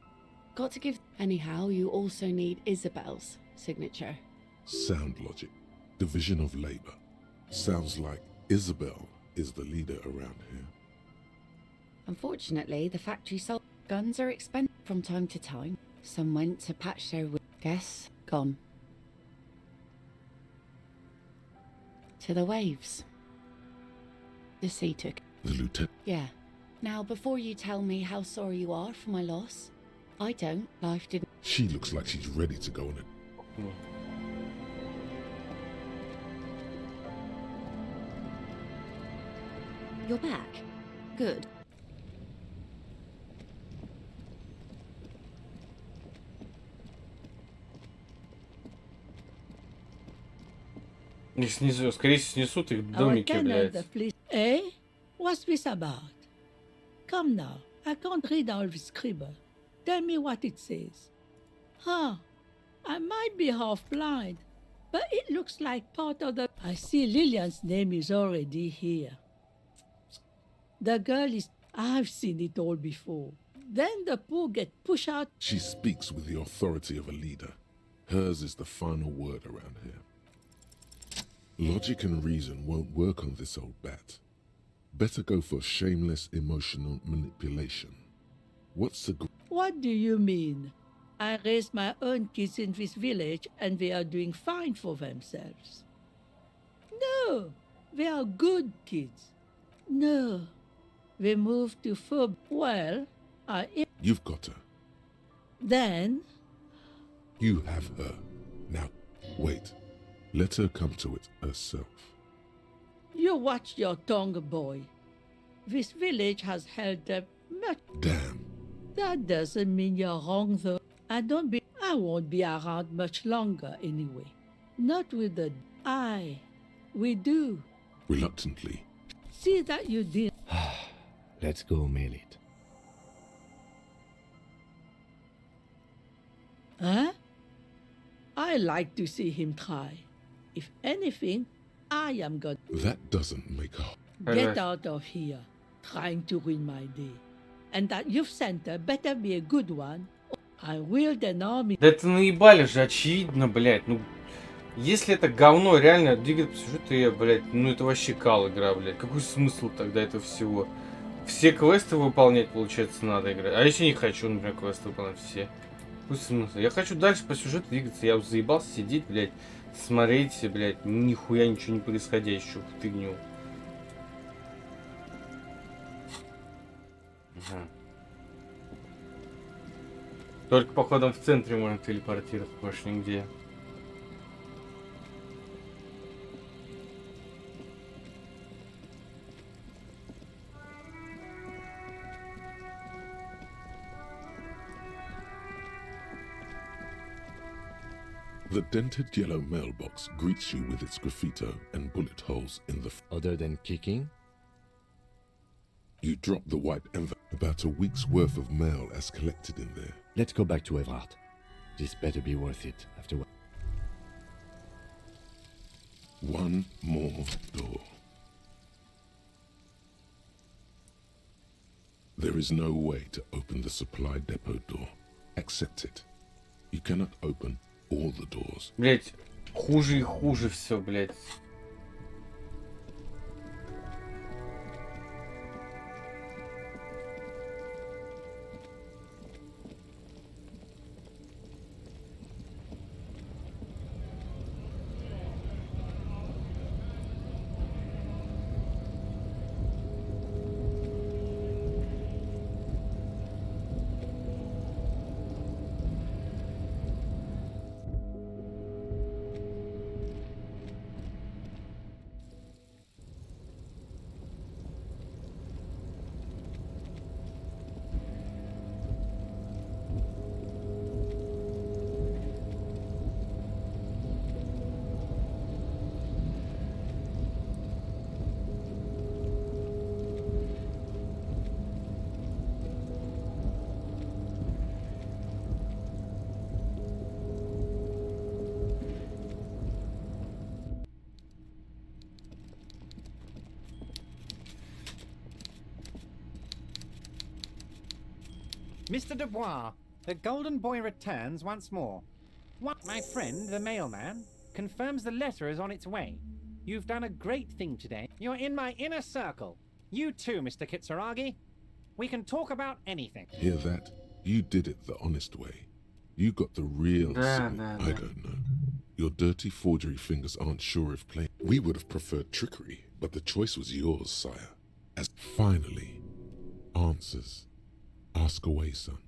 Got to give... Anyhow, you also need Isabel's signature. Sound logic. Division of labor. Sounds like Isabel is the leader around here. Unfortunately, the factory sold... Guns are expensive from time to time. Some went to patch their... Guess, gone. To the waves. The sea took... The lieutenant. Yeah. Now, before you tell me how sorry you are for my loss, I don't. Life didn't... She looks like she's ready to go on it. You're back. Good. Их снизу, скорее всего, снесут их домики, блядь. Eh? What's this about? Come now, I can't read all the scribble. Tell me what it says. Huh, I might be half blind, but it looks like part of the... I see Lillian's name is already here. The girl is... I've seen it all before. Then the poor get pushed out. She speaks with the authority of a leader. Hers is the final word around here. Logic and reason won't work on this old bat. Better go for shameless emotional manipulation. What's the... What do you mean? I raised my own kids in this village and they are doing fine for themselves. No, they are good kids. No, they moved to Fob. Well, You've got her. Then... You have her. Now, wait. Let her come to it herself. You watch your tongue, boy. This village has held up much... Damn. That doesn't mean you're wrong, though. I won't be around much longer, anyway. Not with the... We do. Reluctantly. See that you did. Let's go mail it. Huh? I like to see him try. If anything, I am good. That doesn't make her... Get out of here, trying to ruin my day. And that youth center better be a good one. I wield an army. Да это наебали же, очевидно, блядь. Ну, если это говно реально двигает по сюжету, я, блядь, ну это вообще кал игра, блядь. Какой смысл тогда этого всего? Все квесты выполнять, получается, надо играть. А если не хочу, например, квесты выполнять все. Какой смысл? Я хочу дальше по сюжету двигаться. Я заебался сидеть, блядь, смотреть, блядь, нихуя ничего не происходящего, фигню. Ага. Только, походу, в центре можно телепортировать, больше нигде. The dented yellow mailbox greets you with its graffito and bullet holes in the... Other than kicking, You drop the white envelope. About a week's worth of mail as collected in there. Let's go back to Everard. This better be worth it after what? One more door. There is no way to open the supply depot door. Accept it. You cannot open all the doors. Блять, хуже и хуже все, блять. Mr. Dubois, the Golden Boy returns once more. What? My friend, the mailman, confirms the letter is on its way. You've done a great thing today. You're in my inner circle. You too, Mr. Kitsuragi. We can talk about anything. Hear that? You did it the honest way. You got the real signal. I don't know. Your dirty forgery fingers aren't sure if playing. We would have preferred trickery, but the choice was yours, sire. As finally, answers. Ask away, son.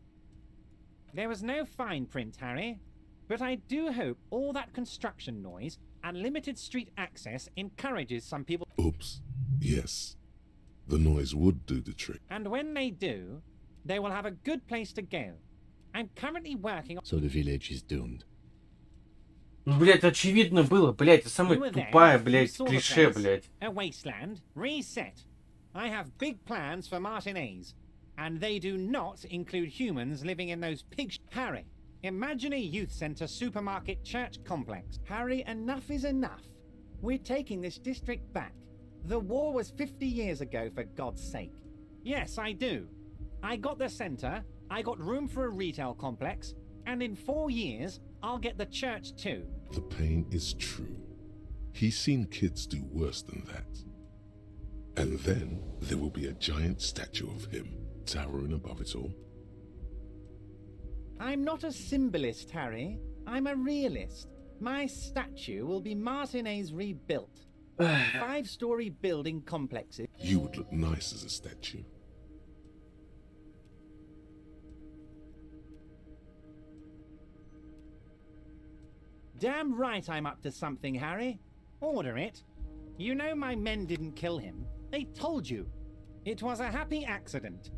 There was no fine print, Harry, but I do hope all that construction noise and limited street access encourages some people. Oops. Yes. The noise would do the trick. And when they do, they will have a good place to go. I'm currently working on... So the village is doomed. Ну, блять, очевидно было, блять, это самая тупая, блять, клише, блять. A wasteland, reset. I have big plans for Martinez. And they do not include humans living in those pigs. Harry, imagine a youth centre supermarket church complex. Harry, enough is enough. We're taking this district back. The war was 50 years ago, for God's sake. Yes, I do. I got the centre, I got room for a retail complex, and in 4 years, I'll get the church too. The pain is true. He's seen kids do worse than that. And then there will be a giant statue of him towering above it all. I'm not a symbolist, Harry. I'm a realist. My statue will be Martinez rebuilt. 5-story building complexes. You would look nice as a statue. Damn right I'm up to something, Harry. Order it. You know my men didn't kill him. They told you. It was a happy accident.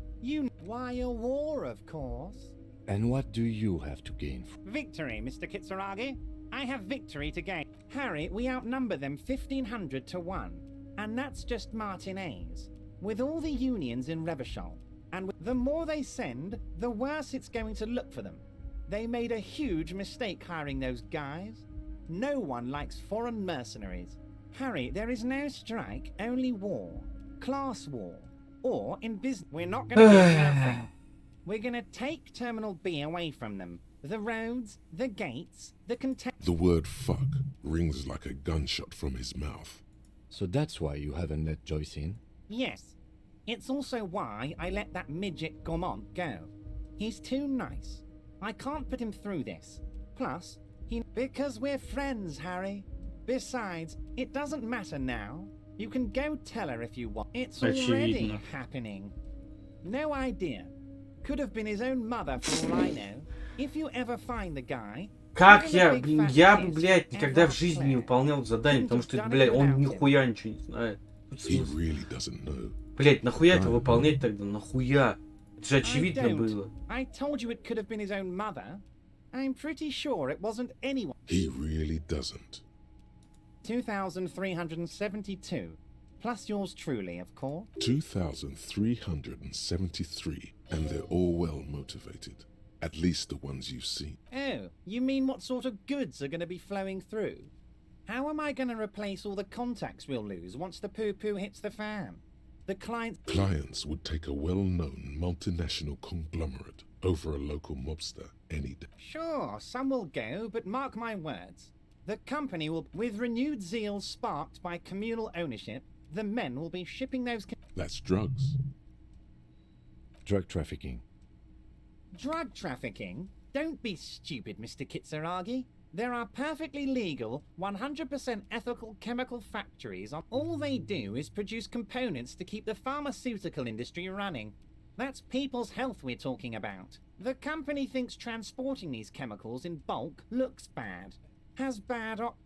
Why a war, of course. And what do you have to gain? Victory, Mr. Kitsuragi. I have victory to gain. Harry, we outnumber them 1,500 to 1. And that's just Martinez. With all the unions in Revachol. And the more they send, the worse it's going to look for them. They made a huge mistake hiring those guys. No one likes foreign mercenaries. Harry, there is no strike, only war. Class war. Or in business. We're not going to get nothing. We're going to take Terminal B away from them. The roads, the gates, the The word fuck rings like a gunshot from his mouth. So that's why you haven't let Joyce in? Yes. It's also why I let that midget Gaumont go. He's too nice. I can't put him through this. Plus, because we're friends, Harry. Besides, it doesn't matter now. You can go tell her if you want. It's already happening. No idea. Could have been his own mother for all I know. If you ever find the guy... Как я бы, блядь, никогда в жизни не выполнял задание, потому что, блядь, он нихуя ничего не знает. Блядь, нахуя это выполнять тогда? Нахуя? Это же очевидно было. I told you it could have been his own mother. I'm pretty sure it wasn't anyone. He really doesn't. 2,372. Plus yours truly, of course. 2,373, and they're all well motivated. At least the ones you've seen. Oh, you mean what sort of goods are going to be flowing through? How am I going to replace all the contacts we'll lose once the poo-poo hits the fan? The Clients would take a well-known multinational conglomerate over a local mobster any day. Sure, some will go, but mark my words. The company will, with renewed zeal sparked by communal ownership, the men will be shipping those... That's drugs. Drug trafficking. Drug trafficking? Don't be stupid, Mr. Kitsuragi. There are perfectly legal, 100% ethical chemical factories. All they do is produce components to keep the pharmaceutical industry running. That's people's health we're talking about. The company thinks transporting these chemicals in bulk looks bad.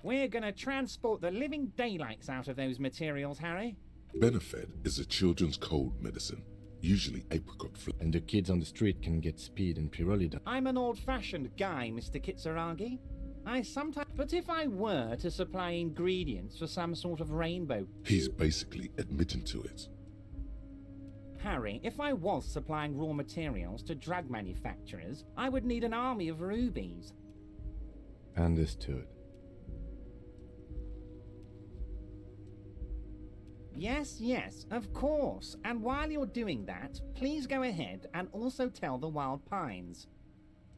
We're gonna transport the living daylights out of those materials, Harry. Benefed is a children's cold medicine, usually apricot flavor. And the kids on the street can get speed and pyrrolidine. I'm an old-fashioned guy, Mr. Kitsuragi. But if I were to supply ingredients for some sort of rainbow... He's basically admitting to it. Harry, if I was supplying raw materials to drug manufacturers, I would need an army of rubies. Understood. Yes, of course. And while you're doing that, please go ahead and also tell the Wild Pines.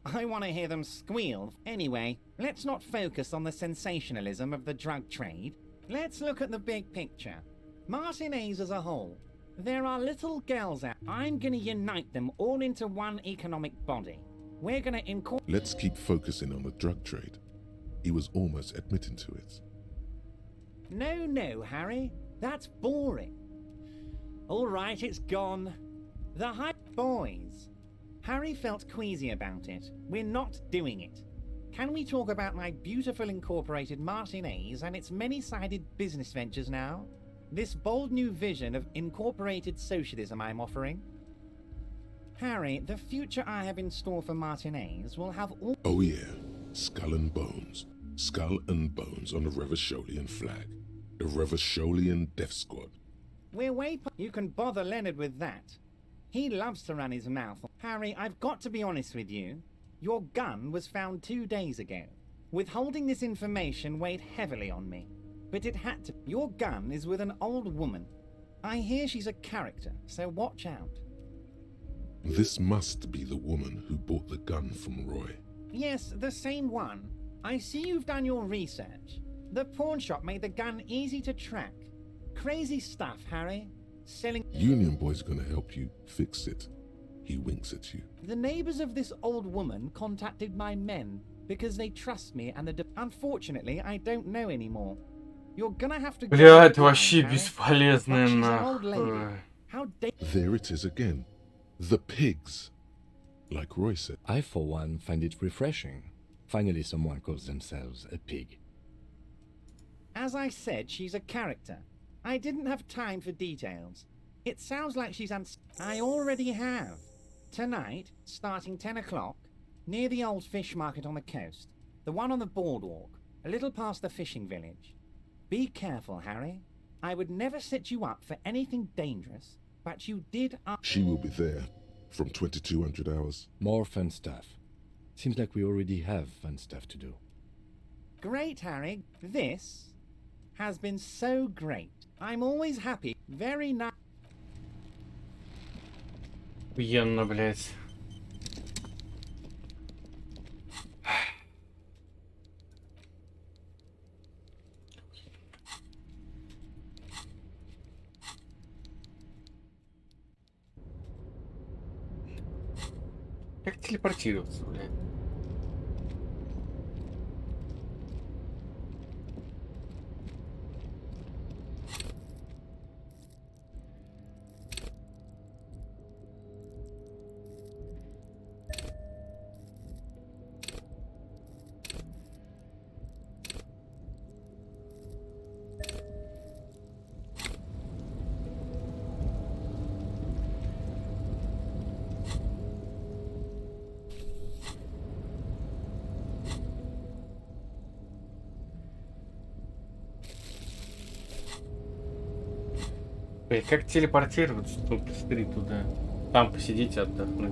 I want to hear them squeal. Anyway, let's not focus on the sensationalism of the drug trade. Let's look at the big picture. Martinez as a whole. There are little girls out. I'm gonna unite them all into one economic body. We're gonna Let's keep focusing on the drug trade. He was almost admitting to it. No, Harry. That's boring. All right, it's gone. The hype boys. Harry felt queasy about it. We're not doing it. Can we talk about my beautiful incorporated Martinez and its many-sided business ventures now? This bold new vision of incorporated socialism I'm offering? Harry, the future I have in store for Martinez will have all... Oh yeah, Skull and Bones. Skull and Bones on the Revacholian flag. The Revacholian Death Squad. We're way... You can bother Leonard with that. He loves to run his mouth. Harry, I've got to be honest with you. Your gun was found 2 days ago. Withholding this information weighed heavily on me. But it had to. Your gun is with an old woman. I hear she's a character, so watch out. This must be the woman who bought the gun from Roy. Yes, the same one. I see you've done your research. The pawn shop made the gun easy to track. Crazy stuff, Harry. Selling... Union Boy's gonna help you fix it. He winks at you. The neighbors of this old woman contacted my men because they trust me and unfortunately, I don't know anymore. You're gonna have to... Бля, это вообще бесполезная нахуй. There it is again. The pigs. Like Roy said. I, for one, find it refreshing. Finally, someone calls themselves a pig. As I said, she's a character. I didn't have time for details. It sounds like she's I already have. Tonight, starting 10 o'clock, near the old fish market on the coast. The one on the boardwalk, a little past the fishing village. Be careful, Harry. I would never set you up for anything dangerous, but you did... She will be there from 2200 hours. More fun stuff. Seems like we already have fun stuff to do. Great, Harry. This has been so great. I'm always happy. Very nice. Охуенно, блядь. Как телепортироваться, блядь? Блин, как телепортироваться? Ну, посмотри туда. Там посидите, отдохнуть.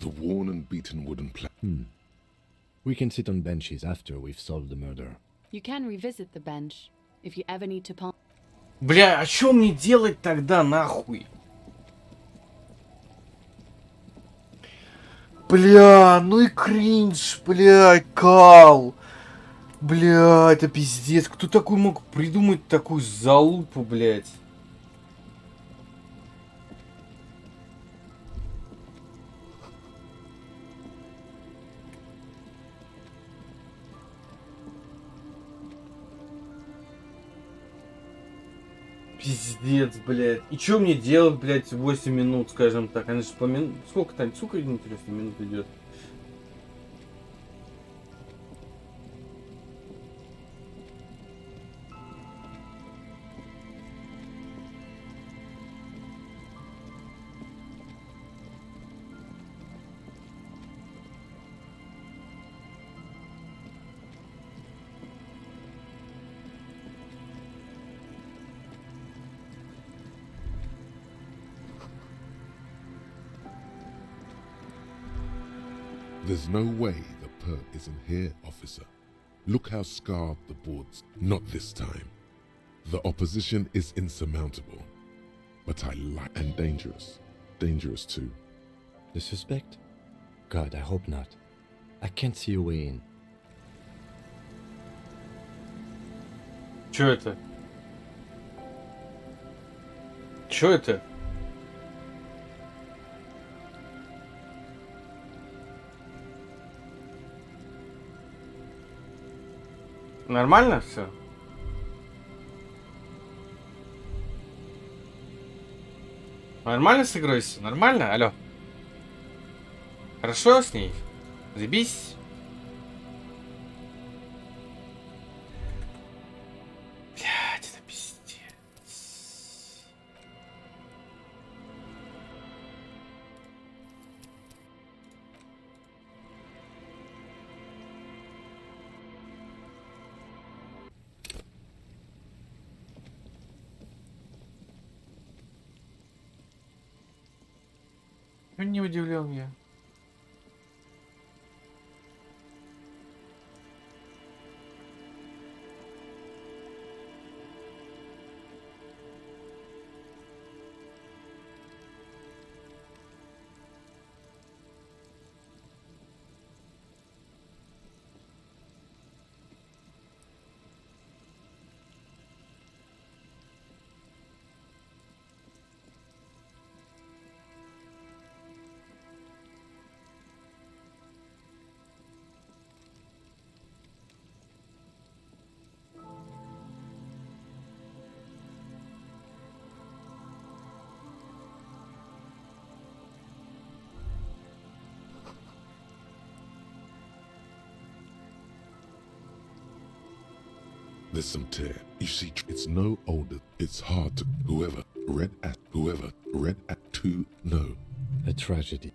The worn and beaten wooden We can sit on benches after we've solved the murder. You can revisit the bench if you ever need to pass. Бля, а что мне делать тогда, нахуй? Бля, ну и кринж, бля, кал. Бля, это пиздец. Кто такой мог придумать такую залупу, блядь? Пиздец, блядь. И что мне делать, блядь, 8 минут, скажем так? Она же по минут... Сколько там, сука, интересно, минут идет? There's no way the perp isn't here, officer. Look how scarred the boards. Not this time. The opposition is insurmountable. But I like and dangerous. Dangerous too. The suspect? God, I hope not. I can't see a way in. Чё это? Чё это? Нормально все? Нормально с игрой все? Нормально? Алло. Хорошо с ней? Заебись. Блядь, это пиздец. Не удивлен я. There's some tear. You see, it's no older. It's hard to whoever read at to know. A tragedy.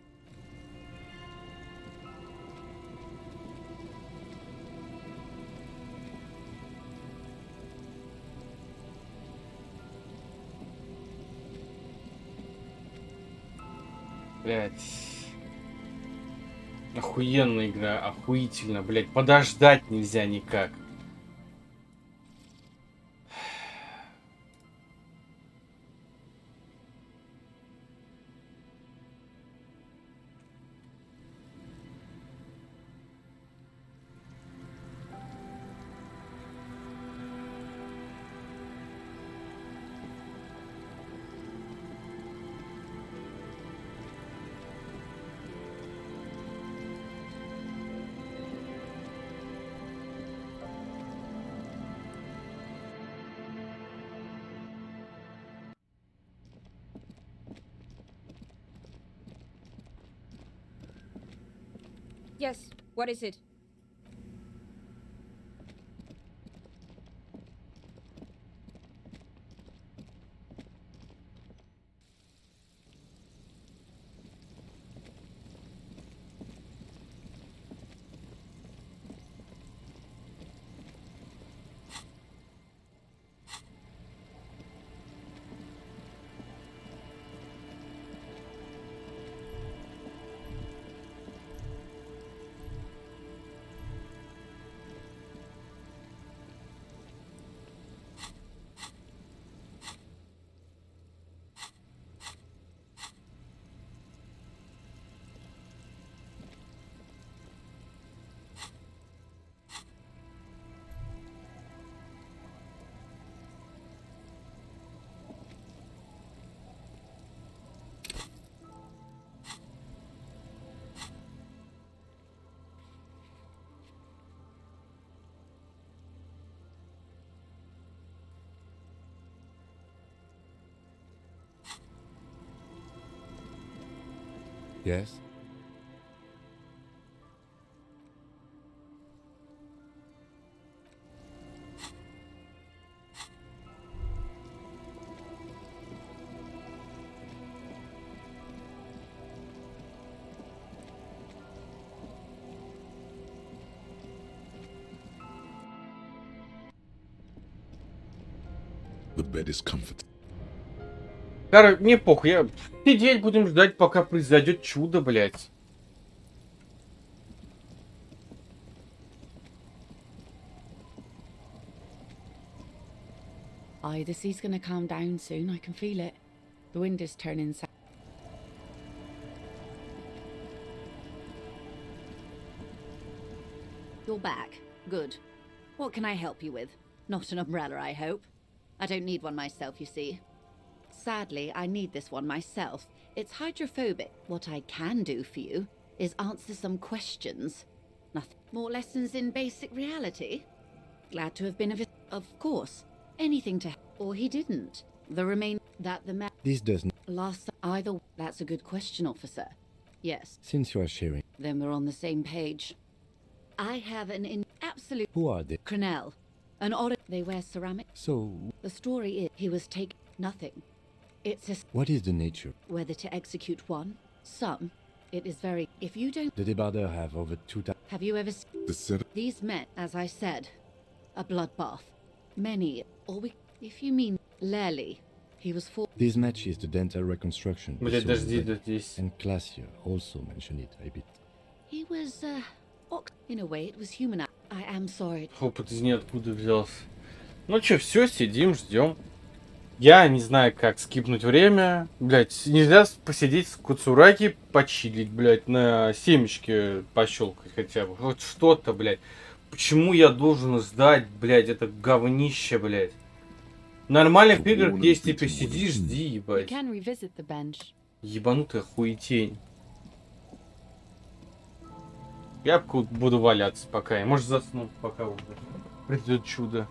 Блять. Охуенная игра, охуительно, блять. Подождать нельзя никак. Yes, what is it? Yes? The bed is comfortable. Короче, мне похуй, сидеть будем ждать, пока произойдет чудо, блять. The sea's gonna calm down soon. I can feel it. The wind is turning south. You're back. Good. What can I help you with? Not an umbrella, I hope. I don't need one myself, you see. Sadly, I need this one myself. It's hydrophobic. What I can do for you is answer some questions. Nothing. More lessons in basic reality? Glad to have been of course. Anything to... Or he didn't. The remain... That the man... This doesn't... Last... Either... That's a good question, officer. Yes. Since you are sharing... Then we're on the same page. I have an absolute... Who are they? Crenell. An odd... They wear ceramic. So... The story is he was taken... Nothing. It's a... What is the nature? Whether to execute one, some, it is very... If you don't... The debarders have over 2,000... Have you ever... These men, as I said, a bloodbath. Many, or we... If you mean Lely, he was for... This matches the dental reconstruction. Блять, подожди, здесь... And Classier also mentioned it a bit. He was, in a way, it was human. I am sorry. Опыт из ниоткуда взялся. Ну чё, все, сидим, ждем. Я не знаю, как скипнуть время. Блять, нельзя посидеть с куцураки, почилить, блять, на семечке пощелкать хотя бы. Вот что-то, блять. Почему я должен ждать, блять, это говнище, блять? В нормальных играх есть, типа, сиди, жди, ебать. Ебанутая хуетень. Я буду валяться пока. Я, может, засну, пока уже придет чудо.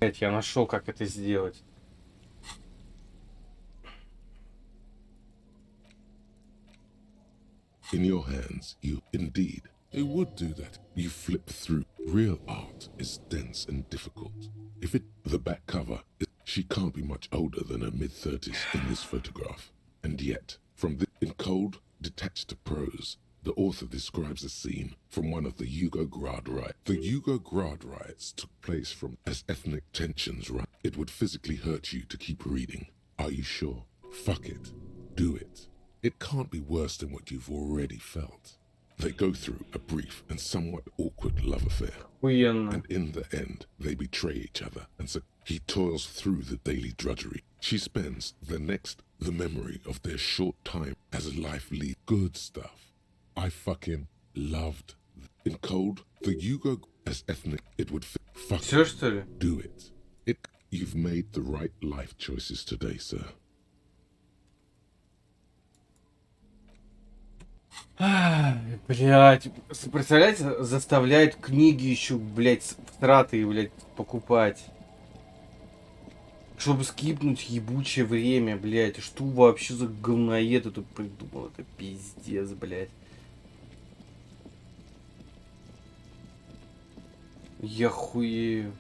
Блять, я нашел, как это сделать. In your hands, you indeed. It would do that. You flip through. Real art is dense and difficult. If it, the back cover, she can't be much older than her mid-30s in this photograph. And yet, from the in cold, detached prose, the author describes a scene from one of the Yugoslavia riots. The Yugoslavia riots took place from as ethnic tensions ran. It would physically hurt you to keep reading. Are you sure? Fuck it. Do it. It can't be worse than what you've already felt. They go through a brief and somewhat awkward love affair. And in the end, they betray each other, and so he toils through the daily drudgery. She spends the memory of their short time as life leads. Good stuff. I fucking loved. In cold, the Yugo as ethnic, it would fit. Fuck it. Do it. You've made the right life choices today, sir. Блять, представляете, заставляют книги еще, блять, стратые, блять, покупать. Чтобы скипнуть ебучее время, блять. Что вообще за говноед тут придумал? Это пиздец, блять. Я хуею.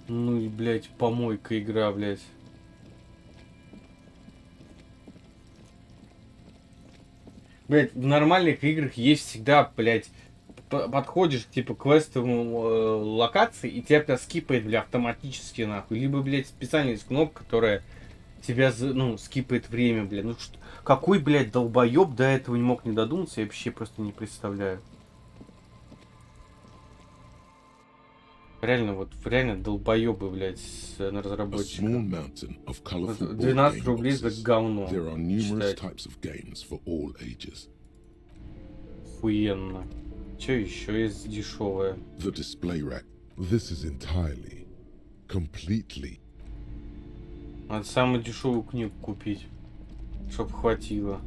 Ну и, блять, помойка игра, блять. Блять, в нормальных играх есть всегда, блять, подходишь, типа, к квестовым локации, и тебя прям скипает, бля, автоматически, нахуй. Либо, блять, специально есть кнопка, которая тебя, ну, скипает время, бля. Ну, что, какой, блять, долбоеб до этого не мог не додуматься, я вообще просто не представляю. Реально, вот, реально долбоебы, блядь, на разработчиках. 12 рублей за говно. Охуенно. Что еще есть дешевое? The display rack. This is entirely, completely. Надо самую дешевую книгу купить, чтоб хватило.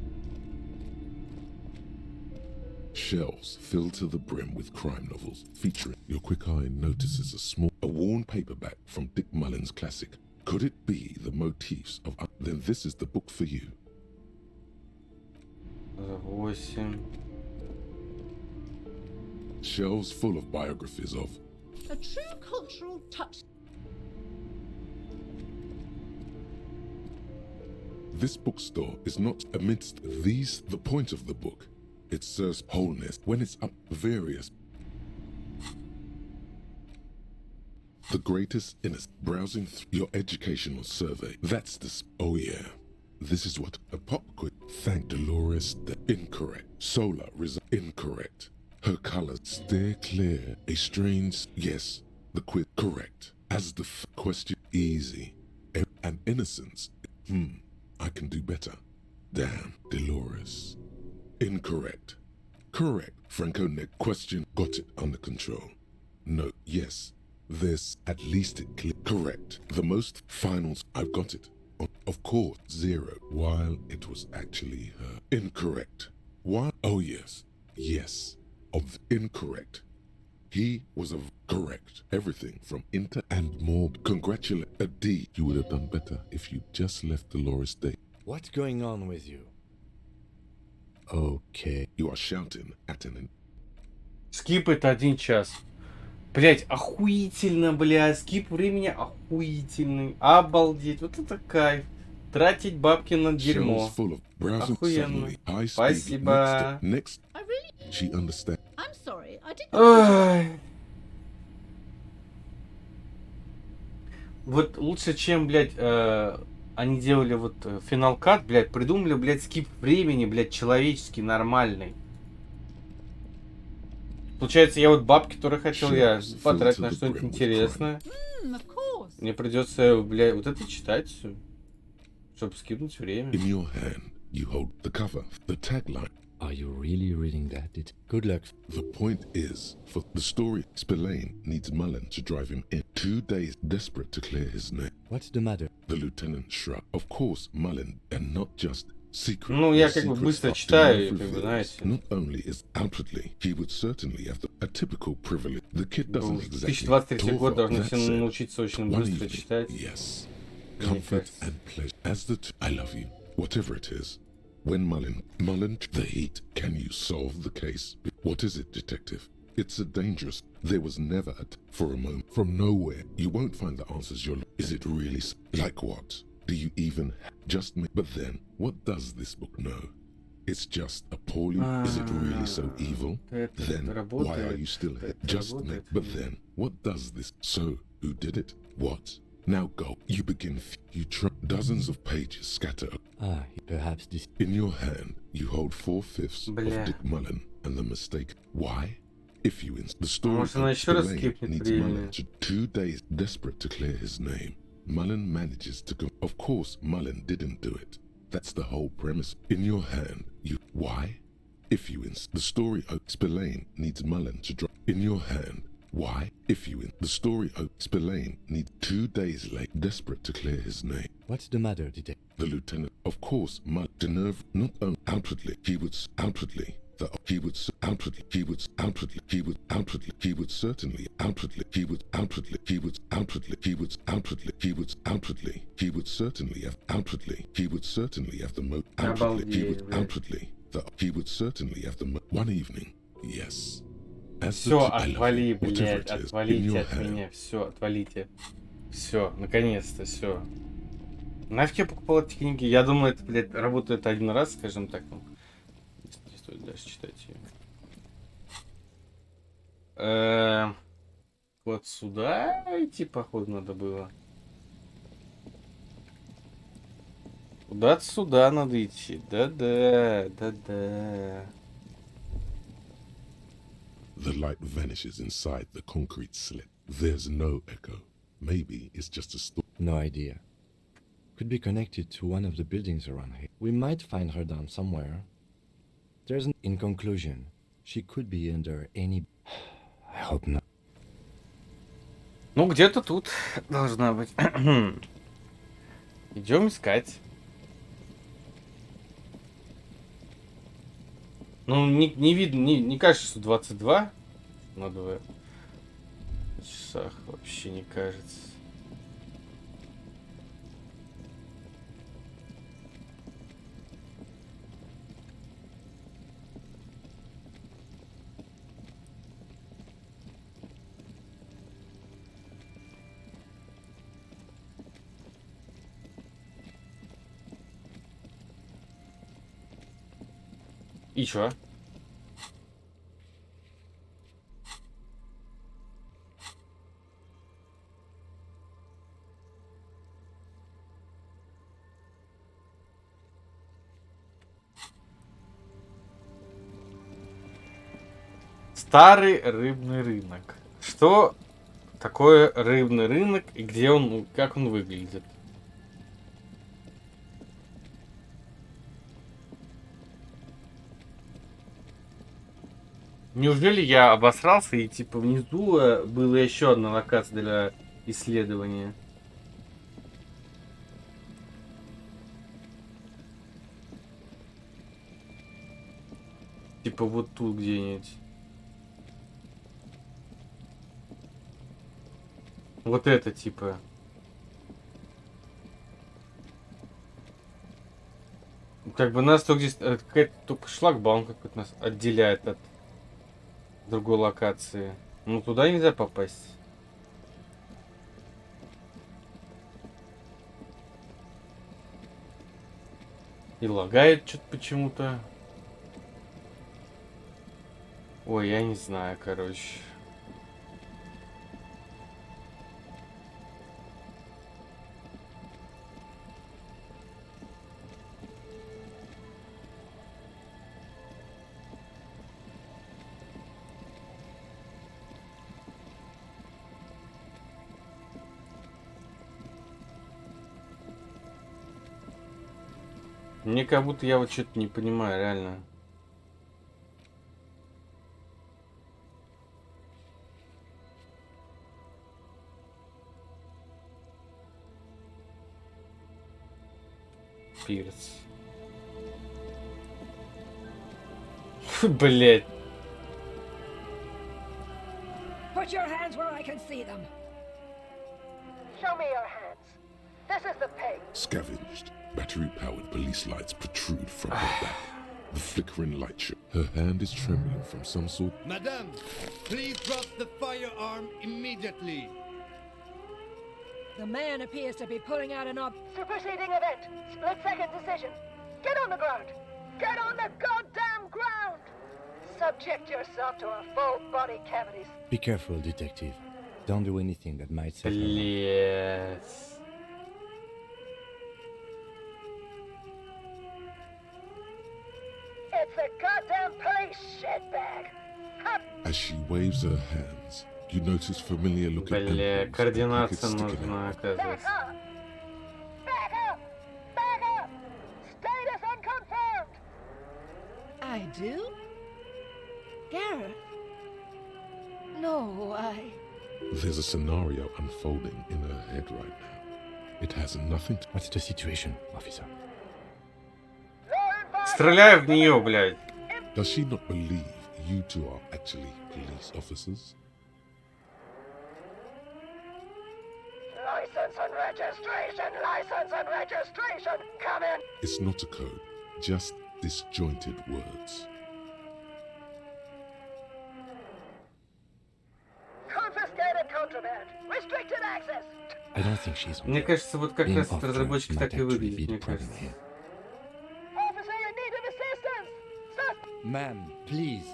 Shelves filled to the brim with crime novels featuring. Your quick eye notices a worn paperback from Dick Mullen's classic. Could it be the motifs of? Then this is the book for you. 8. Shelves full of biographies of. A true cultural touch. This bookstore is not amidst these the point of the book. It serves wholeness when it's up various. The greatest innocence. Browsing through your educational survey. That's the. Oh yeah. This is what a pop quiz. Thank Dolores. Incorrect. Solar incorrect. Her colors steer clear. A strange. Yes. The quiz correct. As the question easy. And innocence. I can do better. Damn, Dolores. Incorrect. Correct. Franco Nick question. Got it under control. No. Yes. This. At least it clear. Correct. The most finals. I've got it. Of course. 0. While it was actually her. Incorrect. Why? Oh yes. Yes. Of incorrect. He was a correct. Everything from inter and more. Congratulate a D. You would have done better if you just left Dolores Day. What's going on with you? Okay. You are shouting at an. Скипает 1 час. Блять, охуительно, блядь. Скип времени охуительный. Обалдеть. Вот это кайф. Тратить бабки на дерьмо. Охуенно. Спасибо. Next. She understands. I'm sorry, I didn't. Вот лучше, чем, блядь, они делали вот Final Cut, блядь, придумали, блядь, скип времени, блядь, человеческий, нормальный. Получается, я вот бабки, которые хотел я потратить на что-нибудь интересное. Мне придется, блядь, вот это читать, чтобы скипнуть время. In your hand, you hold the cover, the tagline. Are you really reading that? Good luck. The point is, for the story, Spillane needs Mullen to drive him in. 2 days, desperate to clear his name. What's the matter? The lieutenant shrugged. Of course, Mullen, and not just Secret. Ну, я the как бы secret быстро stuff читаю, Deneuve как бы, reveals знаете. not only is outwardly, he would certainly have a typical privilege. The kid doesn't exactly 2023 talk год up. должны That все said, научиться очень one быстро evening, читать. yes, Мне comfort кажется. and pleasure. As the I love you, whatever it is. When Mullen, the heat. Can you solve the case? What is it, detective? It's a dangerous. There was never for a moment from nowhere. You won't find the answers you're. Is it really like what? Do you even just? But then, what does this book know? It's just appalling. Is it really so evil? Then why are you still here? Just make. But then, what does this? So who did it? What? Now go. You begin. You try. Dozens of pages scatter. Perhaps this. In your hand, you hold 4/5 of Бля. Dick Mullen and the mistake. Why? If you the story Может, она еще раз Spillane скипнет needs времени? Mullen to 2 days, desperate to clear his name. Mullen manages to go. Of course, Mullen didn't do it. That's the whole premise. In your hand, you. Why? If you the story Spillane needs Mullen to drop. In your hand. Why? If you the story Spillane needs 2 days late, desperate to clear his name. What's the matter, detective? The lieutenant, of course, Deneuve, not only outwardly, he would outwardly. He would outwardly, he would outwardly, he would outwardly, he would certainly outwardly, he would outwardly, he would outwardly, he would outwardly, he would outwardly, he would certainly have outwardly, he would certainly have the most outwardly, he would outwardly, he would certainly have the one evening, yes. Все, отвали, блядь, отвалите от меня, все, отвалите. Все, наконец-то, все. Нафиг я покупал эти книги? Я думаю, это, блядь, работает один раз, скажем так. Не стоит дальше читать ее. Вот сюда идти, походу, надо было. Куда-то сюда надо идти. Да-да, да-да. The light vanishes inside the concrete slit. There's no echo. Maybe it's just a storm. No idea. Could be connected to one of the buildings around here. We might find her down somewhere. There's an... In conclusion, she could be under any... I hope not. Ну, где-то тут должна быть. Идем искать. Ну, не видно, не кажется, что 22 на 2 часах. Вообще не кажется. И чё? Старый рыбный рынок. Что такое рыбный рынок и где он, как он выглядит? Неужели я обосрался и типа внизу была еще одна локация для исследования? Типа вот тут где-нибудь. Вот это типа. Как бы нас только здесь какая-то только шлагбаум какой-то нас отделяет от другой локации. Ну туда нельзя попасть. И лагает что-то почему-то. Ой, я не знаю, короче. Мне как будто я вот что-то не понимаю, реально. Пирс. Блять. Put your hands where I can see them. Show me your hands. This is the pig. Scavenged, battery-powered police lights protrude from her back. The flickering light show. Her hand is trembling from some sort. Madame, please drop the firearm immediately. The man appears to be pulling out an superseding event. Split-second decision. Get on the ground. Get on the goddamn ground. Subject yourself to a full body cavities. Be careful, detective. Don't do anything that might set her off. Блять. It's a goddamn police shitbag. As she waves her hands, you notice familiar looking Бля, envelopes and координация packets sticking нужна, out. оказывается. Back up! Back up! Status unconfirmed! I do? Gareth? No, There's a scenario unfolding in her head right now. It has nothing to... What's the situation, officer? Стреляй в нее, блядь. Does she not believe you two are actually police officers? License and registration! License and registration! Come in! It's not a code, just disjointed words. Confiscated contraband! Restricted access! I don't think she's on Мне there. кажется, вот как Being раз off разработчики might так и actually выглядят, be the мне problem кажется. here. Officer, you need assistance! Ma'am, please.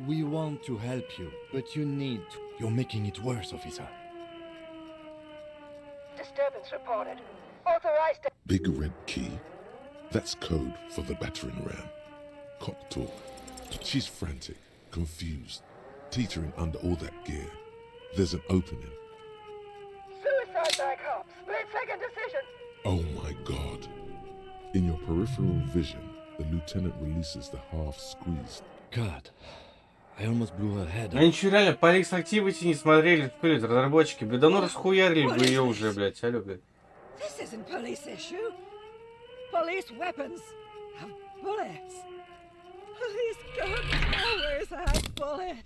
We want to help you, but you need to... You're making it worse, officer. Disturbance reported. Authorized... Big red key. That's code for the battering ram. Cop talk. She's frantic, confused, teetering under all that gear. There's an opening. Suicide by cop! Split-second decision! Oh my god. In your peripheral vision, the lieutenant releases the half-squeezed. God, I almost blew her head Они что, реально, Police Activity не смотрели, блядь, разработчики, блядь, давно расхуярили бы ее уже, блядь, алё, блядь. This isn't police issue. Police weapons have bullets. Police guns always have bullets.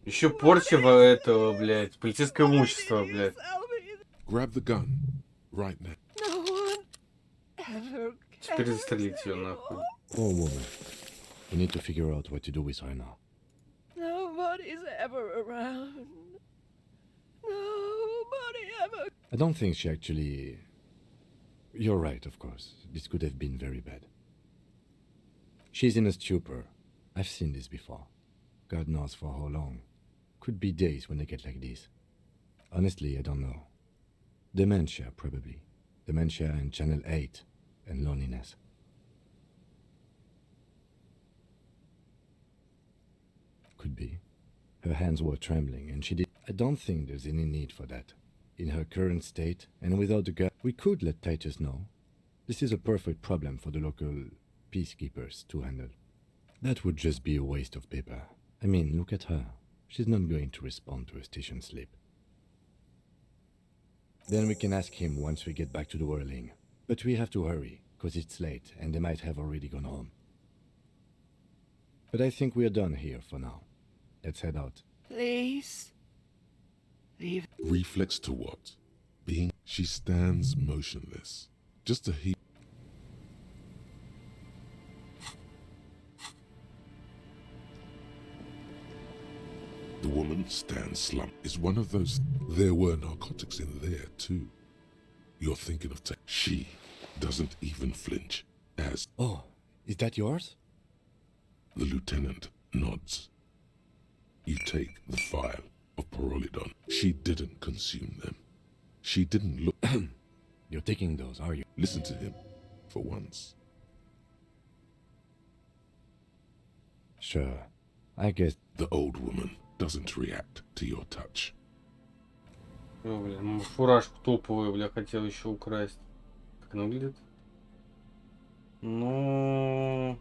Еще порча этого, блядь, полицейское имущество, блядь. Grab the gun, right now. No one ever Теперь застрелить ее, нахуй. Poor woman. We need to figure out what to do with her now. Nobody's ever around. Nobody ever. I don't think she actually... You're right, of course. This could have been very bad. She's in a stupor. I've seen this before. God knows for how long. Could be days when they get like this. Honestly, I don't know. Dementia, probably. Dementia and Channel 8. And loneliness. Could be. Her hands were trembling and she did... I don't think there's any need for that. In her current state, and without the gun, we could let Titus know. This is a perfect problem for the local peacekeepers to handle. That would just be a waste of paper. I mean, look at her. She's not going to respond to a station slip. Then we can ask him once we get back to the whirling. But we have to hurry, because it's late, and they might have already gone home. But I think we're done here for now. Let's head out. Please. Leave. Reflex to what? Being... She stands motionless. Just a heap... The woman stands slumped. Is one of those... There were narcotics in there, too. You're thinking of... She doesn't even flinch, as... Oh, is that yours? The lieutenant nods. You take the file of Pyrrolidon. She didn't consume them. She didn't look... You're taking those, are you? Listen to him, for once. Sure. I guess... The old woman doesn't react to your touch. О, бля, фуражку топовую, бля, хотел еще украсть. Как она выглядит? Ну...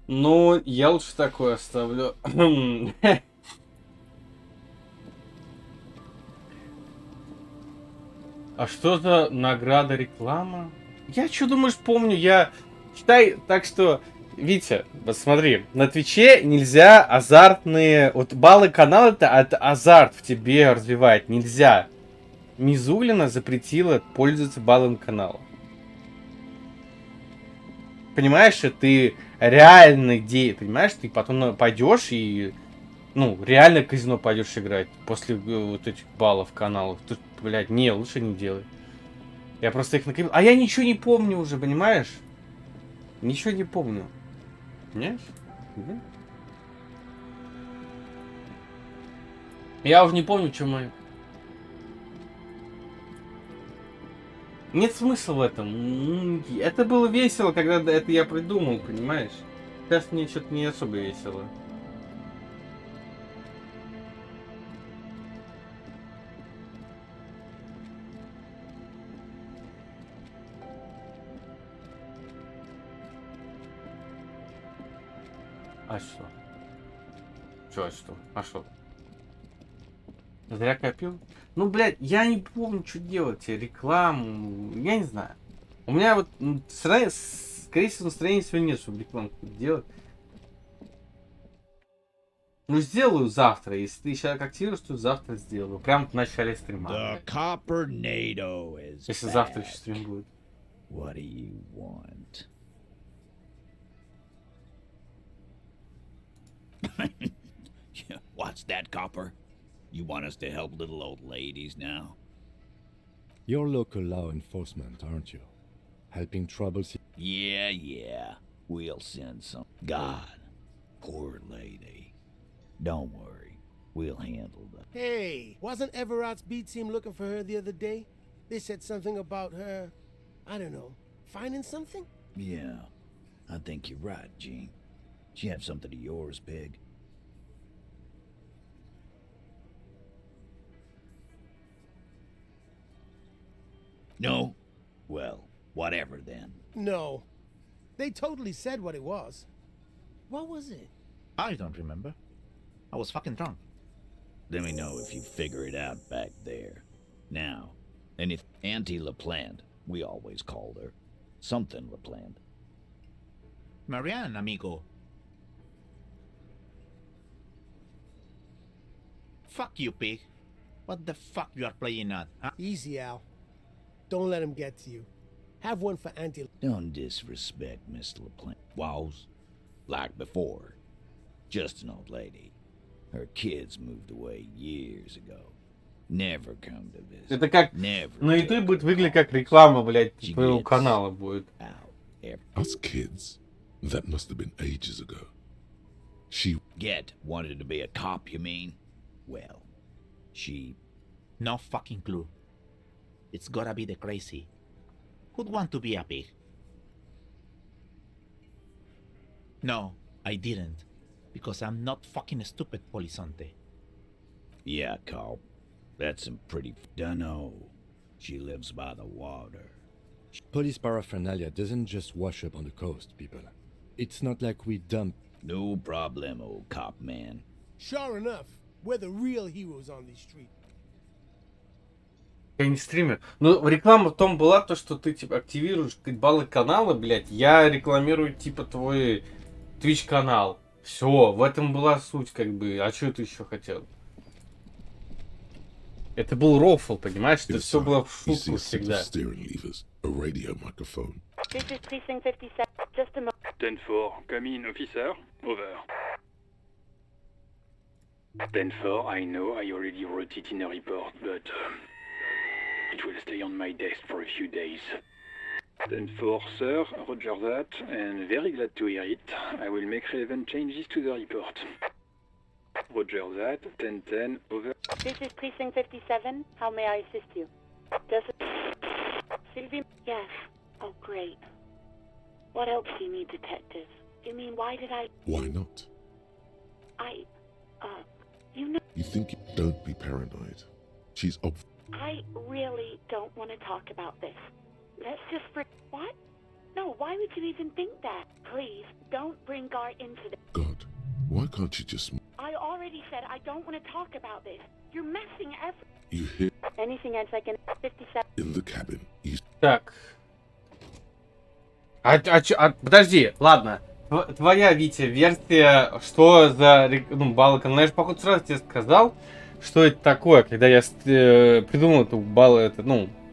Ну, я лучше такое оставлю. А что за награда реклама? Я что думаешь помню? Я... Считай, так что Витя, вот смотри, на Твиче нельзя азартные... Вот баллы канала это азарт в тебе развивает. Нельзя. Мизулина запретила пользоваться баллом канала. Понимаешь, что ты реально понимаешь, ты потом пойдешь и, ну, реально в казино пойдешь играть после вот этих баллов каналов. Тут, блядь, не, лучше не делай. Я просто их накопил. А я ничего не помню уже, понимаешь? Ничего не помню. Понимаешь? Угу. Я уже не помню, что мы... Нет смысла в этом. Это было весело, когда это я придумал, понимаешь? Сейчас мне что-то не особо весело. А что? А что? Зря копил? Ну, блядь, я не помню, что делать. Рекламу. Я не знаю. У меня вот, скорее всего, настроения сегодня нет, чтобы рекламу делать. Ну, сделаю завтра. Если ты сейчас активируешь, то завтра сделаю. Прямо в начале стрима. Если завтра еще стрим будет. What do you want? What's that, Copper? You want us to help little old ladies now? You're local law enforcement, aren't you? Helping troubles. Yeah. We'll send some. God, poor lady. Don't worry. We'll handle that. Hey, wasn't Everard's B team looking for her the other day? They said something about her, I don't know, finding something? Yeah, I think you're right, Gene. She have something of yours, Pig. No? Well, whatever then. No. They totally said what it was. What was it? I don't remember. I was fucking drunk. Let me know if you figure it out back there. Now, and if Auntie LaPlante, we always called her. Something LaPlante. Marianne, amigo. Fuck you, Pig. What the fuck you are playing at, huh? Easy, Al. Don't let him get to you. Have one for Auntie. Don't disrespect Miss LaPlante. Was, like before, just an old lady. Her kids moved away years ago. Never come to visit. Это как на YouTube будет выглядеть как реклама, блядь, твоего канала будет. Us kids? That must have been ages ago. She wanted to be a cop, you mean? Well, she... No fucking clue. It's gotta be the crazy. Who'd want to be a pig? No, I didn't. Because I'm not fucking stupid, Polizonte. Yeah, cop. That's some pretty... Dunno. She lives by the water. Police paraphernalia doesn't just wash up on the coast, people. It's not like we dump... No problem, old cop man. Sure enough, we're the real heroes on these streets. Я не стример. Ну, реклама в том была, то, что ты, типа, активируешь баллы канала, блядь. Я рекламирую, типа, твой Twitch канал. Все, в этом была суть, как бы. А что ты еще хотел? Это был рофл, понимаешь? Это все было в шутку всегда. This is Precinct 57. Just a moment. 10-4, come in, officer. Over. 10-4, I know I already wrote it in a report, but it will stay on my desk for a few days. 10-4, sir, roger that, and very glad to hear it. I will make relevant changes to the report. Roger that, 10-10, over. This is Precinct 57. How may I assist you? Sylvie? Yes. Oh, great. What else do you need, detective? You mean, why did I... Why not? You know... You think... Don't be paranoid. She's I really don't want to talk about this. Let's just... What? No, why would you even think that? Please, don't bring Gar into this. God, why can't you just... I already said I don't want to talk about this. You're messing everything. You hear... Anything else I can... 57... In the cabin. Так. Подожди, ладно. твоя, Витя, версия, что за баллы канала? Я же, походу, сразу тебе сказал, что это такое, когда я придумал эту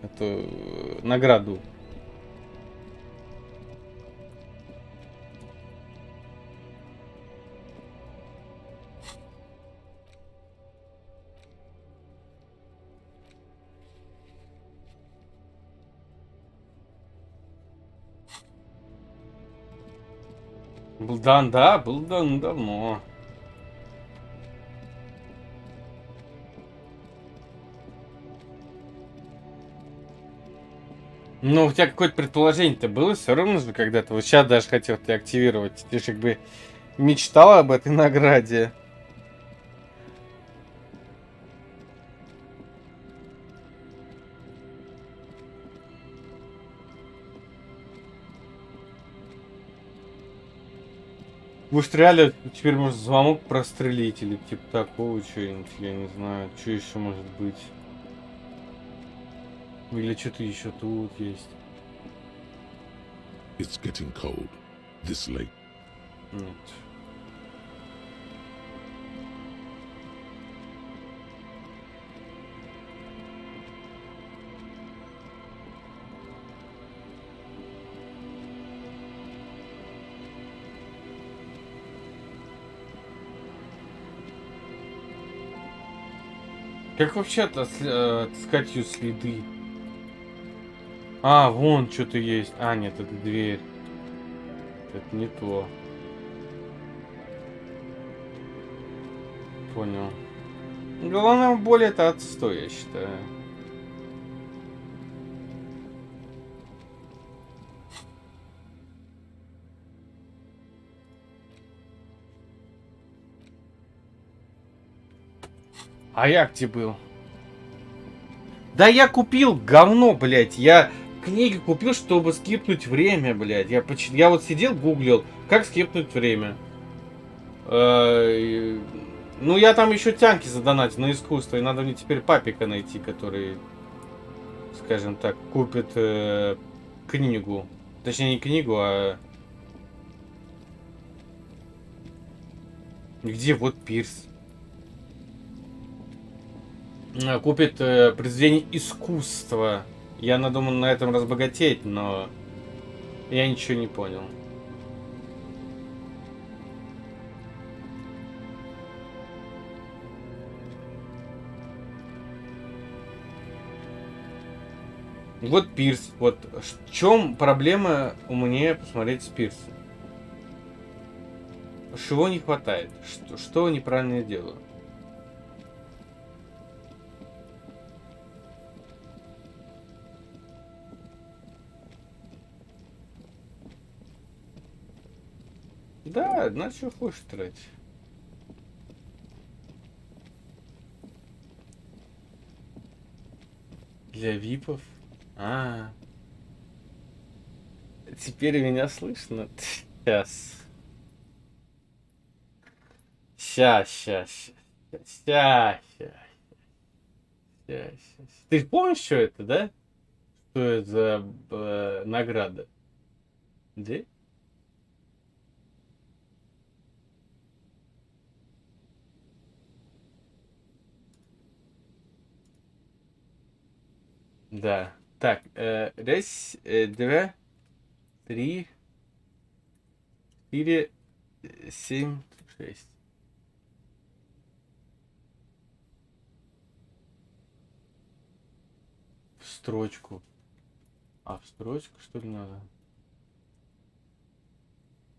эту награду. Был дан, да, был дан давно. Ну, у тебя какое-то предположение-то было все равно же когда-то. Вот сейчас даже хотел тебя активировать. Ты же как бы мечтал об этой награде. Может, реально теперь можно замок прострелить или типа такого чего-нибудь, я не знаю, что еще может быть. Или что-то еще тут есть. It's getting cold. This late. Нет. Как вообще отыскать ее следы? А, вон что-то есть. А, нет, это дверь. Это не то. Понял. Головная боль это отстой, я считаю. А я где был? Да я купил говно, блядь. Я книги купил, чтобы скипнуть время, блядь. Я вот сидел, гуглил, как скипнуть время. Ну, я там еще тянки задонатил на искусство. И надо мне теперь папика найти, который, скажем так, купит книгу. Точнее, не книгу, а... Где вот Пирс? Купит произведение искусства. Я надумал на этом разбогатеть, но я ничего не понял. Вот Пирс. Вот в чем проблема у меня посмотреть с Пирсом? Чего не хватает? Что неправильно я делаю? Да, на что хочешь тратить. Для випов. Теперь меня слышно? Сейчас. Сейчас. Ты помнишь, что это, да? Что это за награда? Да? Да. Так, раз, два, три, 4, 7, 6. В строчку. А, в строчку, что ли, надо?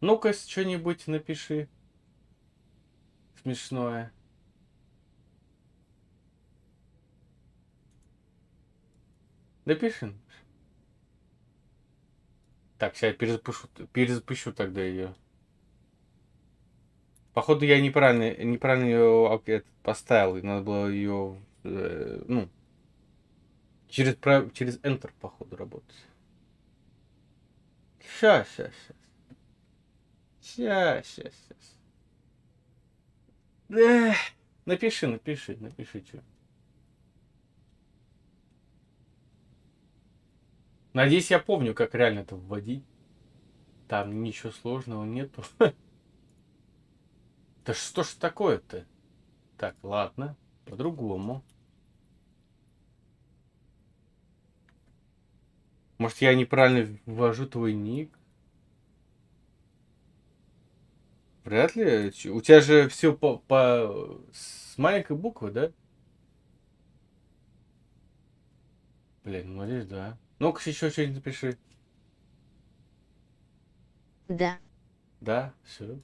Ну-ка, что-нибудь напиши. Смешное. Напиши. Так, сейчас перезапущу тогда ее. Походу, я неправильно ее поставил. И надо было ее, ну, через Enter, походу, работать. Сейчас. Напиши, что. Надеюсь, я помню, как реально это вводить. Там ничего сложного нету. Да что ж такое-то? Так, ладно, по-другому. Может, я неправильно ввожу твой ник? Вряд ли. У тебя же все с маленькой буквы, да? Блин, ну здесь да. Ну-ка, еще что-нибудь напиши. Да. Да, все.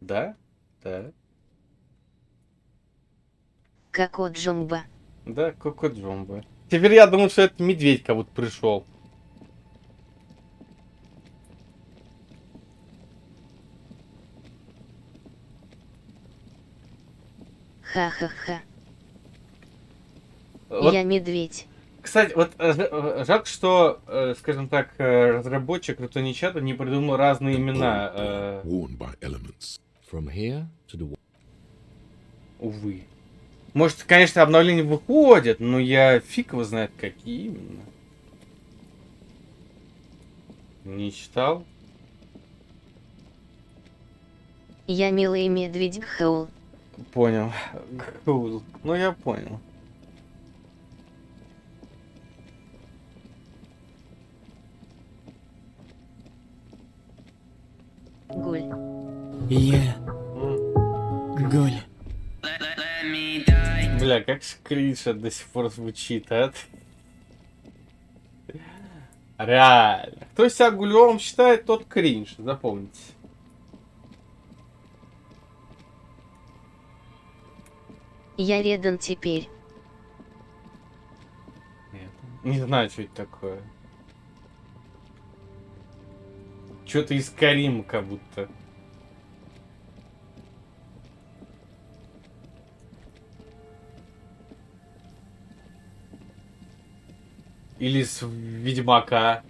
Да? Да. Как от Джумба. Да, Коко Джомба. Теперь я думаю, что это медведь как будто пришел. Ха-ха-ха. Вот, Я медведь. кстати, вот жалко, что, скажем так, разработчик Рутоничата не придумал разные имена. Worn by elements. From here to the Увы. Может, конечно, обновления выходят, но я фиг его знает, какие именно. Не читал. Я милый медведь Хоул. Понял. Cool. Ну, я понял. Гуль. Я Гуль. Бля, как скриншот до сих пор звучит, а? Реально. Кто себя гулевым считает, тот кринж, запомните. Я Редан теперь. Не знаю, что это такое. Что-то из Карима, как будто. Или с Ведьмака.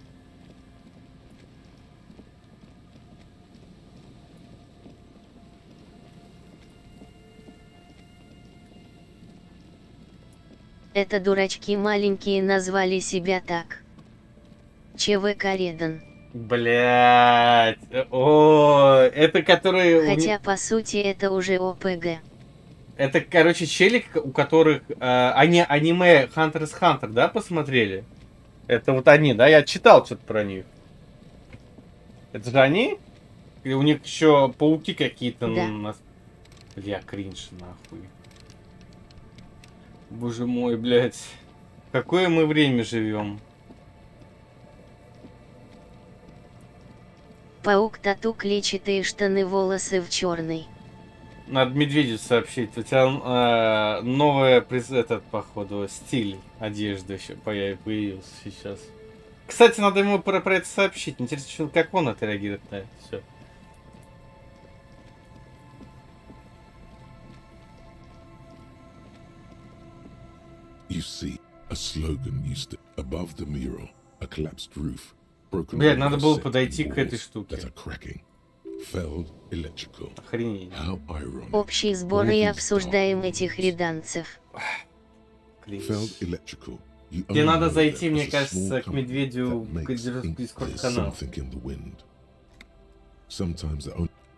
Это дурачки маленькие назвали себя так. ЧВК Редан. Блять. О, это которые... Хотя по сути это уже ОПГ. Это, короче, челик, у которых... они аниме Hunter x Hunter, да, посмотрели? Это вот они, да? Я читал что-то про них. Это же они? Или у них еще пауки какие-то? Да. Бля, кринж, нахуй. Боже мой, блядь. В какое мы время живем? Паук тату клетчатые штаны волосы в черный. Надо медведю сообщить. У тебя новая, этот, походу, стиль одежды еще появился сейчас. Кстати, надо ему про это сообщить. Интересно, как он отреагирует на это все. You see, a slogan used to above the mural, a collapsed roof, broken. Блядь, надо было подойти к этой штуке. Failed electrical. Охренеть. How ironic. Общий сбор и обсуждаем этих реданцев. Failed electrical. Тебе надо зайти, мне кажется, к медведю в Дискорд-канал.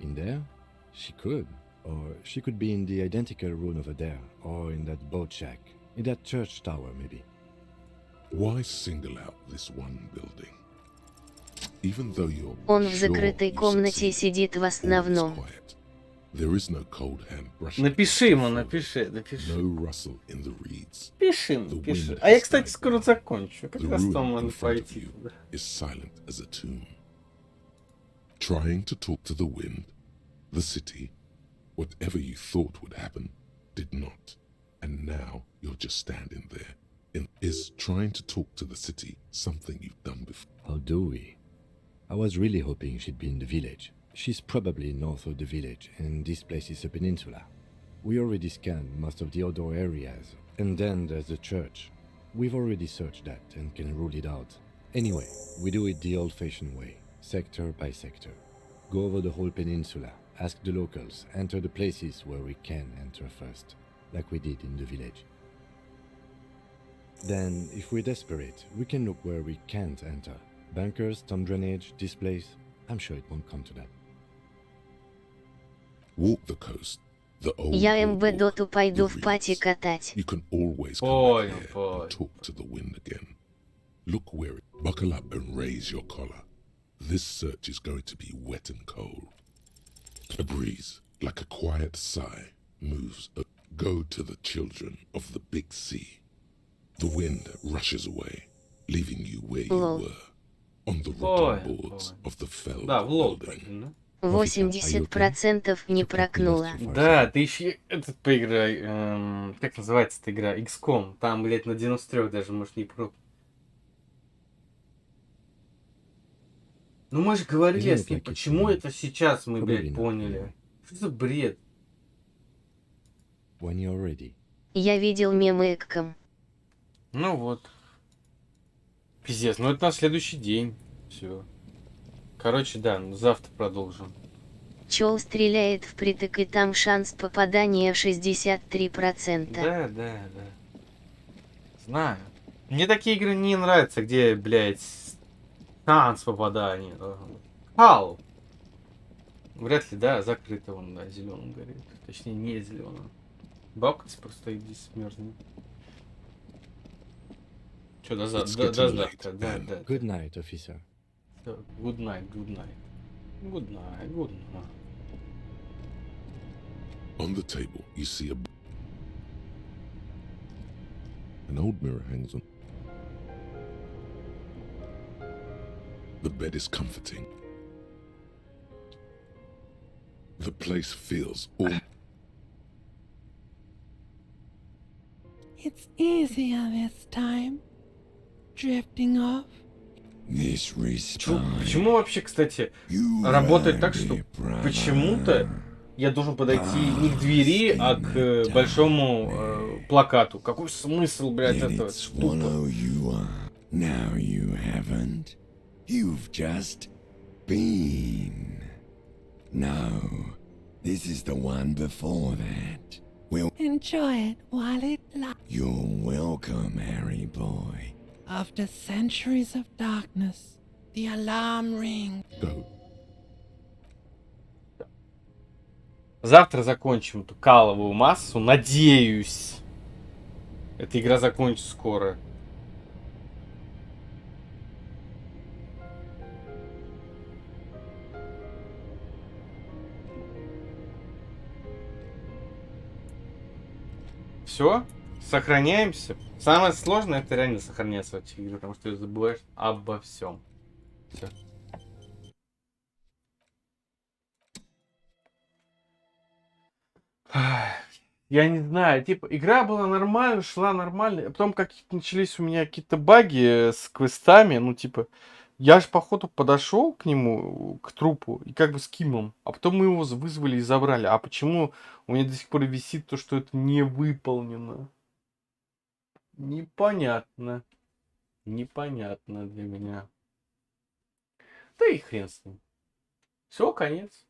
In there? She could. Or she could be in the identical room over there. Or in that boat shack. In that church tower, maybe. Why single out this one building? Even though you're Он в закрытой комнате сидит в основном. There is no cold hand brushing. Напиши ему, напиши. No rustle in the reeds. Пиши. А я, кстати, скоро закончу. Как раз там надо пойти. Is silent as a tomb. Trying to talk to the wind, the city, whatever you thought would happen, did not. And now you're just standing there. Is trying to talk to the city something you've done before? How do we? I was really hoping she'd be in the village. She's probably north of the village, and this place is a peninsula. We already scanned most of the outdoor areas, and then there's the church. We've already searched that and can rule it out. Anyway, we do it the old-fashioned way, sector by sector. Go over the whole peninsula, ask the locals, enter the places where we can enter first, like we did in the village. Then, if we're desperate, we can look where we can't enter, Bunkers, storm drainage, displays. I'm sure it won't come to that. Walk the coast. The old Я boardwalk, МБ-доту пойду в the пати reeds. катать. You can always come Понял, back here понял. and talk to the wind again. Look where it. Buckle up and raise your collar. This search is going to be wet and cold. A breeze, like a quiet sigh, moves. Go to the children of the big sea. The wind rushes away, leaving you where you were, on the rotten boards of the felled Да, в лол building. пойдем, да? 80% не прокнула. Да, ты еще этот поиграй. Как называется эта игра? XCOM. Там, блядь, на 93 даже, может, не про. Ну мы же говорили с ним, почему это сейчас мы, блядь, поняли? Что за бред? When you're ready. Я видел мемы экком. Ну вот. Пиздец, ну это на следующий день. Все. Короче, да, завтра продолжим. Чел стреляет впритык, и там шанс попадания 63%. Да. Знаю. Мне такие игры не нравятся, где, блядь, шанс попадания. Хал. Вряд ли, да, закрыто он, да, зеленым горит. Точнее, не зеленым. Бабка просто иди смерзнет. Че, до завтра, да. Good night, officer. Good night. Good night. On the table, you see an old mirror hangs on. The bed is comforting. The place feels all. It's easier this time. Drifting off. Почему вообще, кстати, работает так, что почему-то я должен подойти не к двери, а к большому плакату? Какой смысл, блядь, этого? Now you haven't. You've just been. No, this is the one before that. We'll enjoy it while it lasts. You're welcome, Harry boy. After centuries of darkness, the alarm rings. Go. Завтра закончим эту каловую массу, надеюсь. Эта игра закончится скоро. Все, сохраняемся. Самое сложное это реально сохраняться в этих играх, потому что ты забываешь обо всем. Все. Я не знаю, типа, игра была нормальная, шла нормально, а потом как начались у меня какие-то баги с квестами, ну, типа, я же, походу, подошел к нему, к трупу, и как бы с Кимом, а потом мы его вызвали и забрали. А почему у меня до сих пор висит то, что это не выполнено? Непонятно. Непонятно для меня. Да и хрен с ним. Все, конец.